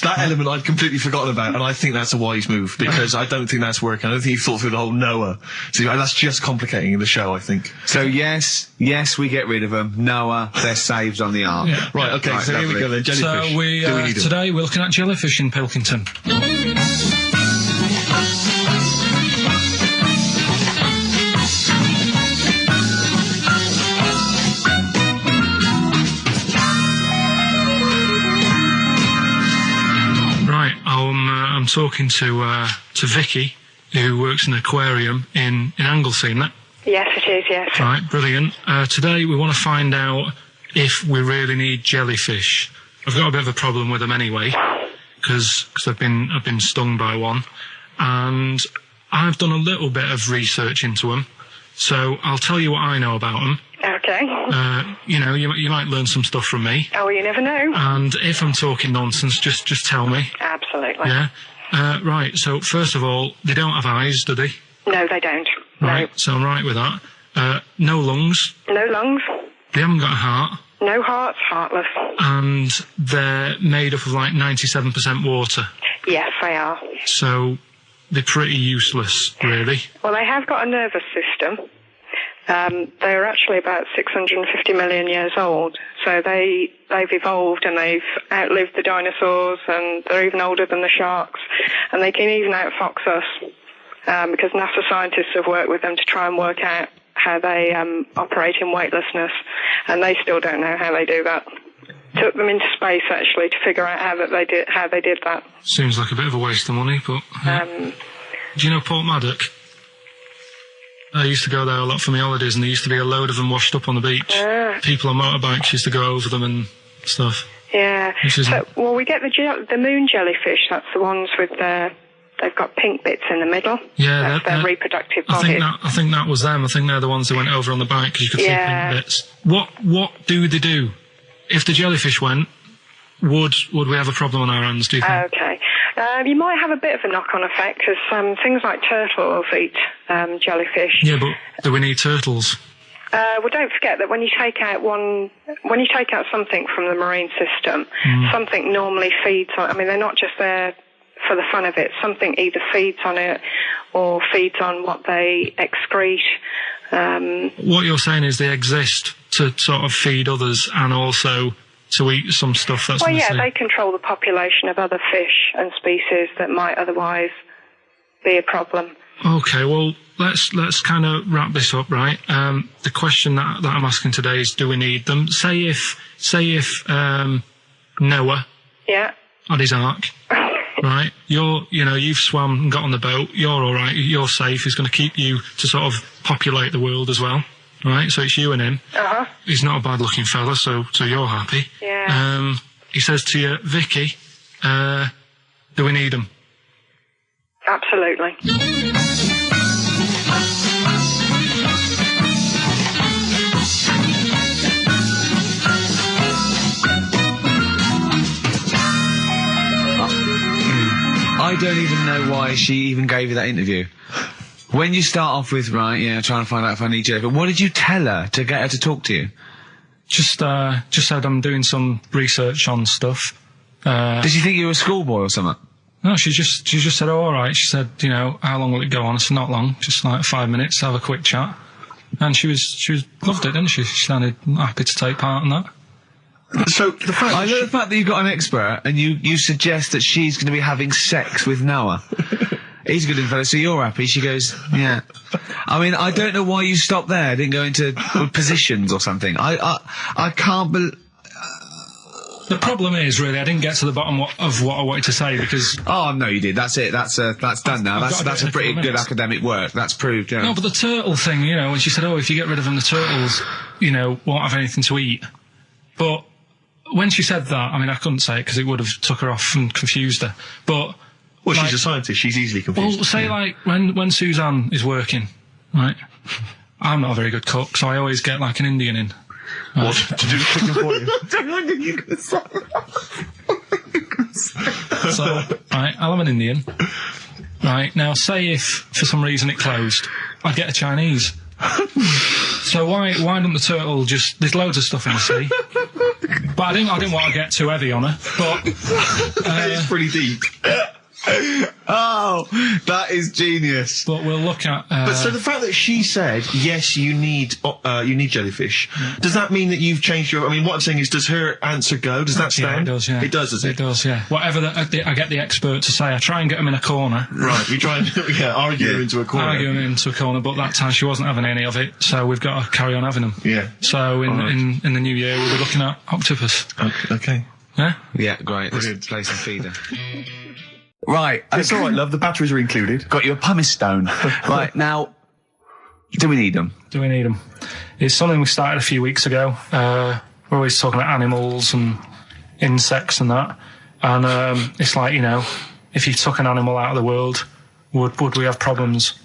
Speaker 2: That element I'd completely forgotten about, and I think that's a wise move, because I don't think that's working. I don't think you thought through the whole Noah. So that's just complicating the show, I think.
Speaker 8: So yes, we get rid of them. Noah, they're saved on the ark.
Speaker 3: Yeah.
Speaker 2: Right, okay, so here we go then, jellyfish.
Speaker 3: So
Speaker 2: Do we need 'em?
Speaker 3: today we're looking at jellyfish in Pilkington. Right, I'm talking to Vicky, who works in an aquarium in Anglesey, isn't it?
Speaker 9: Yes, it is, yes.
Speaker 3: Right, brilliant. Today we want to find out if we really need jellyfish. I've got a bit of a problem with them anyway, because I've been stung by one, and I've done a little bit of research into them. So I'll tell you what I know about them.
Speaker 9: Okay.
Speaker 3: You might learn some stuff from me.
Speaker 9: Oh, you never know.
Speaker 3: And if I'm talking nonsense, just tell me.
Speaker 9: Absolutely.
Speaker 3: Yeah. Right. So first of all, they don't have eyes, do they?
Speaker 9: No, they don't.
Speaker 3: Right. So I'm right with that. No lungs.
Speaker 9: No lungs.
Speaker 3: They haven't got a heart.
Speaker 9: No hearts, heartless.
Speaker 3: And they're made up of like 97% water.
Speaker 9: Yes, they are.
Speaker 3: So they're pretty useless, really.
Speaker 9: Well, they have got a nervous system. They're actually about 650 million years old. So they've evolved and they've outlived the dinosaurs, and they're even older than the sharks. And they can even outfox us, because NASA scientists have worked with them to try and work out how they operate in weightlessness, and they still don't know how they do that. Took them into space actually to figure out how they did that.
Speaker 3: Seems like a bit of a waste of money, but do you know Port Maddock? I used to go there a lot for my holidays, and there used to be a load of them washed up on the beach. People on motorbikes used to go over them and stuff.
Speaker 9: Yeah. Well, we get the moon jellyfish. That's the ones with they've got pink bits in the middle.
Speaker 3: Yeah,
Speaker 9: that's their reproductive bodies.
Speaker 3: I think that was them. I think they're the ones that went over on the bike because you could see pink bits. What do they do? If the jellyfish went, would we have a problem on our hands, do you think?
Speaker 9: Okay. You might have a bit of a knock-on effect, because things like turtles eat jellyfish.
Speaker 3: Yeah, but do we need turtles?
Speaker 9: Well, don't forget that when you take out something from the marine system, something normally feeds on. I mean, they're not just there for the fun of it. Something either feeds on it or feeds on what they excrete.
Speaker 3: What you're saying is they exist to sort of feed others and also to eat some stuff that's
Speaker 9: well,
Speaker 3: missing.
Speaker 9: yeah, they control the population of other fish and species that might otherwise be a problem.
Speaker 3: Okay, well, let's kind of wrap this up, right? The question that I'm asking today is, do we need them? Say if Noah had his ark, right? You've swum and got on the boat. You're all right. You're safe. He's going to keep you to sort of populate the world as well, right? So it's you and him. He's not a bad-looking fella, so you're happy.
Speaker 9: Yeah.
Speaker 3: He says to you, Vicky, do we need him?
Speaker 9: Absolutely.
Speaker 8: I don't even know why she even gave you that interview. When you start off with, trying to find out if I need you, but what did you tell her to get her to talk to you?
Speaker 3: Just said I'm doing some research on stuff.
Speaker 8: Did she think you were a schoolboy or something?
Speaker 3: No, she just said, oh, all right. She said, how long will it go on? I said, not long, just like 5 minutes, have a quick chat. And she loved it, didn't she? She sounded happy to take part in that.
Speaker 2: So the fact
Speaker 8: I know the fact that you've got an expert and you suggest that she's going to be having sex with Noah. He's a good fella, so you're happy. She goes, yeah. I mean, I don't know why you stopped there. Didn't go into positions or something. I can't believe.
Speaker 3: The problem is, really, I didn't get to the bottom of what I wanted to say because...
Speaker 8: Oh, no, you did. That's it. That's done now. That's a pretty good academic work. That's proved, yeah.
Speaker 3: No, but the turtle thing, you know, when she said, if you get rid of them, the turtles, you know, won't have anything to eat. But when she said that, I mean, I couldn't say it because it would have took her off and confused her. But...
Speaker 2: Well, she's a scientist. She's easily confused.
Speaker 3: Well, say, like, when Suzanne is working, right, I'm not a very good cook, so I always get, like, an Indian in. Right.
Speaker 2: What? To do the cooking for you?
Speaker 3: So, right, I'll have an Indian. Right, now, say if, for some reason, it closed, I'd get a Chinese. So why don't the turtle just... There's loads of stuff in the sea. But I didn't want to get too heavy on her, but...
Speaker 2: It's pretty deep.
Speaker 8: Oh, that is genius.
Speaker 3: But we'll look at...
Speaker 2: But so the fact that she said, yes, you need jellyfish, does that mean that you've changed your... I mean, what I'm saying is, does her answer go? Does that stand?
Speaker 3: Yeah, it does, yeah.
Speaker 2: It does, does it?
Speaker 3: It does, yeah. Whatever I get the expert to say, I try and get them in a corner.
Speaker 2: Right, you try and argue them into a corner.
Speaker 3: Argue them into a corner, but that time she wasn't having any of it, so we've got to carry on having them.
Speaker 2: Yeah.
Speaker 3: So in the new year, we'll be looking at octopus.
Speaker 2: Okay.
Speaker 3: Yeah?
Speaker 8: Yeah, great. Let's place and feeder.
Speaker 1: Right.
Speaker 2: It's all right, love. The batteries are included.
Speaker 1: Got you a pumice stone. Right, now, do we need them?
Speaker 3: Do we need them? It's something we started a few weeks ago. We're always talking about animals and insects and that. And it's like, you know, if you took an animal out of the world, would we have problems?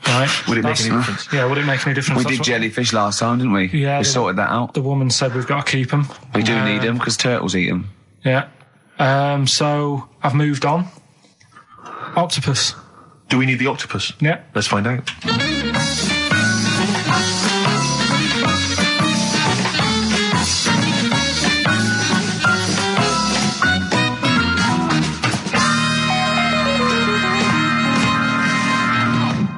Speaker 3: Right?
Speaker 2: Would it make any difference?
Speaker 3: Yeah, would it make any difference?
Speaker 1: We did jellyfish last time, didn't we?
Speaker 3: Yeah.
Speaker 1: We sorted that out.
Speaker 3: The woman said we've got to keep them.
Speaker 1: We do need them because turtles eat them.
Speaker 3: Yeah. So I've moved on. Octopus.
Speaker 2: Do we need the octopus?
Speaker 3: Yeah.
Speaker 2: Let's find out.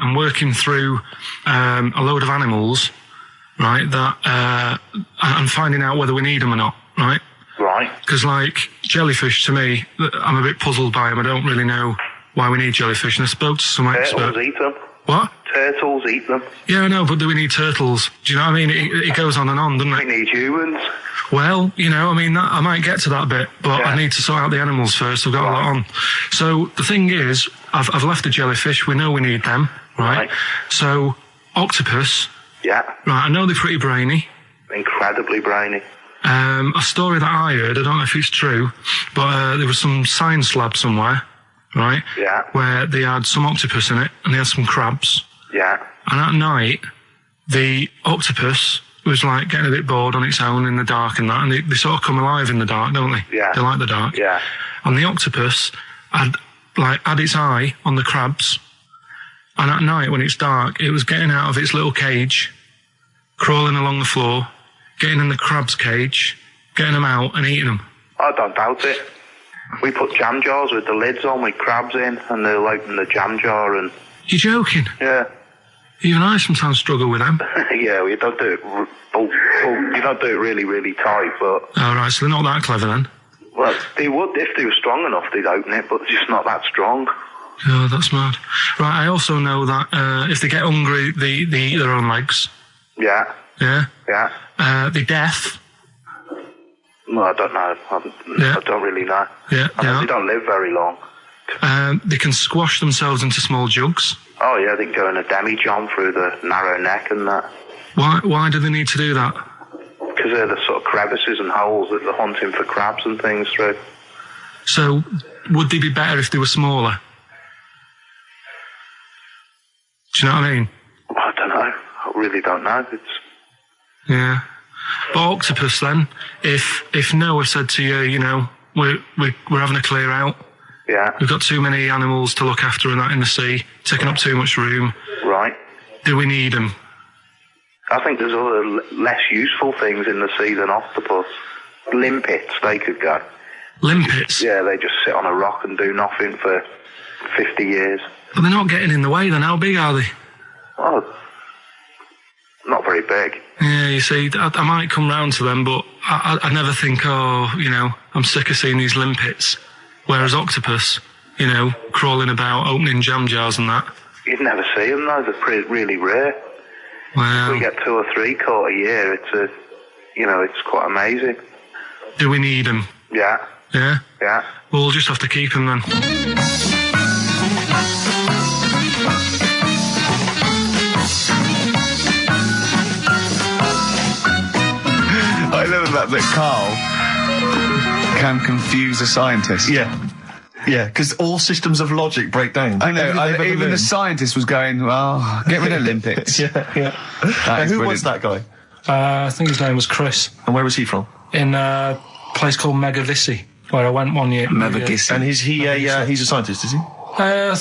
Speaker 3: I'm working through a load of animals, right, that I'm finding out whether we need them or not, right?
Speaker 10: Right.
Speaker 3: Because, like, jellyfish, to me, I'm a bit puzzled by them. I don't really know why we need jellyfish, and I spoke to some expert.
Speaker 10: Turtles eat them.
Speaker 3: What?
Speaker 10: Turtles eat them.
Speaker 3: Yeah, I know, but do we need turtles? Do you know what I mean? It goes on and on, doesn't
Speaker 10: We
Speaker 3: it?
Speaker 10: need humans.
Speaker 3: Well, you know, I mean, I might get to that bit, but I need to sort out the animals first. I've got a lot on. So the thing is, I've left the jellyfish. We know we need them, right? So octopus.
Speaker 10: Yeah.
Speaker 3: Right, I know they're pretty brainy.
Speaker 10: Incredibly brainy.
Speaker 3: A story that I heard, I don't know if it's true, but there was some science lab somewhere, right?
Speaker 10: Yeah.
Speaker 3: Where they had some octopus in it, and they had some crabs.
Speaker 10: Yeah.
Speaker 3: And at night, the octopus was like getting a bit bored on its own in the dark and that, and they sort of come alive in the dark, don't they?
Speaker 10: Yeah.
Speaker 3: They like the dark.
Speaker 10: Yeah.
Speaker 3: And the octopus had its eye on the crabs, and at night when it's dark, it was getting out of its little cage, crawling along the floor, getting in the crab's cage, getting them out and eating them.
Speaker 10: I don't doubt it. We put jam jars with the lids on with crabs in, and they'll open the jam jar and...
Speaker 3: You're joking?
Speaker 10: Yeah.
Speaker 3: Even I sometimes struggle with them.
Speaker 10: Yeah, we don't do it... you don't do it really, really tight, but...
Speaker 3: All right, so they're not that clever then?
Speaker 10: Well, they would, if they were strong enough, they'd open it, but they're just not that strong.
Speaker 3: Oh, that's mad. Right, I also know that if they get hungry, they eat their own legs.
Speaker 10: Yeah.
Speaker 3: Yeah?
Speaker 10: Yeah.
Speaker 3: They're deaf.
Speaker 10: Well, I don't know. I don't really know.
Speaker 3: Yeah,
Speaker 10: I mean, they don't live very long.
Speaker 3: They can squash themselves into small jugs.
Speaker 10: Oh, yeah, they can go in a demi-john through the narrow neck and that.
Speaker 3: Why do they need to do that?
Speaker 10: Because they're the sort of crevices and holes that they're hunting for crabs and things through.
Speaker 3: So, would they be better if they were smaller? Do you know what I mean?
Speaker 10: I don't know. I really don't know.
Speaker 3: Yeah. But octopus then, if Noah said to you, you know, we're having a clear out.
Speaker 10: Yeah.
Speaker 3: We've got too many animals to look after and that in the sea, taking up too much room.
Speaker 10: Right.
Speaker 3: Do we need them?
Speaker 10: I think there's other less useful things in the sea than octopus. Limpets, they could go.
Speaker 3: Limpets?
Speaker 10: Yeah, they just sit on a rock and do nothing for 50 years.
Speaker 3: But they're not getting in the way then. How big are they?
Speaker 10: Oh, not very big.
Speaker 3: Yeah, you see, I might come round to them, but I never think, oh, you know, I'm sick of seeing these limpets. Whereas octopus, you know, crawling about, opening jam jars and that.
Speaker 10: You'd never see them though, they're really rare.
Speaker 3: Wow.
Speaker 10: We get 2 or 3 caught a year, it's quite amazing.
Speaker 3: Do we need them?
Speaker 10: Yeah.
Speaker 3: Yeah?
Speaker 10: Yeah.
Speaker 3: We'll just have to keep him then.
Speaker 7: I love that Carl can confuse a scientist.
Speaker 2: Yeah. Yeah, because all systems of logic break down.
Speaker 7: I know.
Speaker 2: Everything they've ever
Speaker 7: Even the
Speaker 2: learned.
Speaker 7: scientist was going, well, get rid of Olympics.
Speaker 2: Yeah. And who
Speaker 7: brilliant.
Speaker 2: was that guy?
Speaker 3: I think his name was Chris.
Speaker 2: And where was he from?
Speaker 3: In a place called Megavissi, where I went one year.
Speaker 7: Megavissi.
Speaker 2: And is he he's a scientist, is he?
Speaker 3: I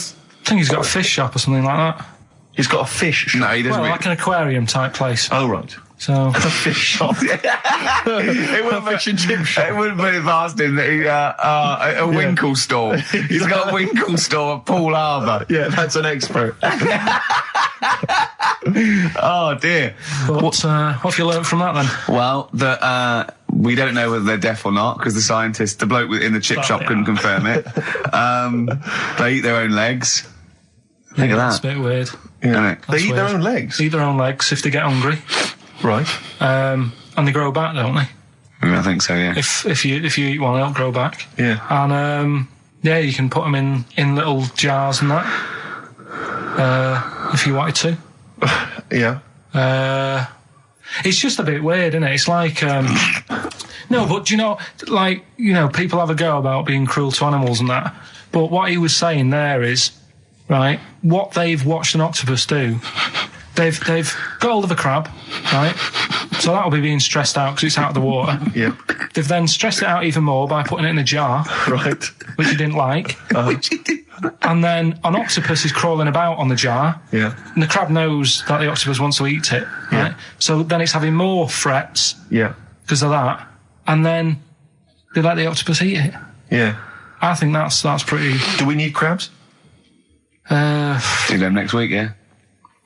Speaker 3: think he's got a fish shop or something like that.
Speaker 2: He's got a fish shop.
Speaker 7: No, he doesn't.
Speaker 3: Well, like an aquarium type place.
Speaker 2: Oh, right.
Speaker 3: So
Speaker 2: A fish shop.
Speaker 7: It wouldn't
Speaker 2: fish and chip shop.
Speaker 7: It wouldn't be past him that he, a Winkle store. He's got a Winkle store at Poole Harbour.
Speaker 2: Yeah, that's an expert.
Speaker 7: Oh dear.
Speaker 3: but, what have you learnt from that then?
Speaker 7: Well, that we don't know whether they're deaf or not because the bloke in the chip shop couldn't confirm it. They eat their own legs. Think of
Speaker 3: That's
Speaker 7: that.
Speaker 3: a bit weird.
Speaker 2: Yeah.
Speaker 3: That's
Speaker 2: They eat their
Speaker 3: weird.
Speaker 2: own legs.
Speaker 3: Eat their own legs if they get hungry.
Speaker 2: Right.
Speaker 3: And they grow back, don't they?
Speaker 7: I think so. Yeah.
Speaker 3: If you eat one, they'll grow back.
Speaker 2: Yeah.
Speaker 3: And yeah, you can put them in little jars and that. If you wanted to.
Speaker 2: Yeah.
Speaker 3: It's just a bit weird, isn't it? It's like no, but do you know, like, people have a go about being cruel to animals and that. But what he was saying there is, right, what they've watched an octopus do. They've got hold of a crab, right? So that'll be being stressed out because it's out of the water.
Speaker 2: Yeah.
Speaker 3: They've then stressed it out even more by putting it in a jar,
Speaker 2: Right.
Speaker 3: which he didn't like. And then an octopus is crawling about on the jar.
Speaker 2: Yeah.
Speaker 3: And the crab knows that the octopus wants to eat it, right?
Speaker 2: Yeah.
Speaker 3: So then it's having more frets
Speaker 2: Yeah.
Speaker 3: because of that. And then they let the octopus eat it.
Speaker 2: Yeah.
Speaker 3: I think that's pretty...
Speaker 2: Do we need crabs?
Speaker 7: See them next week. Yeah.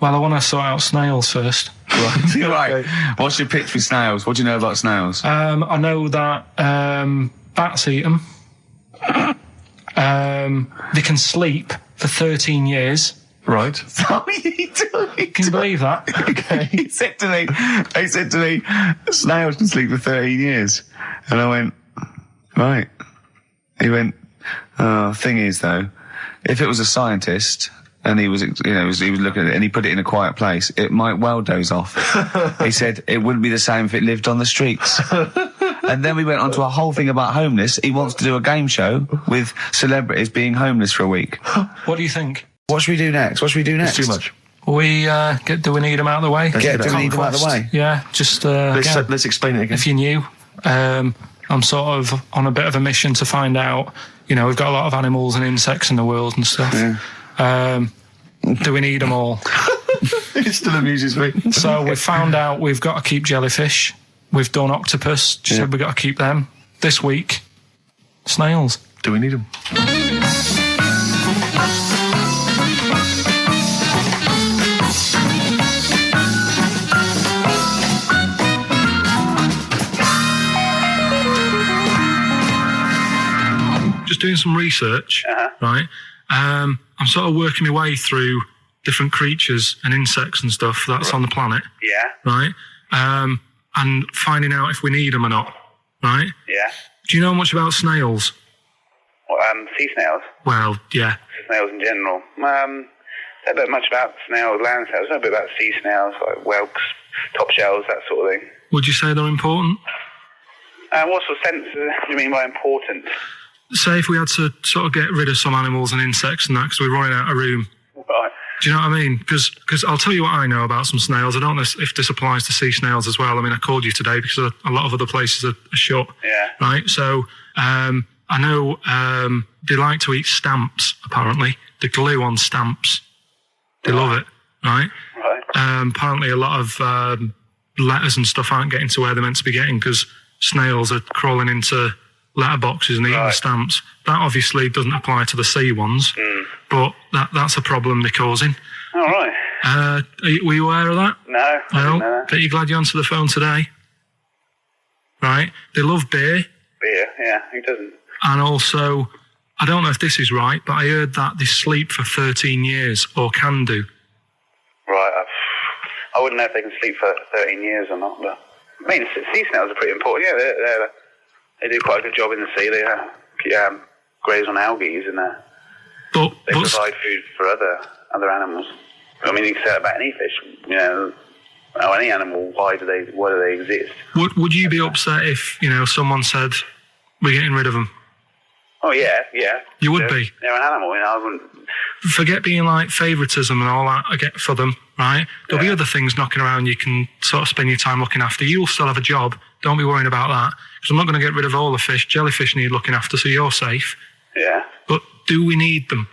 Speaker 3: Well, I want to sort out snails first.
Speaker 2: Right.
Speaker 7: Right. What's your pitch for snails? What do you know about snails?
Speaker 3: I know that bats eat them. They can sleep for 13 years.
Speaker 2: Right.
Speaker 3: Can you believe that?
Speaker 2: Okay.
Speaker 7: He said to me, snails can sleep for 13 years. And I went, right. He went, thing is though, if it was a scientist and he was looking at it and he put it in a quiet place, it might well doze off. He said it wouldn't be the same if it lived on the streets. And then we went on to a whole thing about homeless. He wants to do a game show with celebrities being homeless for a week.
Speaker 3: What do you think?
Speaker 4: What should we do next? What should we do next?
Speaker 2: It's too much.
Speaker 3: Do we need them out of the way?
Speaker 2: Let's
Speaker 4: do we need them out of the way?
Speaker 3: Yeah, just
Speaker 2: Let's explain it again.
Speaker 3: if you're new, I'm sort of on a bit of a mission to find out. We've got a lot of animals and insects in the world and stuff.
Speaker 4: Yeah.
Speaker 3: Do we need them all?
Speaker 2: It still amuses me.
Speaker 3: So we've found out we've got to keep jellyfish. We've done octopus. Just said we've got to keep them. This week, snails.
Speaker 2: Do we need them?
Speaker 3: Just doing some research, right? I'm sort of working my way through different creatures and insects and stuff that's on the planet,
Speaker 10: Yeah.
Speaker 3: right? And finding out if we need them or not, right?
Speaker 10: Yeah.
Speaker 3: Do you know much about snails?
Speaker 10: Well, sea snails.
Speaker 3: Well, yeah.
Speaker 10: Snails in general. Don't know much about snails, land snails. I know a bit about sea snails, like whelks, top shells, that sort of thing.
Speaker 3: Would you say they're important?
Speaker 10: What sort of sense do you mean by important?
Speaker 3: Say if we had to sort of get rid of some animals and insects and that because we're running out of room.
Speaker 10: Right.
Speaker 3: Do you know what I mean? Because I'll tell you what I know about some snails. I don't know if this applies to sea snails as well. I mean, I called you today because a lot of other places are shut.
Speaker 10: Yeah.
Speaker 3: Right? So I know they like to eat stamps, apparently. The glue on stamps. They love it, right?
Speaker 10: Right.
Speaker 3: Apparently a lot of letters and stuff aren't getting to where they're meant to be getting because snails are crawling into letterboxes and eating the stamps. That obviously doesn't apply to the sea ones, but that's a problem they're causing.
Speaker 10: All right.
Speaker 3: Were you aware of that?
Speaker 10: No, I didn't know that.
Speaker 3: Bet you're glad you answered the phone today. Right? They love beer,
Speaker 10: Beer, yeah, who doesn't?
Speaker 3: and also, I don't know if this is right, but I heard that they sleep for 13 years, or can do.
Speaker 10: Right, I wouldn't know if they can sleep for 13 years or not, but I mean, sea snails are pretty important. Yeah, They do quite a good job in the sea. They graze on algae and they provide food for other animals. I mean, you can say that about any fish, you know, or any animal. Why do they exist?
Speaker 3: Would you be upset if, you know, someone said we're getting rid of them?
Speaker 10: Oh yeah.
Speaker 3: You would be.
Speaker 10: They're an animal, you know. I wouldn't.
Speaker 3: Forget being like favouritism and all that I get for them, right? There'll be other things knocking around you can sort of spend your time looking after. You'll still have a job. Don't be worrying about that. Because I'm not going to get rid of all the fish. Jellyfish need looking after, so you're safe.
Speaker 10: Yeah.
Speaker 3: But do we need them?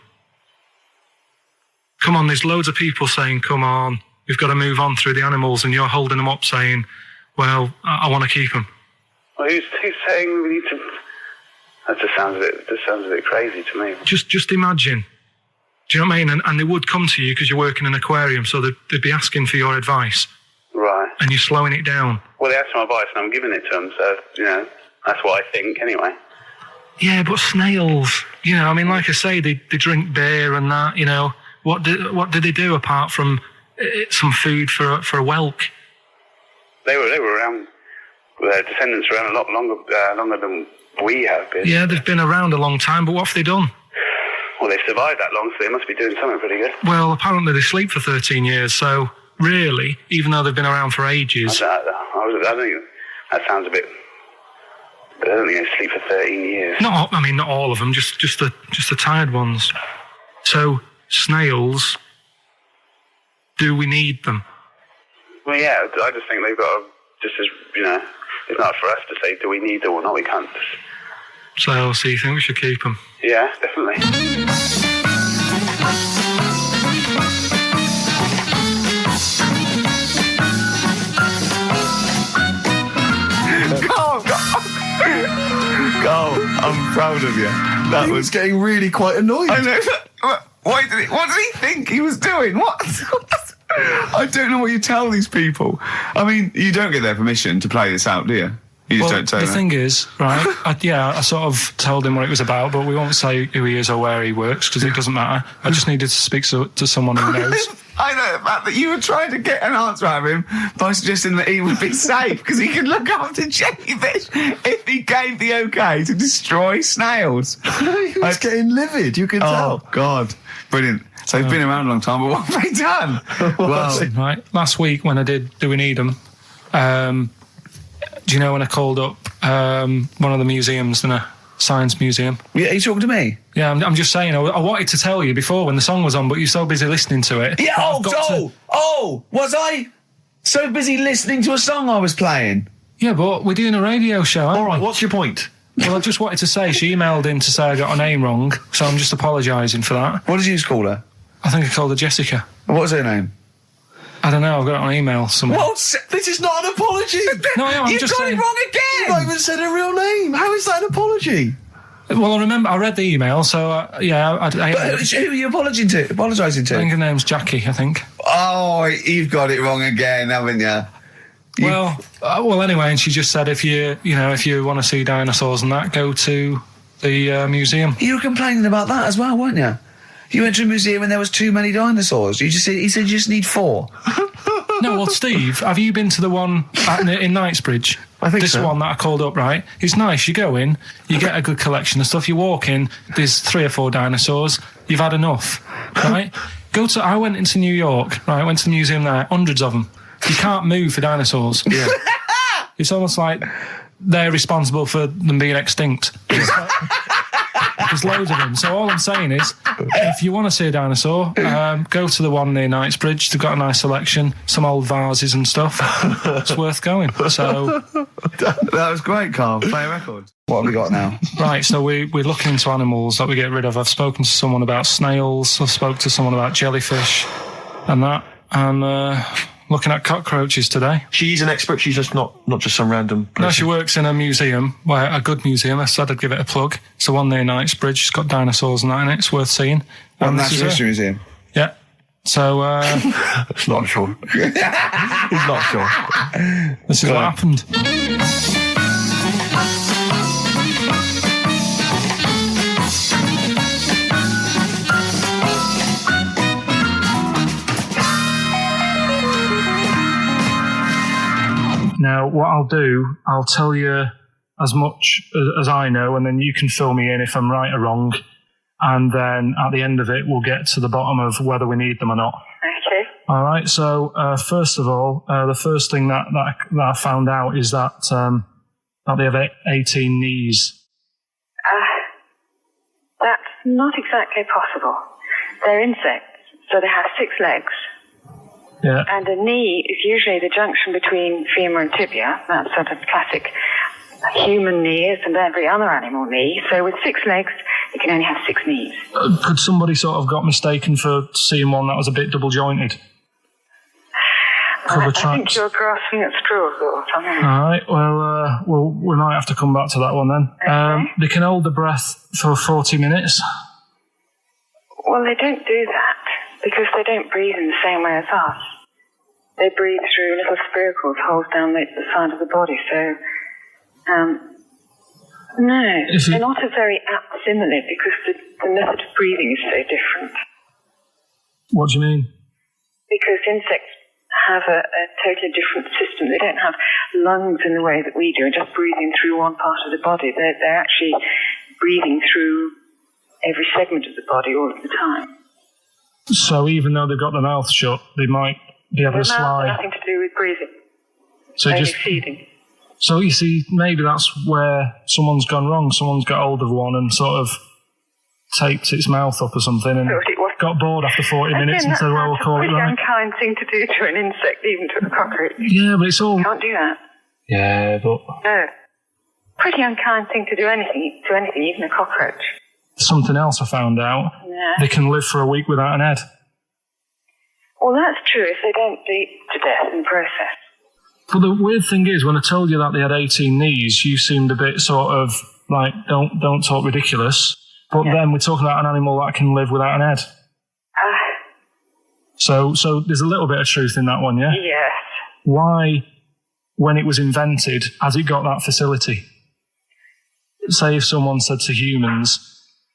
Speaker 3: Come on, there's loads of people saying, come on, we've got to move on through the animals, and you're holding them up saying, well, I want to keep them.
Speaker 10: Well, who's saying we need to... That just sounds a bit crazy to me.
Speaker 3: Just imagine. Do you know what I mean? And they would come to you because you work in an aquarium, so they'd be asking for your advice.
Speaker 10: Right.
Speaker 3: And you're slowing it down.
Speaker 10: Well, they asked for my advice and I'm giving it to them, so, you know, that's what I think anyway.
Speaker 3: Yeah, but snails, you know, I mean, like I say, they drink beer and that, you know. What did they do apart from some food for a whelk?
Speaker 10: They were around, their descendants were around a lot longer than we have been.
Speaker 3: Yeah, they've been around a long time, but what have they done?
Speaker 10: Well, they've survived that long, so they must be doing something pretty good.
Speaker 3: Well, apparently they sleep for 13 years, so really, even though they've been around for ages...
Speaker 10: I think that sounds a bit... But I don't think they sleep for 13 years.
Speaker 3: Not all of them, just the tired ones. So, snails, do we need them?
Speaker 10: Well, yeah, I just think they've got to, just as, you know, it's not for us to say, do we need them or not, we can't.
Speaker 3: So you think we should keep them?
Speaker 10: Yeah, definitely.
Speaker 8: Carl, I'm proud of you.
Speaker 2: He was getting really quite annoyed.
Speaker 8: I know. What did he think he was doing? What? I don't know what you tell these people. I mean, you don't get their permission to play this out, do you? You just don't say
Speaker 3: the
Speaker 8: that.
Speaker 3: thing is, right, I sort of told him what it was about, but we won't say who he is or where he works, because it doesn't matter. I just needed to speak to someone who knows.
Speaker 8: I know the fact that you were trying to get an answer out of him by suggesting that he would be safe, because he could look after jellyfish if he gave the okay to destroy snails.
Speaker 2: He was getting livid, you can tell.
Speaker 8: Oh, God. Brilliant. So they've been around a long time, but what have they done?
Speaker 3: Well, right, last week when I did Do We Need Them, do you know when I called up one of the museums in a science museum?
Speaker 4: Yeah, you talking to me?
Speaker 3: Yeah, I'm just saying, I wanted to tell you before when the song was on, but you're so busy listening to it.
Speaker 4: Yeah, was I so busy listening to a song I was playing?
Speaker 3: Yeah, but we're doing a radio show, aren't we?
Speaker 2: All right, what's your point?
Speaker 3: Well, I just wanted to say, she emailed in to say I got her name wrong, so I'm just apologising for that.
Speaker 4: What did you call her?
Speaker 3: I think I called her Jessica.
Speaker 4: What was her name?
Speaker 3: I don't know, I've got it on email somewhere.
Speaker 2: This is not an apology.
Speaker 3: No, I'm
Speaker 4: You've
Speaker 3: just
Speaker 4: got
Speaker 3: saying...
Speaker 4: it wrong again.
Speaker 2: You've not even said her real name. How is that an apology?
Speaker 3: Well, I remember, I read the email, so, yeah,
Speaker 4: But who are you apologising to?
Speaker 3: I think her name's Jackie, I think.
Speaker 4: Oh, you've got it wrong again, haven't you?
Speaker 3: Well, anyway, and she just said if you want to see dinosaurs and that, go to the museum.
Speaker 4: You were complaining about that as well, weren't you? You went to a museum and there was too many dinosaurs. He said you just need 4.
Speaker 3: No, well, Steve, have you been to the one in Knightsbridge?
Speaker 2: I think
Speaker 3: this
Speaker 2: so.
Speaker 3: one that I called up, right? It's nice. You go in, you get a good collection of stuff. You walk in, there's 3 or 4 dinosaurs. You've had enough, right? I went into New York, right? Went to the museum there, hundreds of them. You can't move for dinosaurs. Yeah. It's almost like they're responsible for them being extinct. There's loads of them. So all I'm saying is, if you want to see a dinosaur, go to the one near Knightsbridge. They've got a nice selection, some old vases and stuff. It's worth going. So
Speaker 8: That was great, Carl. Play a record.
Speaker 4: What have we got now?
Speaker 3: Right, so we're looking into animals that we get rid of. I've spoken to someone about snails. I've spoken to someone about jellyfish and that. And looking at cockroaches today.
Speaker 2: She's an expert. She's just not just some random person.
Speaker 3: No, she works in a museum, a good museum. I said I'd give it a plug. It's the one near Knightsbridge. It's got dinosaurs and that in it. It's worth seeing.
Speaker 4: One Natural History Museum.
Speaker 3: Yeah. So,
Speaker 2: It's not sure. He's not sure.
Speaker 3: This is what happened. Now, what I'll do, I'll tell you as much as I know, and then you can fill me in if I'm right or wrong. And then at the end of it, we'll get to the bottom of whether we need them or not.
Speaker 9: Okay.
Speaker 3: All right. So first of all, the first thing that I found out is that they have 18 knees.
Speaker 9: That's not exactly possible. They're insects, so they have 6 legs.
Speaker 3: Yeah.
Speaker 9: And a knee is usually the junction between femur and tibia. That's sort of classic human knees and every other animal knee. So with 6 legs, you can only have 6 knees.
Speaker 3: Could somebody sort of got mistaken for seeing one that was a bit double jointed?
Speaker 9: I think you're grasping at straws or something.
Speaker 3: All right. Well, we might have to come back to that one then.
Speaker 9: Okay.
Speaker 3: They can hold the breath for 40 minutes.
Speaker 9: Well, they don't do that because they don't breathe in the same way as us. They breathe through little spiracles, holes down the side of the body. So, no, they're not a very apt simile because the method of breathing is so different.
Speaker 3: What do you mean?
Speaker 9: Because insects have a totally different system. They don't have lungs in the way that we do, just breathing through one part of the body. They're actually breathing through every segment of the body all of the time.
Speaker 3: So even though they've got their mouth shut, they might be able to slide.
Speaker 9: Nothing to do with breathing.
Speaker 3: So
Speaker 9: only
Speaker 3: just
Speaker 9: feeding.
Speaker 3: So you see, maybe that's where someone's gone wrong. Someone's got hold of one and sort of taped its mouth up or something and got bored after 40 minutes and said, well, we'll call it right.
Speaker 9: That's a pretty unkind thing to do to an insect, even to a cockroach.
Speaker 3: Yeah, but it's all...
Speaker 9: You can't do that.
Speaker 3: Yeah, but...
Speaker 9: No. Pretty unkind thing to do anything, even a cockroach.
Speaker 3: Something else I found out.
Speaker 9: Yeah.
Speaker 3: They can live for a week without an head.
Speaker 9: Well, that's true if they don't bleed to death in the process.
Speaker 3: But the weird thing is, when I told you that they had 18 knees, you seemed a bit sort of like, don't talk ridiculous. But then we're talking about an animal that can live without an head. So there's a little bit of truth in that one, yeah?
Speaker 9: Yes.
Speaker 3: Why, when it was invented, has it got that facility? Say if someone said to humans,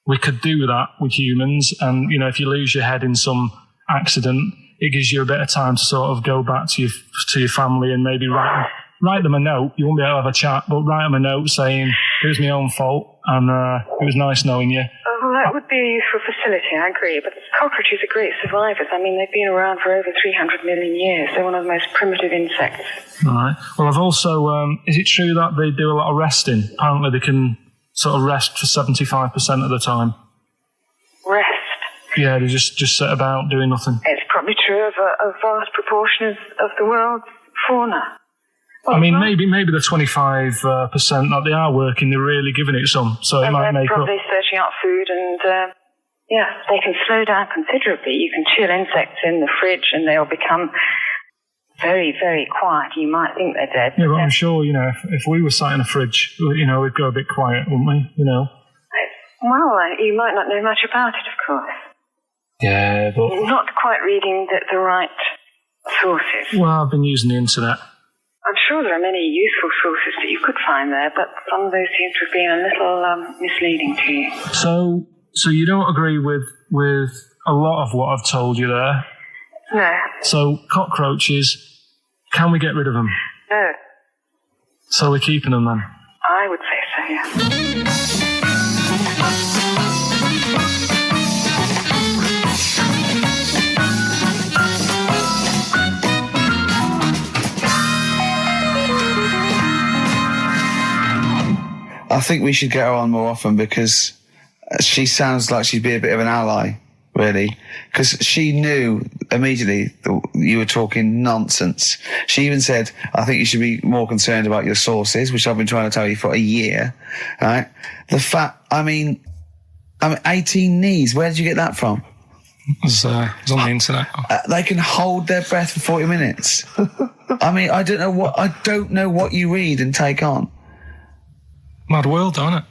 Speaker 3: we could do that with humans, and, you know, if you lose your head in some accident, it gives you a bit of time to sort of go back to your family and maybe write them a note. You won't be able to have a chat, but write them a note saying, it was my own fault, and it was nice knowing you.
Speaker 9: Well, that would be a useful facility, I agree. But cockroaches are great survivors. I mean, they've been around for over 300 million years. They're one of the most primitive insects.
Speaker 3: All right. Well, I've also... is it true that they do a lot of resting? Apparently they can sort of rest for 75% of the time.
Speaker 9: Rest? Yeah,
Speaker 3: they just sit about doing nothing.
Speaker 9: It's probably true of a vast proportion of the world's fauna. Well,
Speaker 3: I mean, maybe the 25% that they are working, they're really giving it some, so it might make up.
Speaker 9: They're probably searching out food and, they can slow down considerably. You can chill insects in the fridge and they'll become very, very quiet. You might think they're dead.
Speaker 3: Yeah, but I'm sure, you know, if we were sat in a fridge, you know, we'd go a bit quiet, wouldn't we, you know?
Speaker 9: Well, you might not know much about it, of course.
Speaker 3: Yeah, but...
Speaker 9: You're not quite reading the right sources.
Speaker 3: Well, I've been using the internet.
Speaker 9: I'm sure there are many useful sources that you could find there, but some of those seem to have been a little misleading to you.
Speaker 3: So you don't agree with a lot of what I've told you there?
Speaker 9: No.
Speaker 3: So cockroaches, can we get rid of them?
Speaker 9: No.
Speaker 3: So we're keeping them then?
Speaker 9: I would say so, yeah.
Speaker 4: I think we should get her on more often because she sounds like she'd be a bit of an ally, really. Because she knew immediately that you were talking nonsense. She even said, I think you should be more concerned about your sources, which I've been trying to tell you for a year, right? The fact, I mean 18 knees, where did you get that from?
Speaker 3: It was on the internet.
Speaker 4: They can hold their breath for 40 minutes. I mean, I don't know what you read and take on.
Speaker 3: Mad world, don't it?